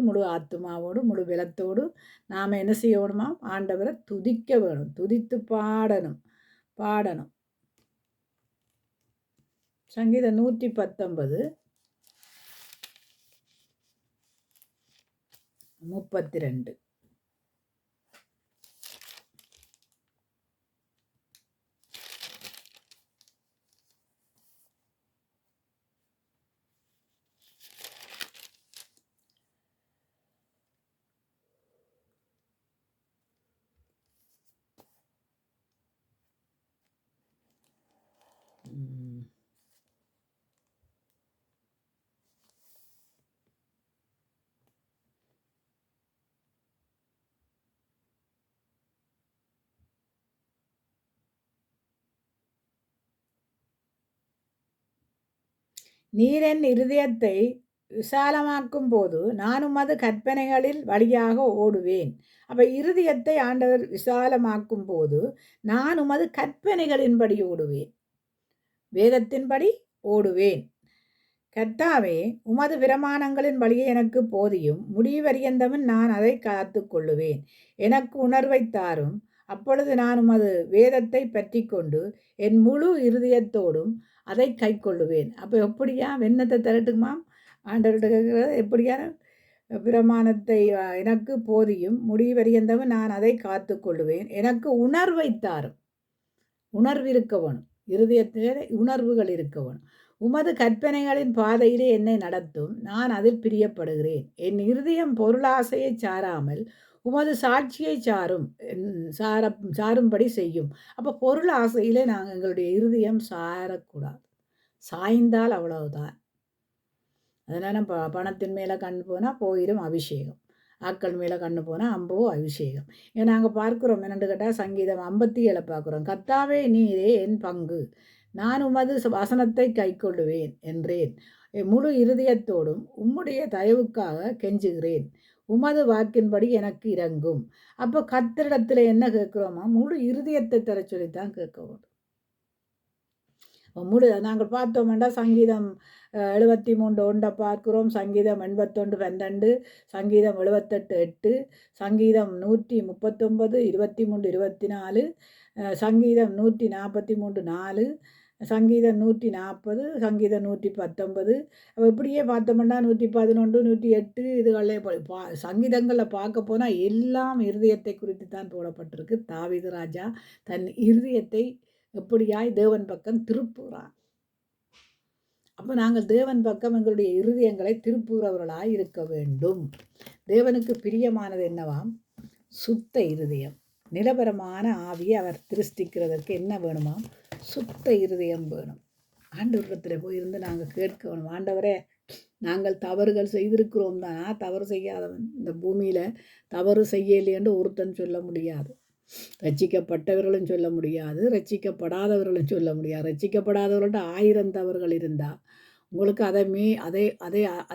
முழு ஆத்மாவோடு, முழு பலத்தோடு நாம் என்ன செய்ய வேணுமா? ஆண்டவரை துதிக்க வேணும், துதித்து பாடணும். சங்கீதம் 119:32. நீரென் இருதயத்தை விசாலமாக்கும் போது நான் உமது கற்பனைகளில் வழியாக ஓடுவேன். அப்போ இருதயத்தை ஆண்டவர் விசாலமாக்கும் போது நான் உமது கற்பனைகளின்படி ஓடுவேன், வேதத்தின்படி ஓடுவேன். கர்த்தாவே, உமது பிரமாணங்களின் வழியை எனக்கு போதியும், முடிவறியந்தவன் நான் அதை காத்து கொள்ளுவேன். எனக்கு உணர்வை தாரும், அப்பொழுது நான் உமது வேதத்தை பற்றி கொண்டு என் முழு இருதயத்தோடும் அதை கை கொள்ளுவேன். அப்போ எப்படியா வெண்ணத்தை திரட்டுமாம்? ஆண்டவர்கிட்ட கேட்குறது, எப்படியா பிரமாணத்தை எனக்கு போதியும், முடிவறியந்தவன் நான் அதை காத்து கொள்ளுவேன். எனக்கு உணர்வை தாரும். உணர்வு இருக்க வேணும், இருதயத்திலே உணர்வுகள் இருக்க வேணும். உமது கற்பனைகளின் பாதையிலே என்னை நடத்தும், நான் அதில் பிரியப்படுகிறேன். என் இருதயம் பொருளாசையை சாராமல் உமது சாட்சியை சாரும்படி செய்யும். அப்போ பொருள் ஆசையிலே நாங்கள் எங்களுடைய இருதயம் சாரக்கூடாது. சாய்ந்தால் அவ்வளவுதான். அதனால் பணத்தின் மேலே கண் போனால் போயிடும் அபிஷேகம், ஆக்கள் மேலே கண்ணு போனால் அம்போ அபிஷேகம். ஏன்னா நாங்கள் பார்க்குறோம் என்னென்று கேட்டால் சங்கீதம் 57 பார்க்குறோம். கர்த்தாவே, நீரே என் பங்கு, நான் உமது வசனத்தை கை கொள்ளுவேன் என்றேன். முழு இருதயத்தோடும் உம்முடைய தயவுக்காக கெஞ்சுகிறேன். உமது வாக்கின்படி எனக்கு இரங்கும். அப்போ கர்த்தரிடத்துல என்ன கேட்குறோமா? முழு இருதயத்தை தர சொல்லித்தான் கேட்க நாங்கள் பார்த்தோம்னா சங்கீதம் 73 ஒன்றை பார்க்கிறோம். சங்கீதம் 81 12, சங்கீதம் 78 8, சங்கீதம் 139 23 24, சங்கீதம் 143 4, சங்கீதம் 140, சங்கீதம் 119. இப்படியே பார்த்தோம்னா 111 108 இதுகளே சங்கீதங்களில் பார்க்க போனால் எல்லாம் இருதயத்தை குறித்து தான் போடப்பட்டிருக்கு. தாவீது ராஜா தன் இருதயத்தை எப்படியாய் தேவன் பக்கம் திருப்புகிறான். அப்போ நாங்கள் தேவன் பக்கம் எங்களுடைய இருதயங்களை திருப்புகிறவர்களாய் இருக்க வேண்டும். தேவனுக்கு பிரியமானது என்னவாம்? சுத்த இருதயம். நிலவரமான ஆவியை அவர் திருஷ்டிக்கிறதற்கு என்ன வேணுமாம்? சுத்த இருதயம் வேணும். ஆண்டவரிடத்தில் போயிருந்து நாங்கள் கேட்க வேணும், ஆண்டவரே நாங்கள் தவறுகள் செய்திருக்கிறோம் தானா? தவறு செய்யாதவன் இந்த பூமியில் தவறு செய்யலையென்று ஒருத்தன் சொல்ல முடியாது. ரட்சிக்கப்பட்டவர்களும் சொல்ல முடியாது, ரட்சிக்கப்படாதவர்களும் சொல்ல முடியாது. ரட்சிக்கப்படாதவர்கள்ட்ட 1000 தவறுகள் இருந்தால் உங்களுக்கு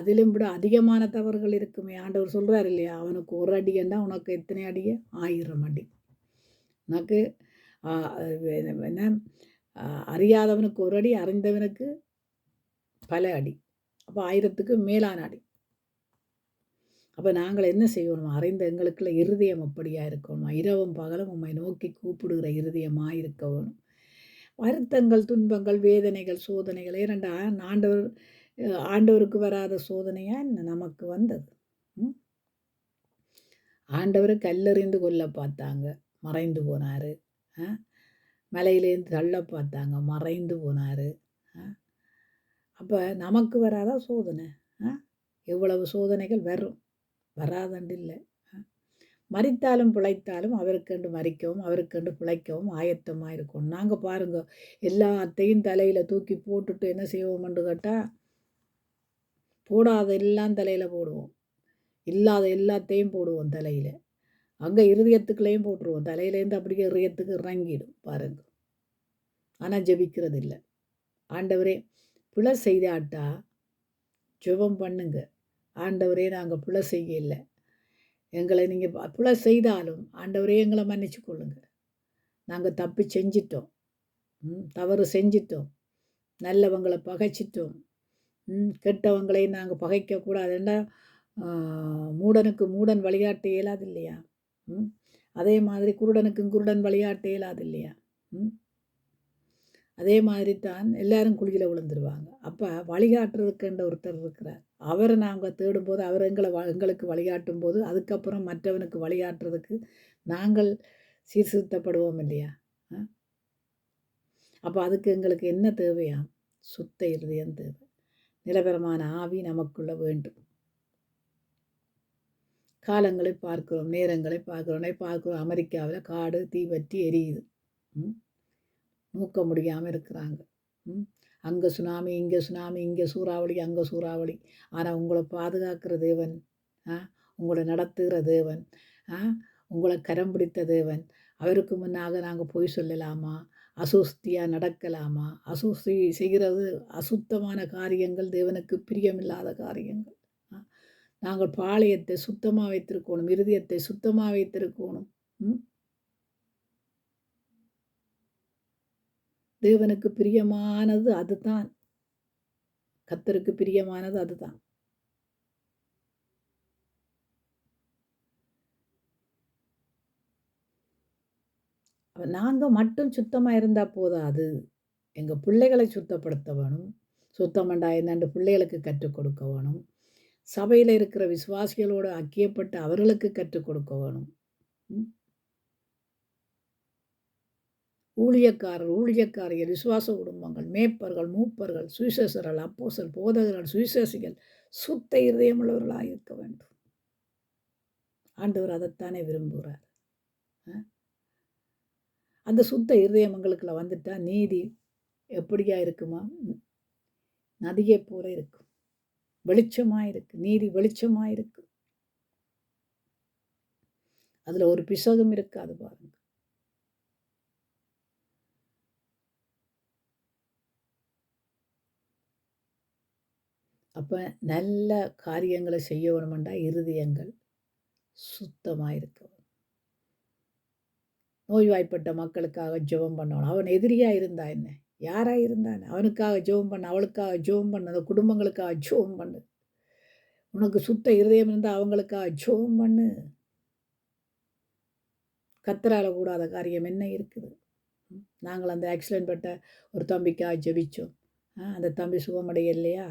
அதிலும் விட அதிகமான தவறுகள் இருக்குமே. ஆண்டவர் சொல்கிறார் இல்லையா, அவனுக்கு ஒரு அடியன்னா உனக்கு எத்தனை அடிய? 1000 அடி. உனக்கு என்ன அறியாதவனுக்கு ஒரு அடி, அறிந்தவனுக்கு பல அடி. அப்போ 1000க்கு மேலான அடி. அப்போ நாங்கள் என்ன செய்யணும்? அறிந்த எங்களுக்குள்ள இருதயம் அப்படியா இருக்கணும். இரவும் பகலும் உம்மை நோக்கி கூப்பிடுகிற இருதயமாக இருக்க வேணும். வருத்தங்கள், துன்பங்கள், வேதனைகள், சோதனைகள் ஏனெண்டா ஆண்டவருக்கு வராத சோதனையா என்ன நமக்கு வந்தது? ஆண்டவர் கல்லெறிந்து கொல்ல பார்த்தாங்க, மறைந்து போனார். மலையிலேருந்து தள்ள பார்த்தாங்க, மறைந்து போனார். அப்போ நமக்கு வராத சோதனை? எவ்வளவு சோதனைகள் வரும், வராதண்டு இல்லை. மரித்தாலும் பிழைத்தாலும் அவருக்கென்று மறிக்கவும் அவருக்கென்று பிழைக்கவும் ஆயத்தமாக இருக்கும். நாங்கள் பாருங்க, எல்லாத்தையும் தலையில் தூக்கி போட்டுட்டு என்ன செய்வோம்னு கேட்டால், போடாத எல்லாம் தலையில் போடுவோம், இல்லாத எல்லாத்தையும் போடுவோம் தலையில். அங்கே இருதயத்துக்குள்ளேயும் போட்டுருவோம், தலையிலேருந்து அப்படியே இருதயத்துக்கு இறங்கிடும் பாருங்க. ஆனால் ஜெபிக்கிறது இல்லை. ஆண்டவரே பிழை செய்தாட்டா ஜெபம் பண்ணுங்க, ஆண்டவரே நாங்கள் பிழை செய்யலை, எங்களை நீங்கள் பிழை செய்தாலும் ஆண்டவரே எங்களை மன்னிச்சு கொள்ளுங்க, நாங்கள் தப்பு செஞ்சிட்டோம், தவறு செஞ்சிட்டோம், நல்லவங்களை பகைச்சிட்டோம், கெட்டவங்களை நாங்கள் பகைக்கக்கூடாதுன்னா மூடனுக்கு மூடன் வழிகாட்ட இயலாது இல்லையா? அதே மாதிரி குருடனுக்கும் குருடன் வழிகாட்ட இயலாது இல்லையா? அதே மாதிரி தான் எல்லாரும் குழியில் விழுந்துருவாங்க. அப்போ வழிகாட்டுறதுக்குன்ற ஒருத்தர் இருக்கிறார். அவரை நாங்கள் தேடும்போது, அவர் எங்களுக்கு வழிகாட்டும் போது, அதுக்கப்புறம் மற்றவனுக்கு வழிகாட்டுறதுக்கு நாங்கள் சீர்திருத்தப்படுவோம் இல்லையா? அப்போ அதுக்கு எங்களுக்கு என்ன தேவையா? சுத்த இருதயம் தேவை. நிலவரமான ஆவி நமக்குள்ள வேண்டும். காலங்களை பார்க்கிறோம், நேரங்களை பார்க்கிறோம். அமெரிக்காவில் காடு தீபற்றி எரியுது, நூக்க முடியாமல் இருக்கிறாங்க. அங்கே சுனாமி, இங்கே சுனாமி, இங்கே சூறாவளி, அங்கே சூறாவளி. ஆனால் உங்களை பாதுகாக்கிற தேவன், உங்களை நடத்துகிற தேவன், உங்களை கரம் பிடித்த தேவன், அவருக்கு முன்னாக நாங்கள் பொய் சொல்லலாமா? அசுஸ்தியாக நடக்கலாமா? அசுஸ்தி செய்கிறது அசுத்தமான காரியங்கள், தேவனுக்கு பிரியமில்லாத காரியங்கள். நாங்கள் பாளையத்தை சுத்தமாக வைத்திருக்கணும், இருதயத்தை சுத்தமாக வைத்திருக்கணும். தேவனுக்கு பிரியமானது அதுதான், கர்த்தருக்கு பிரியமானது அதுதான். நாங்கள் மட்டும் சுத்தமாக இருந்தால் போதாது, எங்கள் பிள்ளைகளை சுத்தப்படுத்த வேணும். சுத்தமண்டா என்னென்று பிள்ளைகளுக்கு கற்றுக் கொடுக்க வேணும். சபையில் இருக்கிற விசுவாசிகளோடு ஐக்கியப்பட்டு அவர்களுக்கு கற்றுக் கொடுக்க வேணும். ஊழியக்காரர்கள், விசுவாச குடும்பங்கள், மேய்ப்பர்கள், மூப்பர்கள், சுவிசேஷர்கள், அப்போஸ்தலர்கள், போதகர்கள், சுவிசேஷிகள் சுத்த இருதயமுள்ளவர்களாக இருக்க வேண்டும். ஆண்டவர் அதைத்தானே விரும்புகிறார். அந்த சுத்த இருதயம் எங்களுக்குள்ள வந்துட்டா நீதி எப்படியா இருக்குமா? நதியை போல இருக்கும், வெளிச்சமாக இருக்கு. நீதி வெளிச்சமாக இருக்கு, அதில் ஒரு பிசகும் இருக்காது பாருங்க. அப்போ நல்ல காரியங்களை செய்ய வேணுமெண்டா இருதயங்கள் சுத்தமாக இருக்கணும். நோய்வாய்ப்பட்ட மக்களுக்காக ஜெபம் பண்ணணும். அவன் எதிரியாக இருந்தா என்ன, யாராக இருந்தான், அவனுக்காக ஜெபம் பண்ணு, அவளுக்காக ஜெபம் பண்ணு, அந்த குடும்பங்களுக்காக ஜெபம் பண்ணு. உனக்கு சுத்த இருதயம் இருந்தால் அவங்களுக்காக ஜெபம் பண்ணு. கத்தரால கூடாத காரியம் என்ன இருக்குது? நாங்கள் அந்த ஆக்சிடென்ட் பட்ட ஒரு தம்பிக்காக ஜெபிச்சோம். அந்த தம்பி சுகமடைய இல்லையா?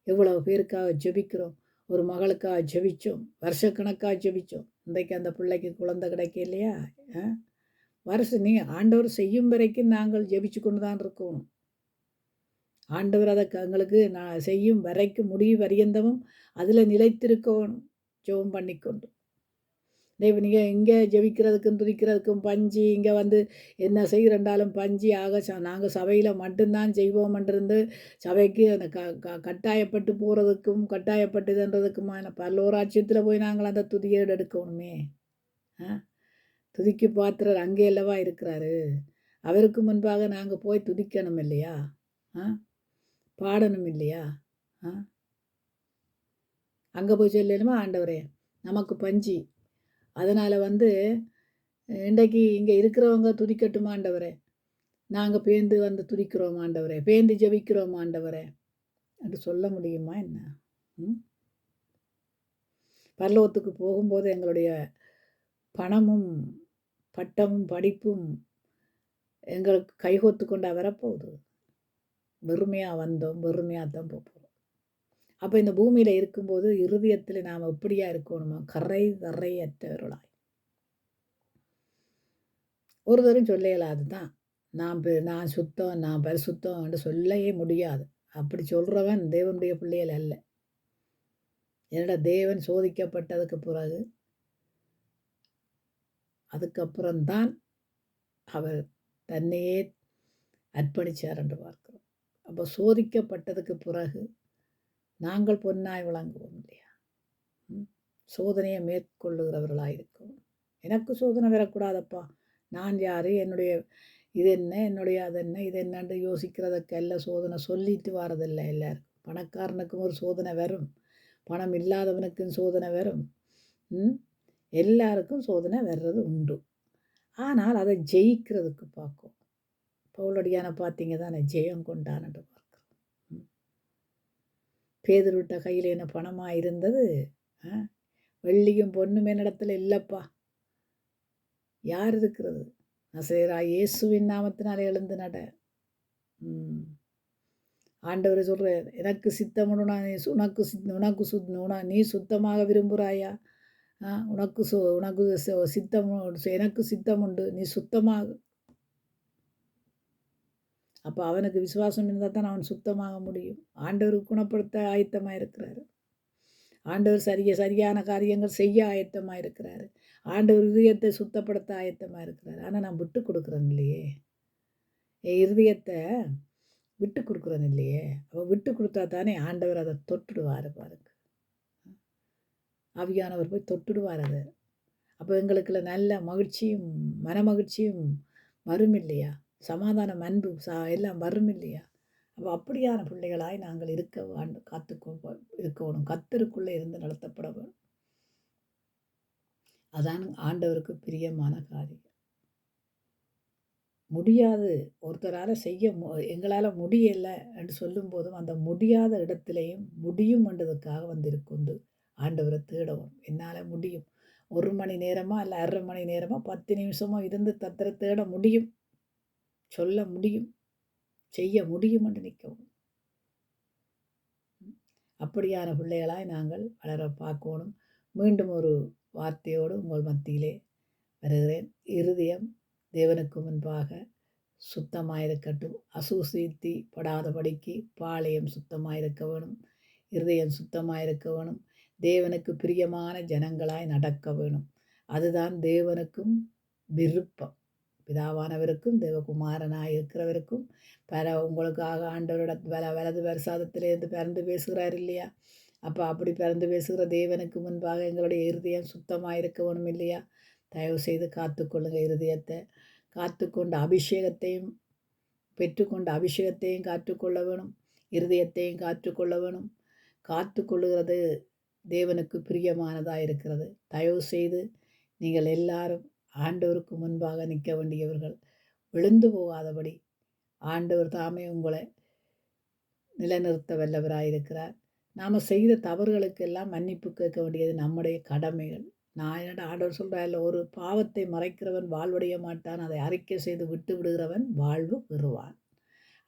எவ்வளவு பேருக்காக ஜெபிக்கிறோம். ஒரு மகளுக்காக ஜெபிச்சோம். வருஷக்கணக்காக ஜெபிச்சோம். இன்றைக்கு அந்த பிள்ளைக்கு குழந்தை கிடைக்க இல்லையா? நீ ஆண்டவர் செய்யும் வரைக்கும் நாங்கள் ஜெபிச்சு கொண்டு தான் இருக்கணும். ஆண்டவர் அதை எங்களுக்கு நான் செய்யும் வரைக்கும் முடிவு பரியந்தமும் அதில் நிலைத்திருக்கணும். ஜெபம் பண்ணிக்கொண்டு நீங்கள் இங்கே ஜெபிக்கிறதுக்கும் துதிக்கிறதுக்கும் பஞ்சு இங்கே வந்து என்ன செய்கிறண்டாலும் பஞ்சு ஆக நாங்கள் சபையில் மட்டும்தான் செய்வோம்ன்றிருந்து சபைக்கு அந்த கட்டாயப்பட்டு போகிறதுக்கும் கட்டாயப்பட்டு இதுன்றதுக்குமான பல்லோராட்சியத்தில் போய் நாங்கள் அந்த துதியை எடுக்கணுமே. துதிக்கு பாத்திரர் அங்கே அல்லவா இருக்கிறாரு. அவருக்கு முன்பாக நாங்கள் போய் துதிக்கணும் இல்லையா? பாடணும் இல்லையா? அங்கே போய் சொல்லணுமா, ஆண்டவரே நமக்கு பஞ்சு, அதனால் இன்றைக்கு இங்கே இருக்கிறவங்க துதிக்கட்டும் ஆண்டவரே, நாங்கள் பேந்து வந்து துதிக்கிறோம் ஆண்டவரே, பேந்து ஜெபிக்கிறோம் ஆண்டவரே என்று சொல்ல முடியுமா என்ன? பரலோகத்துக்கு போகும்போது எங்களுடைய பணமும் பட்டமும் படிப்பும் எங்களுக்கு கைகோத்து கொண்டா வரப்போகுது. வெறுமையாக வந்தோம், வெறுமையாக தான் போகிறோம். அப்போ இந்த பூமியில் இருக்கும்போது இருதயத்தில் நாம் எப்படியா இருக்கணுமா? கரையற்றவர்களாய். ஒருத்தரும் சொல்லலாது தான், நான் சுத்தம், நான் பரிசுத்தம் என்று சொல்லவே முடியாது. அப்படி சொல்கிறவன் தேவனுடைய பிள்ளைகள் அல்ல. என்னோட தேவன் சோதிக்கப்பட்டதுக்கு பிறகு அதுக்கப்புறம்தான் அவர் தன்னையே அர்ப்பணித்தார் என்று பார்க்கிறோம். அப்போ சோதிக்கப்பட்டதுக்கு பிறகு நாங்கள் பொன்னாய் விளங்குவோம் இல்லையா? சோதனையை மேற்கொள்ளுகிறவர்களாயிருக்கும். எனக்கு சோதனை வரக்கூடாதப்பா, நான் யார், என்னுடைய இது என்ன, என்னுடைய அது என்ன, இது என்னன்னு யோசிக்கிறதுக்கெல்லாம் சோதனை சொல்லிட்டு வரதில்லை. எல்லாருக்கும் பணக்காரனுக்கும் ஒரு சோதனை வரும், பணம் இல்லாதவனுக்கும் சோதனை வரும். எல்லாருக்கும் சோதனை வர்றது உண்டு. ஆனால் அதை ஜெயிக்கிறதுக்கு பார்க்கும். பவுலடியான பார்த்தீங்க தானே, ஜெயம் கொண்டான்னு பார்க்குறோம். பேதுருவிட்ட கையில் என்ன பணமாக இருந்தது, வெள்ளியும் பொண்ணும் என்னிடத்துல இல்லைப்பா, யார் இருக்கிறது? நசரேயனா இயேசுவின் நாமத்தினாலே எழுந்து நட. ஆண்டவர் சொல்கிறார், எனக்கு சித்தமுன்னா நீ சுத்தமாக விரும்புகிறாயா? உனக்கு சித்தம், எனக்கு சித்தம் உண்டு, நீ சுத்தமாக. அப்போ அவனுக்கு விசுவாசம் இருந்தால் தான் அவன் சுத்தமாக முடியும். ஆண்டவருக்கு குணப்படுத்த ஆயத்தமாக இருக்கிறாரு. ஆண்டவர் சரியான காரியங்கள் செய்ய ஆயத்தமாக இருக்கிறாரு. ஆண்டவர் இருதயத்தை சுத்தப்படுத்த ஆயத்தமாக இருக்கிறாரு. ஆனால் நான் விட்டு கொடுக்குறேன் இல்லையே, என் இருதயத்தை விட்டு கொடுக்குறேன் இல்லையே. அவள் விட்டு கொடுத்தா தானே ஆண்டவர் அதை தொட்டுடுவார். பாருங்க, ஆவியானவர் போய் தொட்டுடுவார் அதை. அப்போ எங்களுக்குள்ள நல்ல மகிழ்ச்சியும் மன மகிழ்ச்சியும் வரும் இல்லையா? சமாதானம், அன்பு எல்லாம் வரும் இல்லையா? அப்போ அப்படியான பிள்ளைகளாய் நாங்கள் இருக்கணும். கர்த்தருக்குள்ளே இருந்து நடத்தப்பட வேணும். அதான் ஆண்டவருக்கு பிரியமான காரியம். முடியாது, ஒருத்தரால் எங்களால் முடியலை என்று சொல்லும்போதும் அந்த முடியாத இடத்துலையும் முடியும் என்றதுக்காக வந்திருக்குண்டு ஆண்டவரை தேடவும். என்னால் முடியும், 1 மணி நேரமாக இல்லை 1/2 மணி நேரமாக 10 நிமிஷமோ இருந்து தத்திர தேட முடியும், சொல்ல முடியும், செய்ய முடியும் என்று நிற்கவும். அப்படியான பிள்ளைகளாய் நாங்கள் வளர பார்க்கணும். மீண்டும் ஒரு வார்த்தையோடு உங்கள் மத்தியிலே வருகிறேன். இருதயம் தேவனுக்கு முன்பாக சுத்தமாயிருக்கட்டும். அசூசித்தி படாதபடிக்கு பாளையம் சுத்தமாயிருக்க வேணும். இருதயம் சுத்தமாயிருக்க வேணும். தேவனுக்கு பிரியமான ஜனங்களாய் நடக்க வேணும். அதுதான் தேவனுக்கும் விருப்பம். பிதாவானவருக்கும் தேவகுமாரனாக இருக்கிறவருக்கும் உங்களுக்காக ஆண்டவரோட வலது பிரசாதத்திலேருந்து பிறந்து பேசுகிறார் இல்லையா? அப்போ அப்படி பிறந்து பேசுகிற தேவனுக்கு முன்பாக எங்களுடைய இருதயம் சுத்தமாக இருக்க வேணும் இல்லையா? தயவு செய்து காத்துக்கொள்ளுங்க. இருதயத்தை காத்துக்கொண்ட அபிஷேகத்தையும் பெற்றுக்கொண்ட அபிஷேகத்தையும் காத்துக்கொள்ள வேணும். இருதயத்தையும் காத்துக்கொள்ள வேணும். காத்து கொள்ளுகிறது தேவனுக்கு பிரியமானதாக இருக்கிறது. தயவு செய்து நீங்கள் எல்லாரும் ஆண்டவருக்கு முன்பாக நிற்க வேண்டியவர்கள். விழுந்து போகாதபடி ஆண்டவர் தாமே உங்களை நிலைநிறுத்த வல்லவராயிருக்கிறார். நாம் செய்த தவறுகளுக்கெல்லாம் மன்னிப்பு கேட்க வேண்டியது நம்முடைய கடமைகள். நான் என்னடா ஆண்டவர் சொல்கிறார்ல, ஒரு பாவத்தை மறைக்கிறவன் வாழ்வடைய மாட்டான், அதை அறிக்கை செய்து விட்டு விடுகிறவன் வாழ்வு பெறுவான்.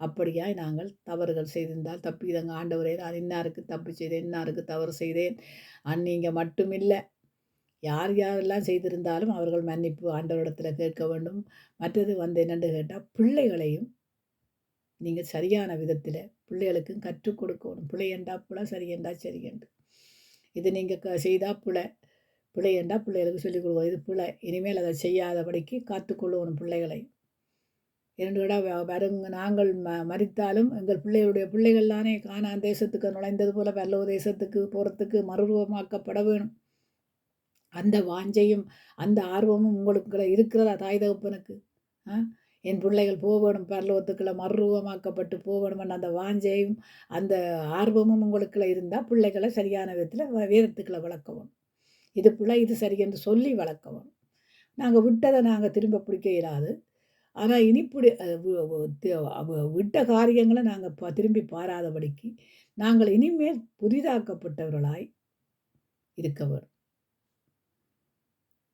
அப்படியாய் நாங்கள் தவறுகள் செய்திருந்தால் தப்பிதங்க ஆண்டவரே, நான் இன்னாருக்கு தப்பு செய்தேன், இன்னாருக்கு தவறு செய்தேன், நீங்கள் மட்டுமில்லை, யார் யாரெல்லாம் செய்திருந்தாலும் அவர்கள் மன்னிப்பு ஆண்டவரிடத்தில் கேட்க வேண்டும். மற்றது என்னென்று கேட்டால், பிள்ளைகளையும் நீங்கள் சரியான விதத்தில் பிள்ளைகளுக்கும் கற்றுக் கொடுக்கணும். பிள்ளையண்டா பிள்ளை, சரியண்டா சரியண்டு. இது நீங்கள் செய்தால் பிள்ளையண்டா பிள்ளைகளுக்கு சொல்லிக் கொடுக்கணும். இது பிள்ளை, இனிமேல் அதை செய்யாதபடிக்கு காத்துக்கொள்ளணும் பிள்ளைகளை. இரண்டு வருங்க நாங்கள் மரித்தாலும் எங்கள் பிள்ளைகளுடைய பிள்ளைகள் தானே கானான் தேசத்துக்கு நுழைந்தது போல பரலோ தேசத்துக்கு போகிறதுக்கு மறுரூபமாக்கப்பட வேணும். அந்த வாஞ்சையும் அந்த ஆர்வமும் உங்களுக்கு இருக்கிறதா தாய் தகப்பனுக்கு? என் பிள்ளைகள் போகணும், பரலோகத்துக்குள்ள மறுரூபமாக்கப்பட்டு போகணும்னு அந்த வாஞ்சையும் அந்த ஆர்வமும் உங்களுக்குள்ள இருந்தால் பிள்ளைகளை சரியான விதத்தில் வேதத்துக்களை வளர்க்கவும். இது பிள்ளை, இது சரி என்று சொல்லி வளர்க்கவும். நாங்கள் விட்டதை நாங்கள் திரும்ப பிடிக்க இயலாது. ஆனால் இனிப்படி விட்ட காரியங்களை நாங்கள் திரும்பி பாராதபடிக்கு நாங்கள் இனிமேல் புதிதாக்கப்பட்டவர்களாய் இருக்க வேணும்.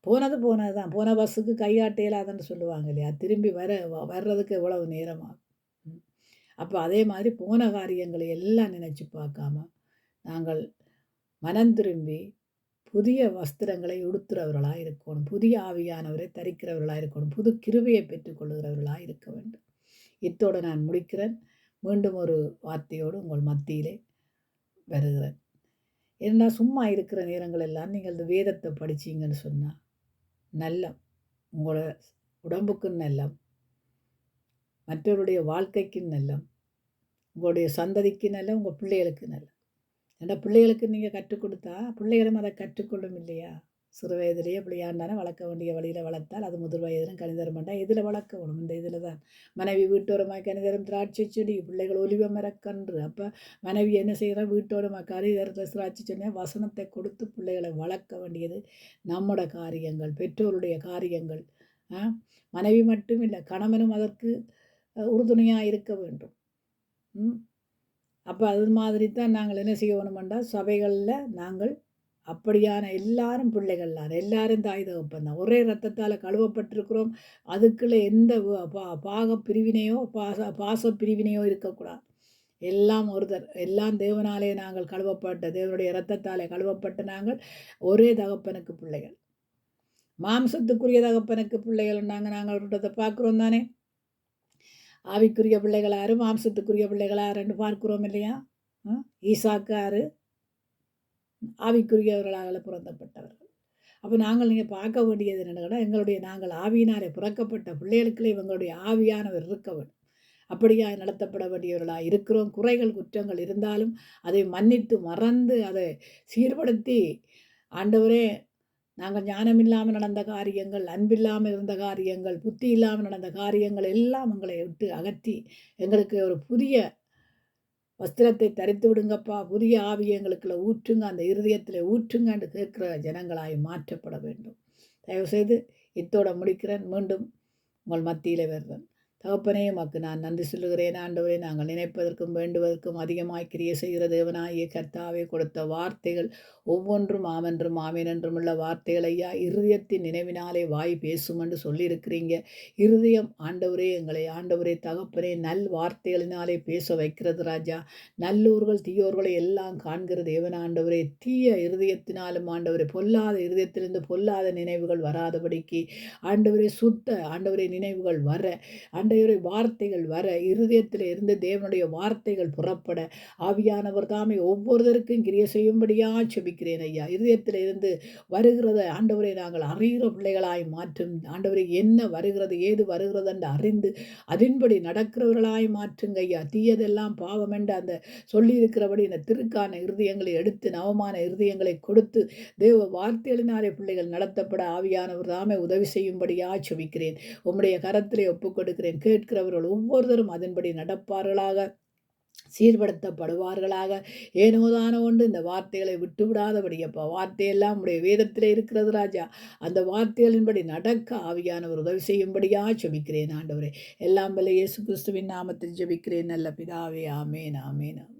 போனது தான். போன பஸ்ஸுக்கு கையாட்டையலாதுன்னு சொல்லுவாங்க இல்லையா? திரும்பி வர்றதுக்கு எவ்வளவு நேரமாகும். அப்போ அதே மாதிரி போன காரியங்களை எல்லாம் நினச்சி பார்க்காம நாங்கள் மனம் திரும்பி புதிய வஸ்திரங்களை உடுத்துறவர்களாக இருக்கணும். புதிய ஆவியானவரை தரிக்கிறவர்களாக இருக்கணும். புது கிருபையை பெற்றுக்கொள்கிறவர்களாக இருக்க வேண்டும். இத்தோடு நான் முடிக்கிறேன். மீண்டும் ஒரு வார்த்தையோடு உங்கள் மத்தியிலே வருகிறேன். ஏன்னா சும்மா இருக்கிற நேரங்கள் எல்லாம் நீங்கள் இந்த வேதத்தை படிச்சிங்கன்னு சொன்னால் நல்லம், உங்களோட உடம்புக்கும் நல்லம், மற்றவருடைய வாழ்க்கைக்கும் நல்லம், உங்களுடைய சந்ததிக்கு நல்லம், உங்கள் பிள்ளைகளுக்கு நல்லம். ஏன்னா பிள்ளைகளுக்கு நீங்கள் கற்றுக் கொடுத்தா பிள்ளைகளும் அதை கற்றுக்கொள்ளும் இல்லையா? சிறு வயதிலேயே பிள்ளையாண்டான வளர்க்க வேண்டிய வழியில் வளர்த்தால் அது முதிர் வயதிலும் கணிதரம் பண்ணால் இதில் வளர்க்கணும். இந்த இதில் தான் மனைவி வீட்டோரமாக கணிதரம் திராட்சை செடி, பிள்ளைகள் ஒலிவ மரக்கன்று. அப்போ மனைவி என்ன செய்கிறா? வீட்டோரமாக கணிதரத்தில் திராட்சை செடியாக வசனத்தை கொடுத்து பிள்ளைகளை வளர்க்க வேண்டியது நம்மோட காரியங்கள், பெற்றோருடைய காரியங்கள். மனைவி மட்டும் இல்லை, கணவனும் அதற்கு உறுதுணையாக இருக்க வேண்டும். அப்போ அது மாதிரி தான் நாங்கள் என்ன செய்யணுமென்றால் சபைகளில் நாங்கள் அப்படியான எல்லாரும் பிள்ளைகள்லாம், எல்லாரும் தாய் தகப்பன், ஒரே ரத்தத்தால் கழுவப்பட்டிருக்கிறோம். அதுக்குள்ளே எந்த பாக பிரிவினையோ பாச பிரிவினையோ இருக்கக்கூடாது. எல்லாம் ஒருத்தர், எல்லாம் தேவனாலே நாங்கள் கழுவப்பட்ட, தேவனுடைய இரத்தத்தாலே கழுவப்பட்ட நாங்கள் ஒரே தகப்பனுக்கு பிள்ளைகள். மாம்சத்துக்குரிய தகப்பனுக்கு பிள்ளைகள் நாங்கள் விட்டதை பார்க்குறோம் தானே. ஆவிக்குரிய பிள்ளைகள் யாரு, மாம்சத்துக்குரிய பிள்ளைகள் யாருன்னு பார்க்குறோம் இல்லையா? ஈசாக்கு யாரு? ஆவிக்குரியவர்களாக பிறந்தப்பட்டவர்கள். அப்போ நீங்கள் பார்க்க வேண்டியது என்னென்னா, நாங்கள் ஆவியினாலே பிறக்கப்பட்ட பிள்ளைகளுக்குள்ளே இவங்களுடைய ஆவியானவர் இருக்க வேண்டும். அப்படியா நடத்தப்பட வேண்டியவர்களாக இருக்கிறோம். குறைகள் குற்றங்கள் இருந்தாலும் அதை மன்னித்து மறந்து அதை சீர்படுத்தி, ஆண்டவரே, நாங்கள் ஞானம் இல்லாமல் நடந்த காரியங்கள், அன்பில்லாமல் இருந்த காரியங்கள், புத்தி இல்லாமல் நடந்த காரியங்கள் எல்லாம் எங்களை விட்டு அகற்றி எங்களுக்கு ஒரு புதிய வஸ்திரத்தை தரித்து விடுங்கப்பா, புதிய ஆவியை எங்களுக்குள்ள ஊற்றுங்க, அந்த இருதயத்தில் ஊற்றுங்கன்னு கேட்குற ஜனங்களாய் மாற்றப்பட வேண்டும். தயவுசெய்து இத்தோட முடிக்கிறேன். மீண்டும் உங்கள் மத்தியில் வருவேன். தகப்பனே, உமக்கு நான் நன்றி சொல்லுகிறேன். ஆண்டவரே, நாங்கள் நினைப்பதற்கும் வேண்டுவதற்கும் அதிகமாய் கிரியை செய்கிற தேவனாகிய கர்த்தாவே, கொடுத்த வார்த்தைகள் ஒவ்வொன்றும் ஆமென்றும் ஆமேன் என்றும் உள்ள வார்த்தைகள் ஐயா, இருதயத்தின் நினைவினாலே வாய் பேசும் என்று சொல்லியிருக்கிறீங்க. இருதயம் ஆண்டவரே, எங்களை ஆண்டவரே தகப்பனே நல் வார்த்தைகளினாலே பேச வைக்கிறது ராஜா. நல்லோர்கள் தீயோர்களை எல்லாம் காண்கிற தேவன் ஆண்டவரே, தீய இருதயத்தினாலும் ஆண்டவரே, பொல்லாத இருதயத்திலிருந்து பொல்லாத நினைவுகள் வராதபடிக்கு ஆண்டவரே, சுத்த ஆண்டவரே நினைவுகள் வர, ஆண்டவரே வார்த்தைகள் வர, இருதயத்தில் இருந்து தேவனுடைய வார்த்தைகள் புறப்பட ஆவியானவர் தாமே ஒவ்வொருத்தருக்கும் கிரியை செய்யும்படியாக செபிக்கிறேன் ஐயா. இருதயத்தில் இருந்து வருகிறத ஆண்டவரை நாங்கள் அறிகிற பிள்ளைகளாய் மாற்றும். ஆண்டவரை என்ன வருகிறது, ஏது வருகிறது என்று அறிந்து அதன்படி நடக்கிறவர்களாய் மாற்றுங்க ஐயா. தீயதெல்லாம் பாவம் என்று அந்த சொல்லியிருக்கிறபடி இந்த திருக்கான இருதயங்களை எடுத்து நவமான இருதயங்களை கொடுத்து தேவ வார்த்தைகளினாலே பிள்ளைகள் நடத்தப்பட ஆவியானவர் தாமே உதவி செய்யும்படியாக செபிக்கிறேன். உம்முடைய கரத்திலே ஒப்புக் கொடுக்கிறேன். கேட்கிறவர்கள் ஒவ்வொருத்தரும் அதன்படி நடப்பார்களாக. சீர்படுத்தப்படுவார்களாக. ஏனோதானோ ஒன்று இந்த வார்த்தைகளை விட்டு விடாதபடி அப்பா, வார்த்தையெல்லாம் உடைய வேதத்தில் இருக்கிறது ராஜா. அந்த வார்த்தைகளின்படி நடக்க ஆவியானவர் உதவி செய்யும்படியா ஜெபிக்கிறேன் ஆண்டவரே. எல்லாம் வல்ல இயேசு கிறிஸ்துவின் நாமத்தில் ஜெபிக்கிறேன் நல்ல பிதாவே. ஆமேன், ஆமேன், ஆமேன்.